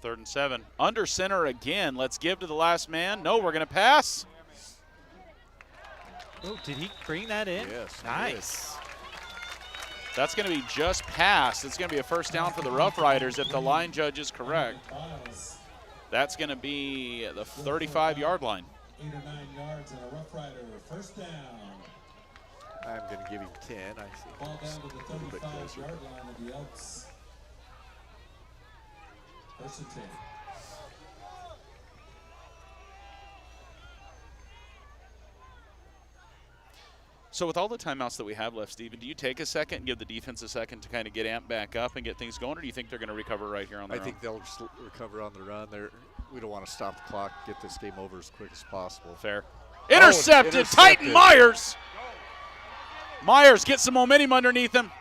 3rd and 7. Under center again. Let's give to the last man. No, we're going to pass. Oh, did he bring that in? Yes. Nice. That's going to be just past. It's going to be a first down for the Roughriders if the line judge is correct. That's going to be the 35-yard line. 8 or 9 yards and a Rough Rider first down. I'm going to give him 10. I think. Ball down to the a little bit closer. 35-yard line of the Elks. First and 10. So with all the timeouts that we have left, Steven, do you take a second and give the defense a second to kind of get amped back up and get things going, or do you think they're going to recover right here on their I think they'll just recover on the run. We don't want to stop the clock, get this game over as quick as possible. Fair. Intercepted. Titan Myers. Myers gets some momentum underneath him.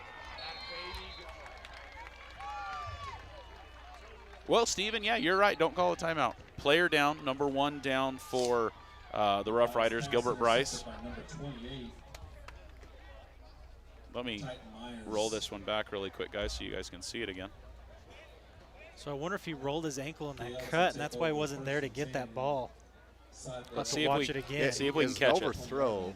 Well, Steven, yeah, you're right. Don't call a timeout. Player down, number 1 down for the Rough Riders, Gilbert Bryce. Let me roll this one back really quick, guys, so you guys can see it again. So I wonder if he rolled his ankle in that cut, and that's why he wasn't there to get that ball. Let's see if watch it again. See if we can catch it. Overthrow.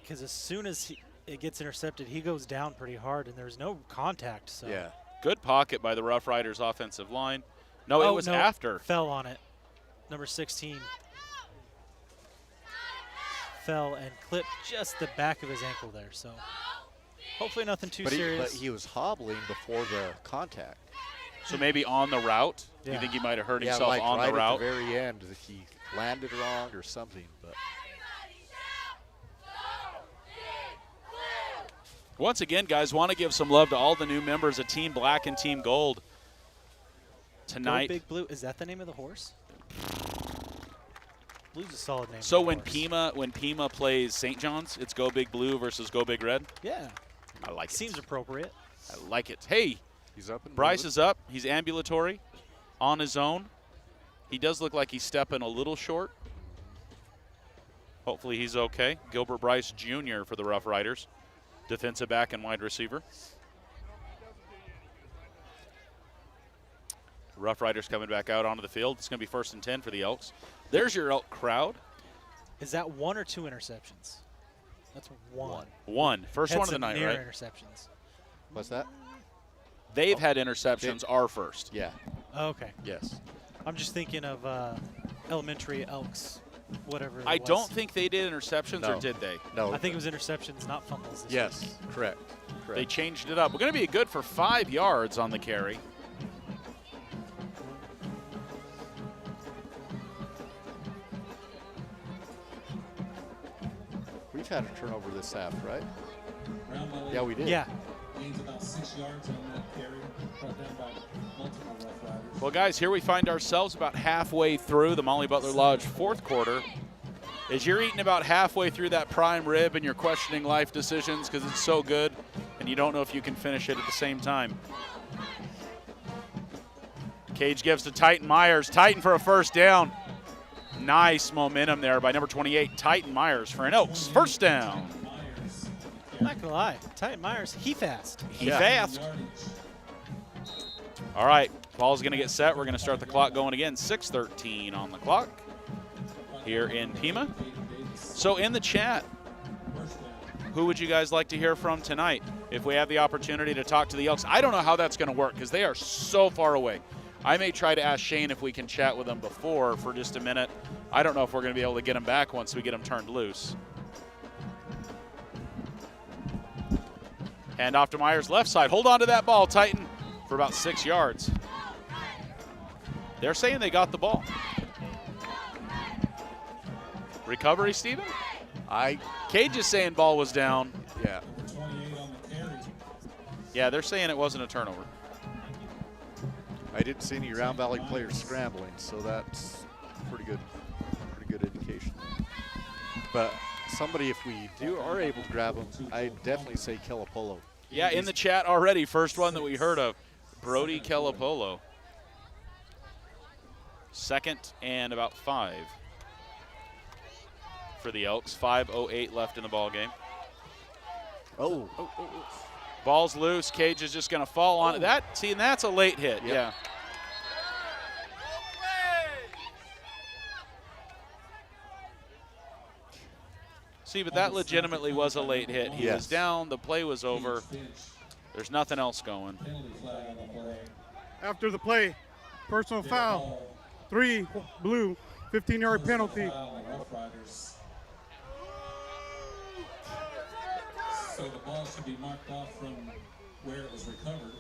Because as soon as it gets intercepted, he goes down pretty hard, and there's no contact. So. Yeah. Good pocket by the Rough Riders offensive line. No, it was after. Fell on it. Number 16. Fell and clipped just the back of his ankle there. So hopefully nothing too serious. But he was hobbling before the contact. So maybe on the route? Yeah. You think he might have hurt Yeah, himself like on right the route? at the very end, if he landed wrong or something. But Once again, guys, want to give some love to all the new members of Team Black and Team Gold tonight. Go Big Blue. Is that the name of the horse? Blue's a solid name. So for when a horse. Pima plays St. John's, it's Go Big Blue versus Go Big Red? Yeah. I like it. Seems appropriate. I like it. Hey, He's up and Bryce moving. is up. He's ambulatory on his own. He does look like he's stepping a little short. Hopefully he's okay. Gilbert Bryce Jr. for the Roughriders, defensive back and wide receiver. Roughriders coming back out onto the field. It's going to be 1st and 10 for the Elks. There's your Elk crowd. Is that 1 or 2 interceptions? That's one. One. First Had one of the some night, near right? interceptions. What's that? They've had interceptions, our first. Yeah. Okay. Yes. I'm just thinking of elementary Elks, whatever it I was. don't think they did interceptions, No. or did they? No. I think it was interceptions, not fumbles. This Yes. week. Correct. They changed it up. We're going to be good for 5 yards on the carry. We've had a turnover this half, right? Round Valley Yeah, we did. Yeah. gains about 6 yards on that carry, brought down by multiple Rough Riders. Well, guys, here we find ourselves about halfway through the Molly Butler Lodge 4th quarter. As you're eating about halfway through that prime rib and you're questioning life decisions because it's so good and you don't know if you can finish it at the same time. Cage gives to Titan Myers. Titan for a 1st down. Nice momentum there by number 28, Titan Myers for an Elks 1st down. I'm not going to lie. Titan Myers, he fast. He fast. All right, ball's going to get set. We're going to start the clock going again. 6:13 on the clock here in Pima. So in the chat, who would you guys like to hear from tonight if we have the opportunity to talk to the Elks? I don't know how that's going to work because they are so far away. I may try to ask Shane if we can chat with them before for just a minute. I don't know if we're going to be able to get them back once we get them turned loose. Hand off to Myers, left side. Hold on to that ball, Titan, for about 6 yards. They're saying they got the ball. Recovery, Steven? Cage is saying ball was down. Yeah. 28 on the carry. Yeah, they're saying it wasn't a turnover. I didn't see any Round Valley players scrambling, so that's pretty good indication. But somebody, if we are able to grab him, I definitely say Kelapolo. Yeah, in the chat already, first one that we heard of, Brody Kelapolo. 2nd and about 5 for the Elks. 5:08 left in the ball game. Oh. Ball's loose. Cage is just going to fall on it. That, see, and that's a late hit. Yep. Yeah. See, but that legitimately was a late hit. He was down. The play was over. There's nothing else going. Penalty flag on the play. After the play, personal foul. 3 blue, 15-yard penalty. Foul on the Rough Riders. So the ball should be marked off from where it was recovered.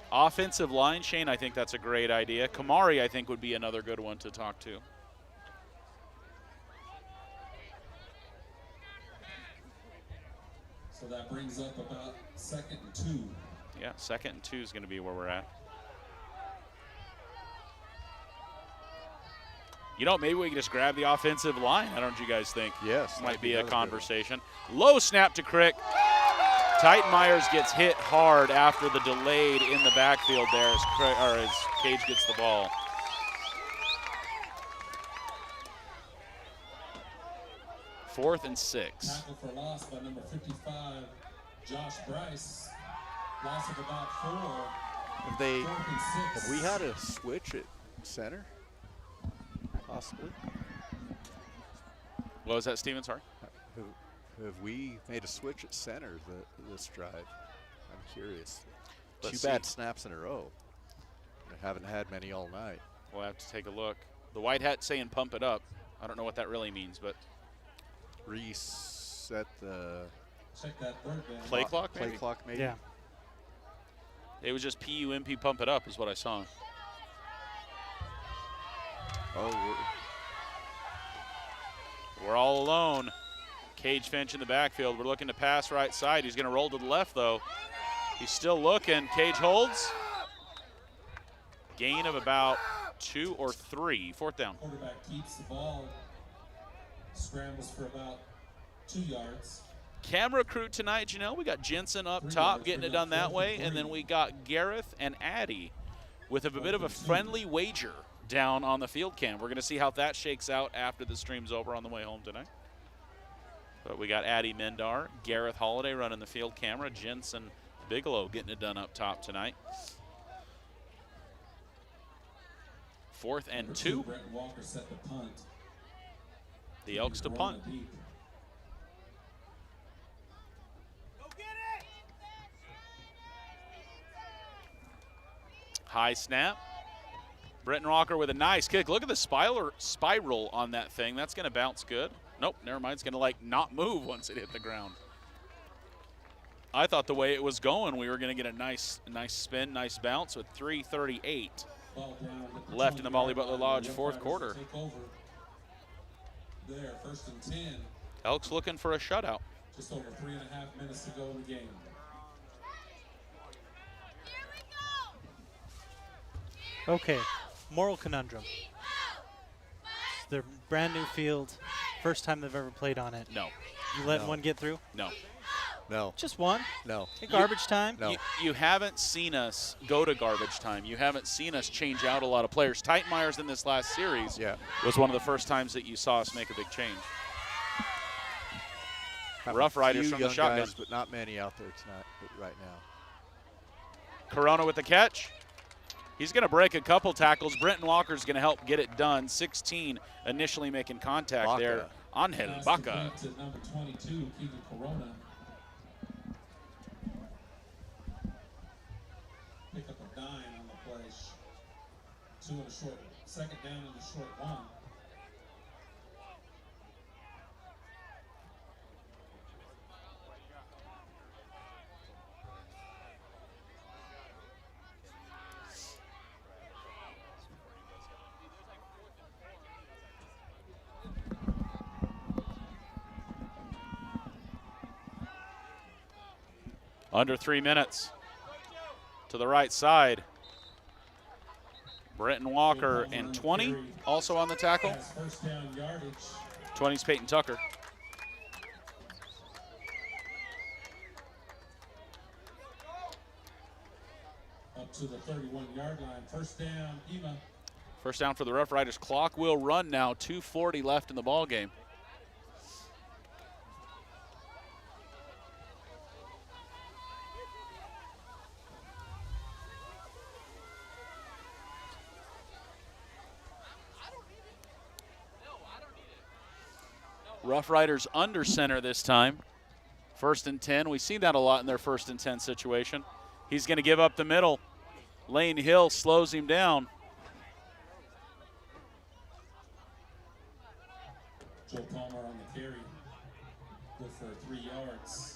Offensive line, Shane, I think that's a great idea. Kamari, I think, would be another good one to talk to. So that brings up about 2nd and 2. Yeah, 2nd and 2 is going to be where we're at. You know, maybe we can just grab the offensive line. I don't know what you guys think. Yes. Might be a conversation. Low snap to Crick. Titan Myers gets hit hard after the delayed in the backfield there as Cage gets the ball. Fourth and 6. Tackle for loss by number 55, Josh Bryce. Loss of about 4. Have 4th and 6. have we had a switch at center? Possibly. What was that, Steven? Sorry. Have we made a switch at center this drive? I'm curious. Let's Two bad see. snaps in a row. I haven't had many all night. We'll have to take a look. The white hat saying pump it up. I don't know what that really means, but Reset the Check that third down. play clock play maybe? clock maybe? Yeah. It was just PUMP pump it up is what I saw. Oh, We're all alone. Cage Finch in the backfield. We're looking to pass right side. He's going to roll to the left, though. He's still looking. Cage holds. Gain of about 2 or 3. 4th down. Quarterback keeps the ball. Scrambles for about 2 yards. Camera crew tonight, we got Jensen up top getting it done that way, and then we got Gareth and Addie with a bit of a friendly wager down on the field cam. We're going to see how that shakes out after the stream's over on the way home tonight. But we got Addie Mindar, Gareth Holiday running the field camera, Jensen Bigelow getting it done up top tonight. 4th and 2. Brett Walker set the punt. The Elks to punt. High snap. Britton Walker with a nice kick. Look at the spiral on that thing. That's going to bounce good. Nope, never mind. It's going to not move once it hit the ground. I thought the way it was going, we were going to get a nice spin, nice bounce with 3:38 left in the Molly Butler Lodge 4th quarter. There, 1st and 10. Elks looking for a shutout. Just over 3.5 minutes to go in the game. Okay, moral conundrum. It's their brand new field, first time they've ever played on it. No. You letting one get through? No. No. Just one? No. In garbage time? No. You haven't seen us go to garbage time. You haven't seen us change out a lot of players. Myers in this last series was one of the first times that you saw us make a big change. Roughriders from the shotgun. Guys, but not many out there tonight, right now. Corona with the catch. He's going to break a couple tackles. Brenton Walker's going to help get it done. 16 initially making contact there. Angel Baca. Number 22, Keegan Corona. Pick up a 9 on the play. 2 in a short. 2nd down in the short 1. Under 3 minutes. To the right side. Brenton Walker and 20 also on the tackle. 20's Peyton Tucker. Up to the 31-yard line. 1st down, Pima. First down for the Roughriders. Clock will run now. 2:40 left in the ball game. Roughriders under center this time. 1st and 10. We see that a lot in their 1st and 10 situation. He's going to give up the middle. Lane Hill slows him down. Joe Palmer on the carry. Good for 3 yards.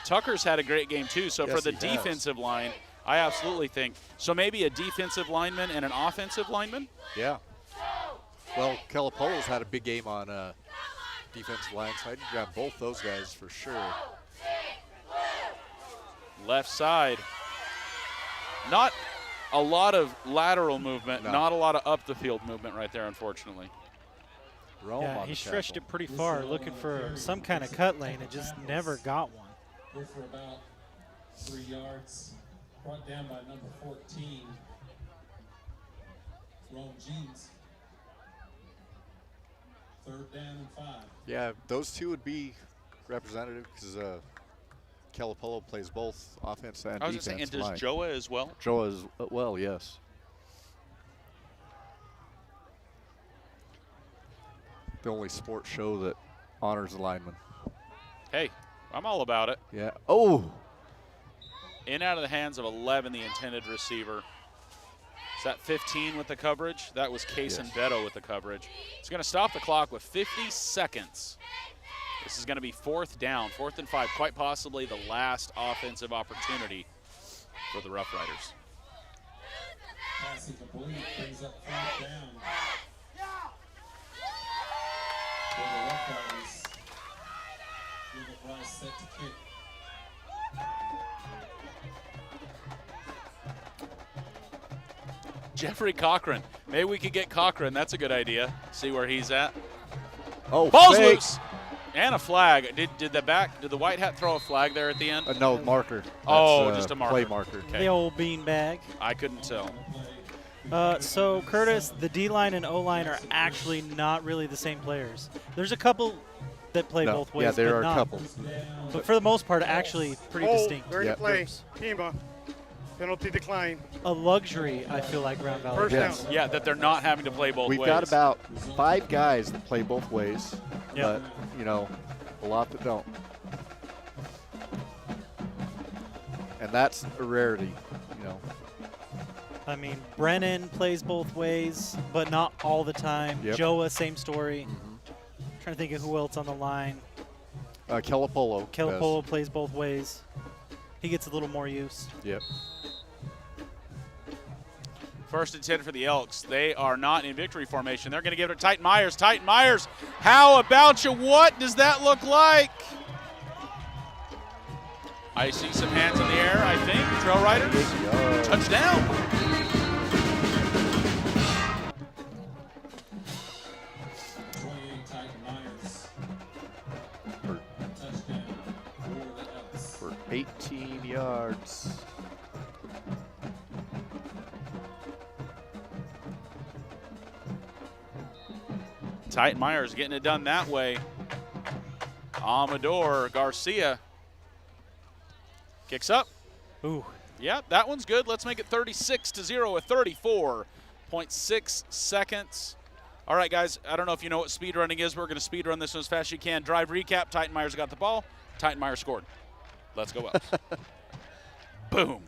Tucker's had a great game too, so Yes, for the he has. defensive line, I absolutely think, so maybe a defensive lineman and an offensive lineman? Yeah. Well, Calipolo's had a big game on defensive line, so I'd grab both those guys for sure. Left side. Not a lot of lateral movement, No. not a lot of up the field movement right there, unfortunately. Rome Yeah, on he the stretched tackle. it pretty far looking for some kind of cut lane and just never got one. Good for about 3 yards. Brought down by number 14, Rome Jeans. 3rd down and 5. Yeah, those two would be representative because Calipolo plays both offense and I was just saying, defense. and does Joa as well? Joe as well, yes. The only sports show that honors the lineman. Hey, I'm all about it. Yeah. Oh! In out of the hands of 11, the intended receiver. Is that 15 with the coverage? That was Kaysen Beto with the coverage. It's going to stop the clock with 50 seconds. This is going to be 4th down, 4th and 5, quite possibly the last offensive opportunity for the Roughriders. Passing complete, brings up 4th down. For the Roughriders. Jacob Rice set to kick. Jeffrey Cochran. Maybe we could get Cochran. That's a good idea. See where he's at. Oh, Ball's fake. loose. And a flag. Did the white hat throw a flag there at the end? No, marker. Oh, That's, just a marker. Play marker. Okay. The old bean bag. I couldn't tell. So, Curtis, the D-line and O-line are actually not really the same players. There's a couple that play No. both ways. Yeah, there but are not. a couple. But for the most part, actually pretty distinct. During Yep. the play, Pima, penalty decline. A luxury, I feel like, Round Valley. First Yes. down. Yeah, that they're not having to play both We've ways. got about 5 guys that play both ways, Yep. but, you know, a lot that don't. And that's a rarity, you know. I mean, Brennan plays both ways, but not all the time. Yep. Joa, same story. Trying to think of who else on the line. Kelapolo. Kelapolo plays both ways. He gets a little more use. Yep. First and 10 for the Elks. They are not in victory formation. They're going to give it to Titan Myers. Titan Myers, how about you? What does that look like? I see some hands in the air, I think. Trail Riders. Touchdown. 28 Titan Myers. For, Touchdown for the Elks. for 18 yards. Titan Myers getting it done that way. Amador Garcia kicks up. Ooh. Yeah, that one's good. Let's make it 36-0 with 34.6 seconds. All right, guys, I don't know if you know what speed running is. We're going to speed run this one as fast as you can. Drive recap. Titan Myers got the ball. Titan Myers scored. Let's go Elks. Boom.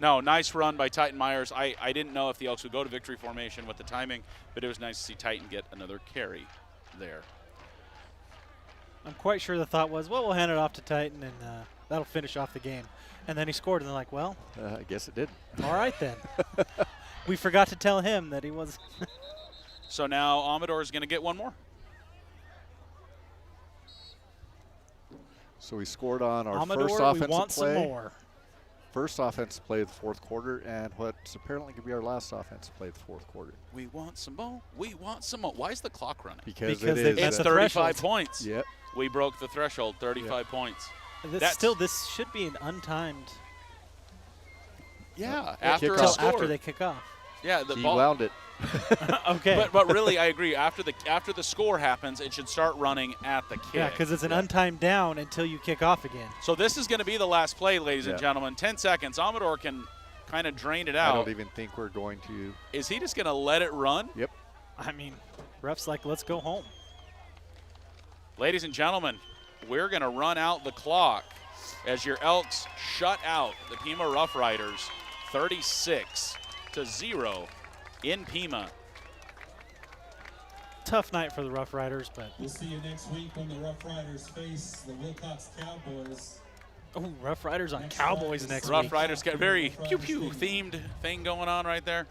No, nice run by Titan Myers. I didn't know if the Elks would go to victory formation with the timing, but it was nice to see Titan get another carry there. I'm quite sure the thought was, well, we'll hand it off to Titan, and that'll finish off the game. And then he scored, and they're like, well, I guess it did. all right then. We forgot to tell him that he was. So now Amador is going to get one more. So we scored on our Amador, first we offensive want play. some more. First offensive play of the fourth quarter, and what's apparently going to be our last offensive play of the fourth quarter. We want some more. We want some more. Why is the clock running? Because Because it they've is. met It's the 35 threshold. points. Yep. We broke the threshold, 35 points. This should be an untimed Yeah, Yeah, after kickoff. a until score. after they kick off. Yeah, the He ball. wound it. Okay. But really, I agree. After the score happens, it should start running at the kick. Yeah, because it's an untimed down until you kick off again. So this is going to be the last play, ladies and Yeah. gentlemen. 10 seconds. Amador can kind of drain it I out. don't even think we're going to. Is he just going to let it run? Yep. I mean, ref's like, let's go home. Ladies and gentlemen, we're going to run out the clock as your Elks shut out the Pima Roughriders 36-0 in Pima. Tough night for the Rough Riders, but We'll see you next week when the Rough Riders face the Wilcox Cowboys. oh, Rough Riders on Cowboys next Rough week. Riders got a very pew-pew themed thing going on right there.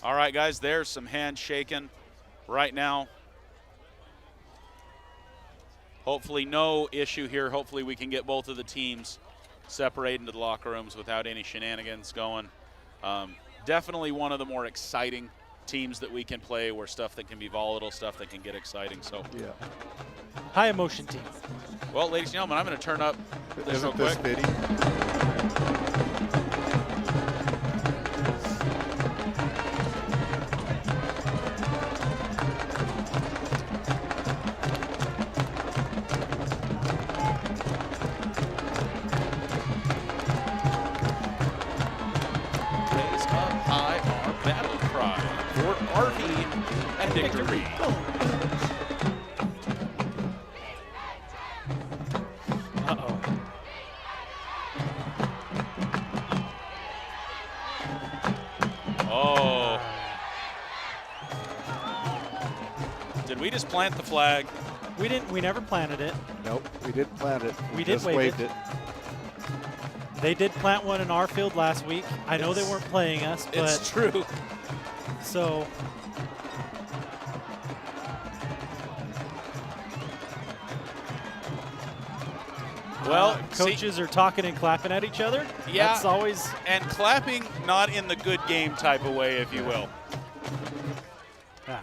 All right, guys, there's some hands shaking right now. Hopefully no issue here. Hopefully we can get both of the teams separated into the locker rooms without any shenanigans going. Definitely one of the more exciting teams that we can play, where stuff that can be volatile, stuff that can get exciting. So, Yeah. High emotion team. well, ladies and gentlemen, I'm going to turn up this real Isn't this quick. fitting? Raise up high our battle cry for RV and victory. Uh-oh. Oh. Did we just plant the flag? We didn't. We never planted it. Nope, we didn't plant it. We did just wave waved it. it. They did plant one in our field last week. I know they weren't playing us, It's but true. so Well, coaches are talking and clapping at each other. Yeah. That's always. And clapping not in the good game type of way, if you will. Yeah.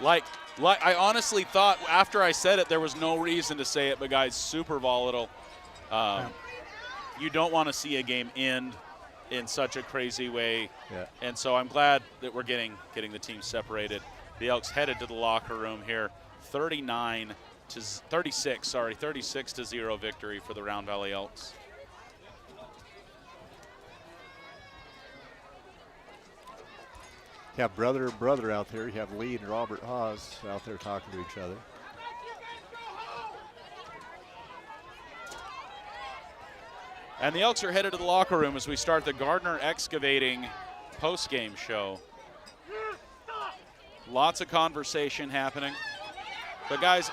Like I honestly thought after I said it, there was no reason to say it, but guys, super volatile. You don't want to see a game end in such a crazy way. Yeah. And so I'm glad that we're getting the teams separated. The Elks headed to the locker room here. 36-0 victory for the Round Valley Elks. You have brother and brother out there. You have Lee and Robert Haas out there talking to each other. And the Elks are headed to the locker room as we start the Gardner Excavating post-game show. Lots of conversation happening. But guys,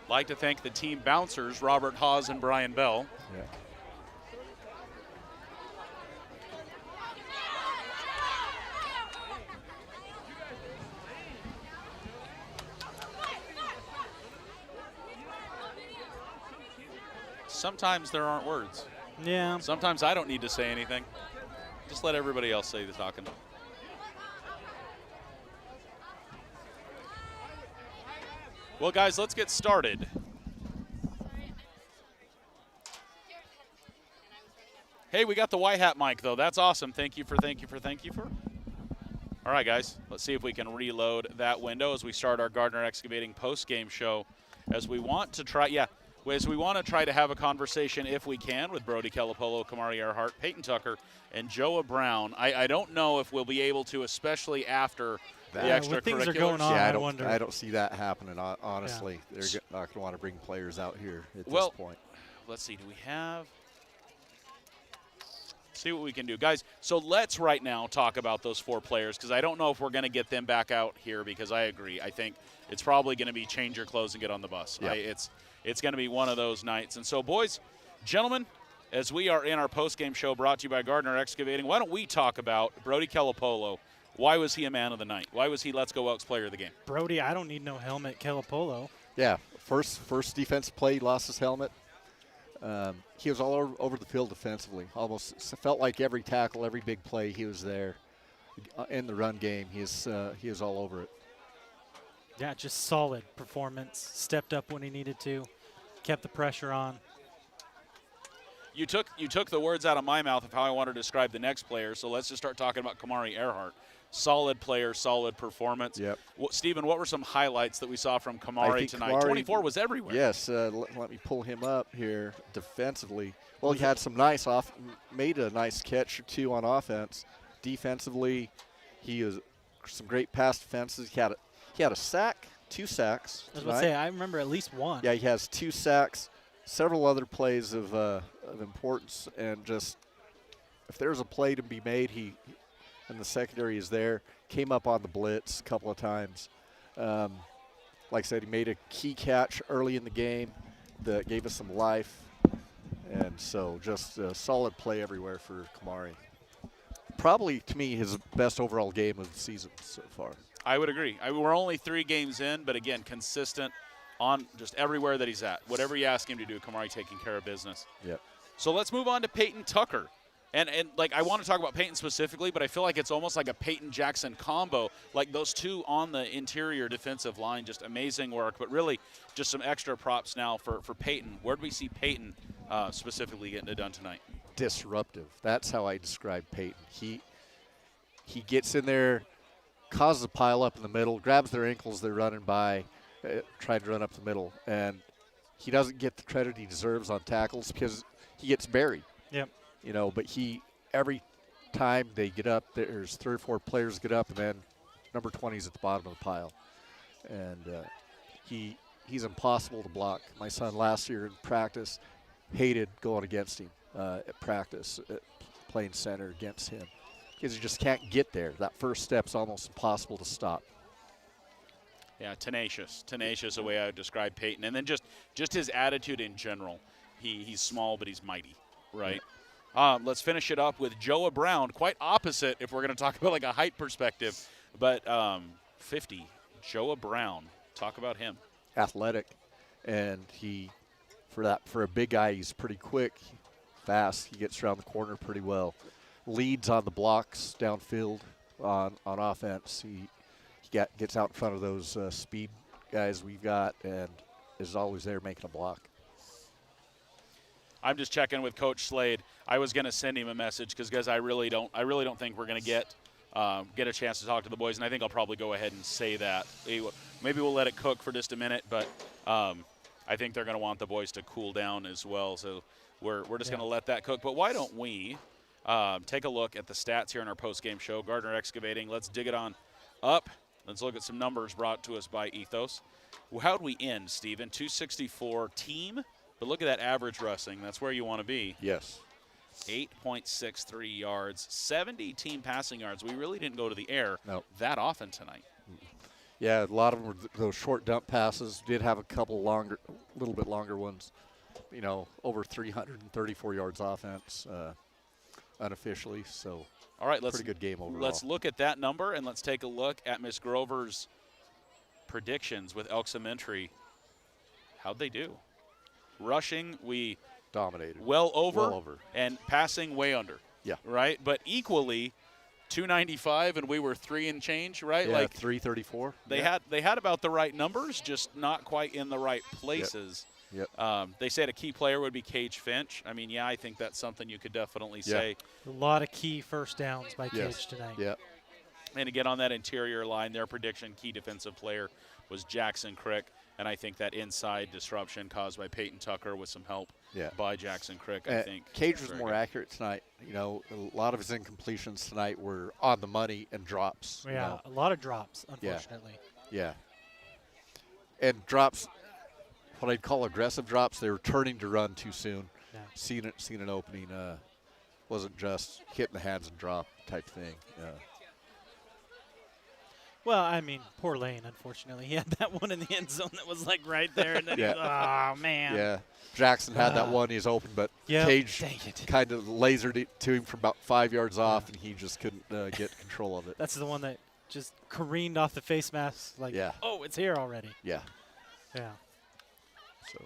like to thank the team bouncers, Robert Haas and Brian Bell. Yeah. Sometimes there aren't words. Yeah. Sometimes I don't need to say anything. Just let everybody else say the talking. Well, guys, let's get started. Hey, we got the white hat mic, though. That's awesome. Thank you for. All right, guys, let's see if we can reload that window as we start our Gardner Excavating post-game show. As we want to try to have a conversation, if we can, with Brody Kelapolo, Kamari Earhart, Peyton Tucker, and Joa Brown. I don't know if we'll be able to, especially after the extracurriculars. Things are going on, Yeah, I wonder. I don't see that happening, honestly. Yeah. They're not going to want to bring players out here at this point. Let's see. Do we have – see what we can do. Guys, so let's right now talk about those 4 players because I don't know if we're going to get them back out here because I agree. I think it's probably going to be change your clothes and get on the bus. Yep. It's going to be one of those nights. And so, boys, gentlemen, as we are in our post-game show brought to you by Gardner Excavating, why don't we talk about Brody Kelapolo? Why was he a man of the night? Why was he Let's Go Elks player of the game? Brody, I don't need no helmet. Kelapolo. Yeah, first defense play, he lost his helmet. He was all over the field defensively. Almost felt like every tackle, every big play, he was there. In the run game, he was all over it. Yeah, just solid performance. Stepped up when he needed to. Kept the pressure on. You took the words out of my mouth of how I want to describe the next player, so let's just start talking about Kamari Earhart. Solid player, solid performance. Yep. Stephen, what were some highlights that we saw from Kamari tonight? 24 was everywhere. Yes, let me pull him up here defensively. Well, he had made a nice catch or 2 on offense. Defensively, he was some great pass defenses. He had a sack, 2 sacks. I was going to say, I remember at least 1. Yeah, he has 2 sacks, several other plays of importance, and just if there's a play to be made, and the secondary is there. Came up on the blitz a couple of times. Like I said, he made a key catch early in the game that gave us some life. And so just a solid play everywhere for Kamari. Probably, to me, his best overall game of the season so far. I would agree. We're only 3 games in, but again, consistent on just everywhere that he's at. Whatever you ask him to do, Kamari taking care of business. Yep. So let's move on to Peyton Tucker. And like I want to talk about Peyton specifically, but I feel like it's almost like a Peyton-Jackson combo. Like those 2 on the interior defensive line, just amazing work. But really, just some extra props now for Peyton. Where do we see Peyton specifically getting it done tonight? Disruptive. That's how I describe Peyton. He gets in there, causes a pile up in the middle, grabs their ankles, they're running by, trying to run up the middle. And he doesn't get the credit he deserves on tackles because he gets buried. Yep. You know, but every time they get up, there's 3 or 4 players get up, and then number 20 is at the bottom of the pile. And he he's impossible to block. My son last year in practice hated going against him at practice, playing center against him, because you just can't get there. That first step's almost impossible to stop. Yeah, tenacious the way I would describe Peyton. And then just his attitude in general. He's small, but he's mighty, right? Let's finish it up with Joa Brown, quite opposite if we're going to talk about like a height perspective. But 50, Joa Brown, talk about him. Athletic, and for a big guy, he's pretty quick, fast. He gets around the corner pretty well. Leads on the blocks downfield on offense. He gets out in front of those speed guys we've got and is always there making a block. I'm just checking with Coach Slade. I was going to send him a message because, guys, I really don't think we're going to get a chance to talk to the boys, and I think I'll probably go ahead and say that. Maybe we'll let it cook for just a minute, but I think they're going to want the boys to cool down as well. So we're just going to let that cook. But why don't we take a look at the stats here in our post-game show? Gardner Excavating. Let's dig it on up. Let's look at some numbers brought to us by Ethos. How'd we end, Steven? 264 team, but look at that average rushing. That's where you want to be. Yes. 8.63 yards, 70 team passing yards. We really didn't go to the air that often tonight. Yeah, a lot of them were those short dump passes. Did have a couple little bit longer ones. Over 334 yards offense unofficially. So. All right, pretty good game overall. Let's look at that number, and let's take a look at Miss Grover's predictions with Elks Elementary. How'd they do? Rushing, we dominated. Well over, and passing way under. Yeah. Right? But equally, 295, and we were 3 and change, right? Yeah, 334. They had about the right numbers, just not quite in the right places. Yep. They said a key player would be Cage Finch. I mean, I think that's something you could definitely say. A lot of key first downs by Cage tonight. Yeah. And again, on that interior line, their prediction, key defensive player was Jackson Crick. And I think that inside disruption caused by Peyton Tucker with some help by Jackson Crick, I think. Cage was more accurate tonight. A lot of his incompletions tonight were on the money and drops. Yeah, a lot of drops, unfortunately. Yeah. And drops, what I'd call aggressive drops, they were turning to run too soon. Yeah. Seen an opening, wasn't just hitting the hands and drop type thing. Well, I mean, poor Lane, unfortunately. He had that one in the end zone that was like right there, and then oh man. Yeah, Jackson had that one. He's open, but Cage kind of lasered it to him from about 5 yards off, and he just couldn't get control of it. That's the one that just careened off the face mask. Like, oh, it's here already. Yeah. Yeah. So.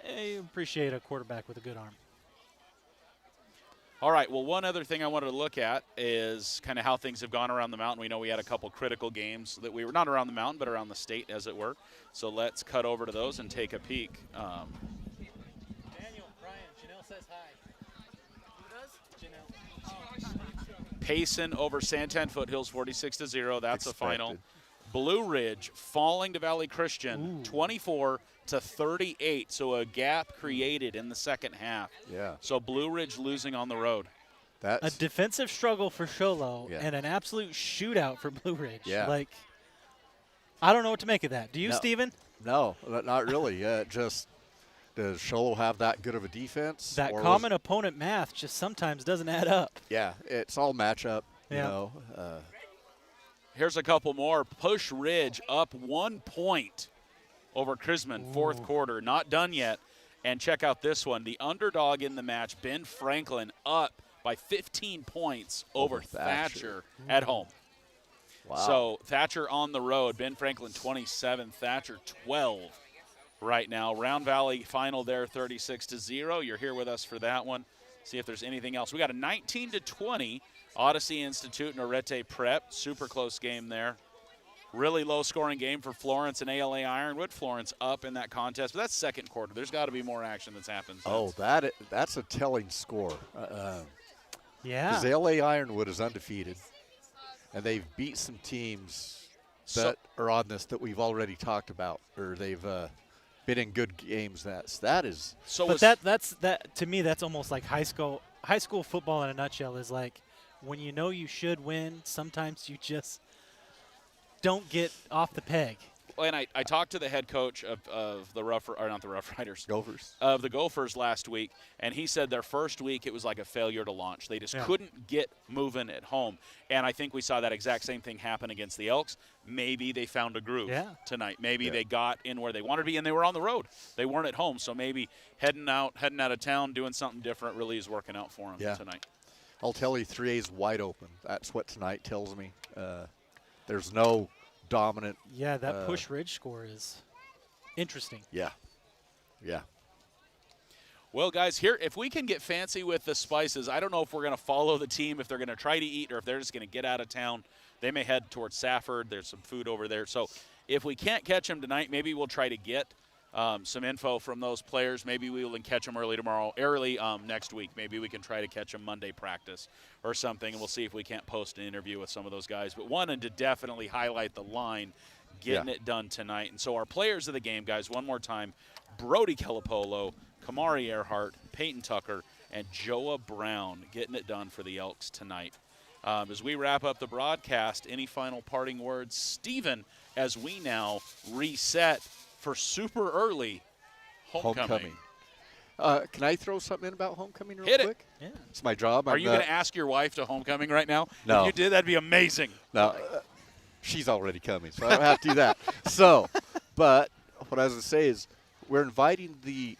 I appreciate a quarterback with a good arm. All right, well, one other thing I wanted to look at is kind of how things have gone around the mountain. We know we had a couple critical games that we were not around the mountain, but around the state, as it were. So let's cut over to those and take a peek. Daniel, Brian, Janelle says hi. Who does? Janelle. Payson over Santan Foothills, 46-0. That's the final. Blue Ridge falling to Valley Christian, 24-38. So a gap created in the second half. Yeah. So Blue Ridge losing on the road. A defensive struggle for Sholo and an absolute shootout for Blue Ridge. Yeah. Like, I don't know what to make of that. Do you, Steven? No, not really. Just does Sholo have that good of a defense? That common opponent math just sometimes doesn't add up. Yeah, it's all matchup. You know. Here's a couple more. Push Ridge up 1 point over Chrisman, fourth quarter. Not done yet. And check out this one. The underdog in the match, Ben Franklin, up by 15 points over Thatcher at home. Wow. So Thatcher on the road. Ben Franklin 27, Thatcher 12 right now. Round Valley final there, 36-0. You're here with us for that one. See if there's anything else. We got a 19-20 Odyssey Institute and Arete Prep. Super close game there. Really low-scoring game for Florence and ALA Ironwood. Florence up in that contest, but that's second quarter. There's got to be more action that's happened since. Oh, that's a telling score. Because ALA Ironwood is undefeated, and they've beat some teams that are on this that we've already talked about, or they've been in good games. That is. So, but that's to me. That's almost like high school football in a nutshell. Is like when you know you should win, sometimes you just don't get off the peg. Well, and I talked to the head coach of the not the Roughriders. Gophers. Of the Gophers last week, and he said their first week it was like a failure to launch. They just couldn't get moving at home. And I think we saw that exact same thing happen against the Elks. Maybe they found a groove tonight. Maybe they got in where they wanted to be, and they were on the road. They weren't at home, so maybe heading out of town, doing something different really is working out for them tonight. I'll tell you, 3A is wide open. That's what tonight tells me. There's no dominant. Yeah, that push ridge score is interesting. Yeah. Well, guys, here, if we can get fancy with the spices, I don't know if we're going to follow the team, if they're going to try to eat, or if they're just going to get out of town. They may head towards Safford. There's some food over there. So if we can't catch them tonight, maybe we'll try to get some info from those players. Maybe we will catch them early next week. Maybe we can try to catch them Monday practice or something, and we'll see if we can't post an interview with some of those guys. But wanted to definitely highlight the line, getting it done tonight. And so our players of the game, guys, one more time, Brody Kelapolo, Kamari Earhart, Peyton Tucker, and Joa Brown getting it done for the Elks tonight. As we wrap up the broadcast, any final parting words? Steven, as we now reset for super early homecoming. Can I throw something in about homecoming real Hit quick? Yeah. It's my job. Are you going to ask your wife to homecoming right now? No. If you did, that'd be amazing. No, she's already coming, so I don't have to do that. So, but what I was going to say is we're inviting the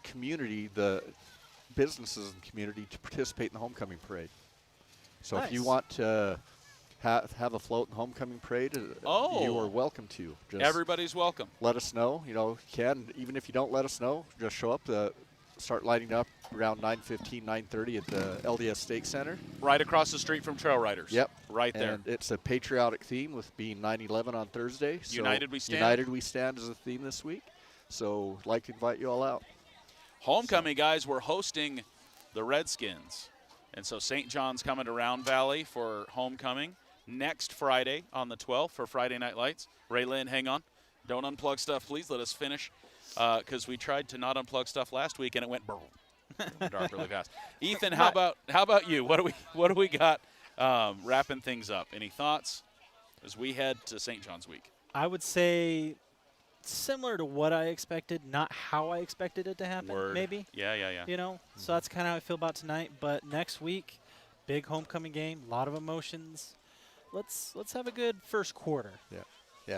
community, the businesses in the community, to participate in the homecoming parade. So if you want to have a float in the homecoming parade, you are welcome to. Just everybody's welcome. let us know. You can. Even if you don't let us know, just show up. Start lighting up around 9:15, 9:30 at the LDS Stake Center. Right across the street from Trail Riders. Yep. Right there. And it's a patriotic theme with being 9/11 on Thursday. So United We Stand. United We Stand is a theme this week. So I'd like to invite you all out. Homecoming, guys, we're hosting the Redskins. And so St. John's coming to Round Valley for homecoming next Friday on the 12th for Friday Night Lights. Raylan, hang on. Don't unplug stuff, please. Let us finish. Because we tried to not unplug stuff last week and it went dark really fast. Ethan, how about you? What do we got wrapping things up? Any thoughts as we head to St. John's week? I would say similar to what I expected, not how I expected it to happen. Word. Maybe. Yeah. So that's kind of how I feel about tonight. But next week, big homecoming game, a lot of emotions. Let's have a good first quarter. Yeah.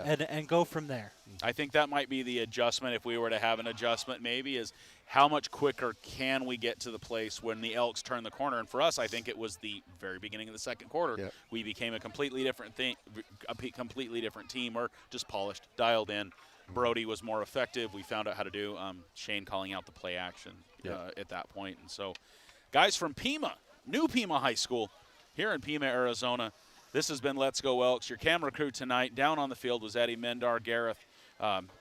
And go from there. I think that might be the adjustment, if we were to have an adjustment maybe, is how much quicker can we get to the place when the Elks turn the corner. And for us, I think it was the very beginning of the second quarter. Yep. We became a completely different completely different team. We're just polished, dialed in. Brody was more effective. We found out how to do Shane calling out the play action at that point. And so, guys from Pima, new Pima High School here in Pima, Arizona, this has been Let's Go Elks. Your camera crew tonight down on the field was Eddie Mendar, Gareth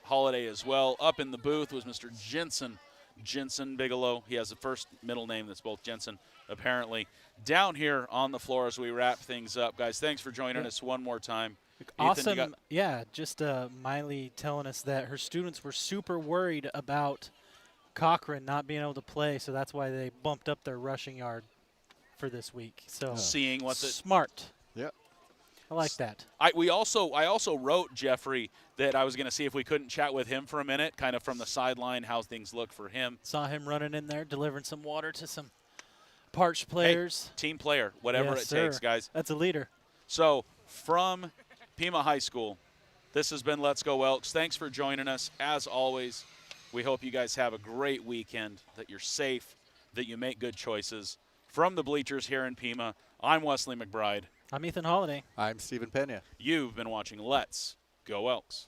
Holiday as well. Up in the booth was Mr. Jensen Bigelow. He has a first middle name that's both Jensen, apparently. Down here on the floor as we wrap things up. Guys, thanks for joining us one more time. Awesome. Ethan, Just Miley telling us that her students were super worried about Cochran not being able to play, so that's why they bumped up their rushing yard for this week. So seeing what the smart. Yep. I like that. I also wrote Jeffrey that I was going to see if we couldn't chat with him for a minute, kind of from the sideline, how things look for him. Saw him running in there, delivering some water to some parched players. Hey, team player, whatever Yes, it takes, sir. guys. That's a leader. So from Pima High School, this has been Let's Go Elks. Thanks for joining us. As always, we hope you guys have a great weekend, that you're safe, that you make good choices. From the bleachers here in Pima, I'm Wesley McBride. I'm Ethan Holiday. I'm Stephen Pena. You've been watching Let's Go Elks.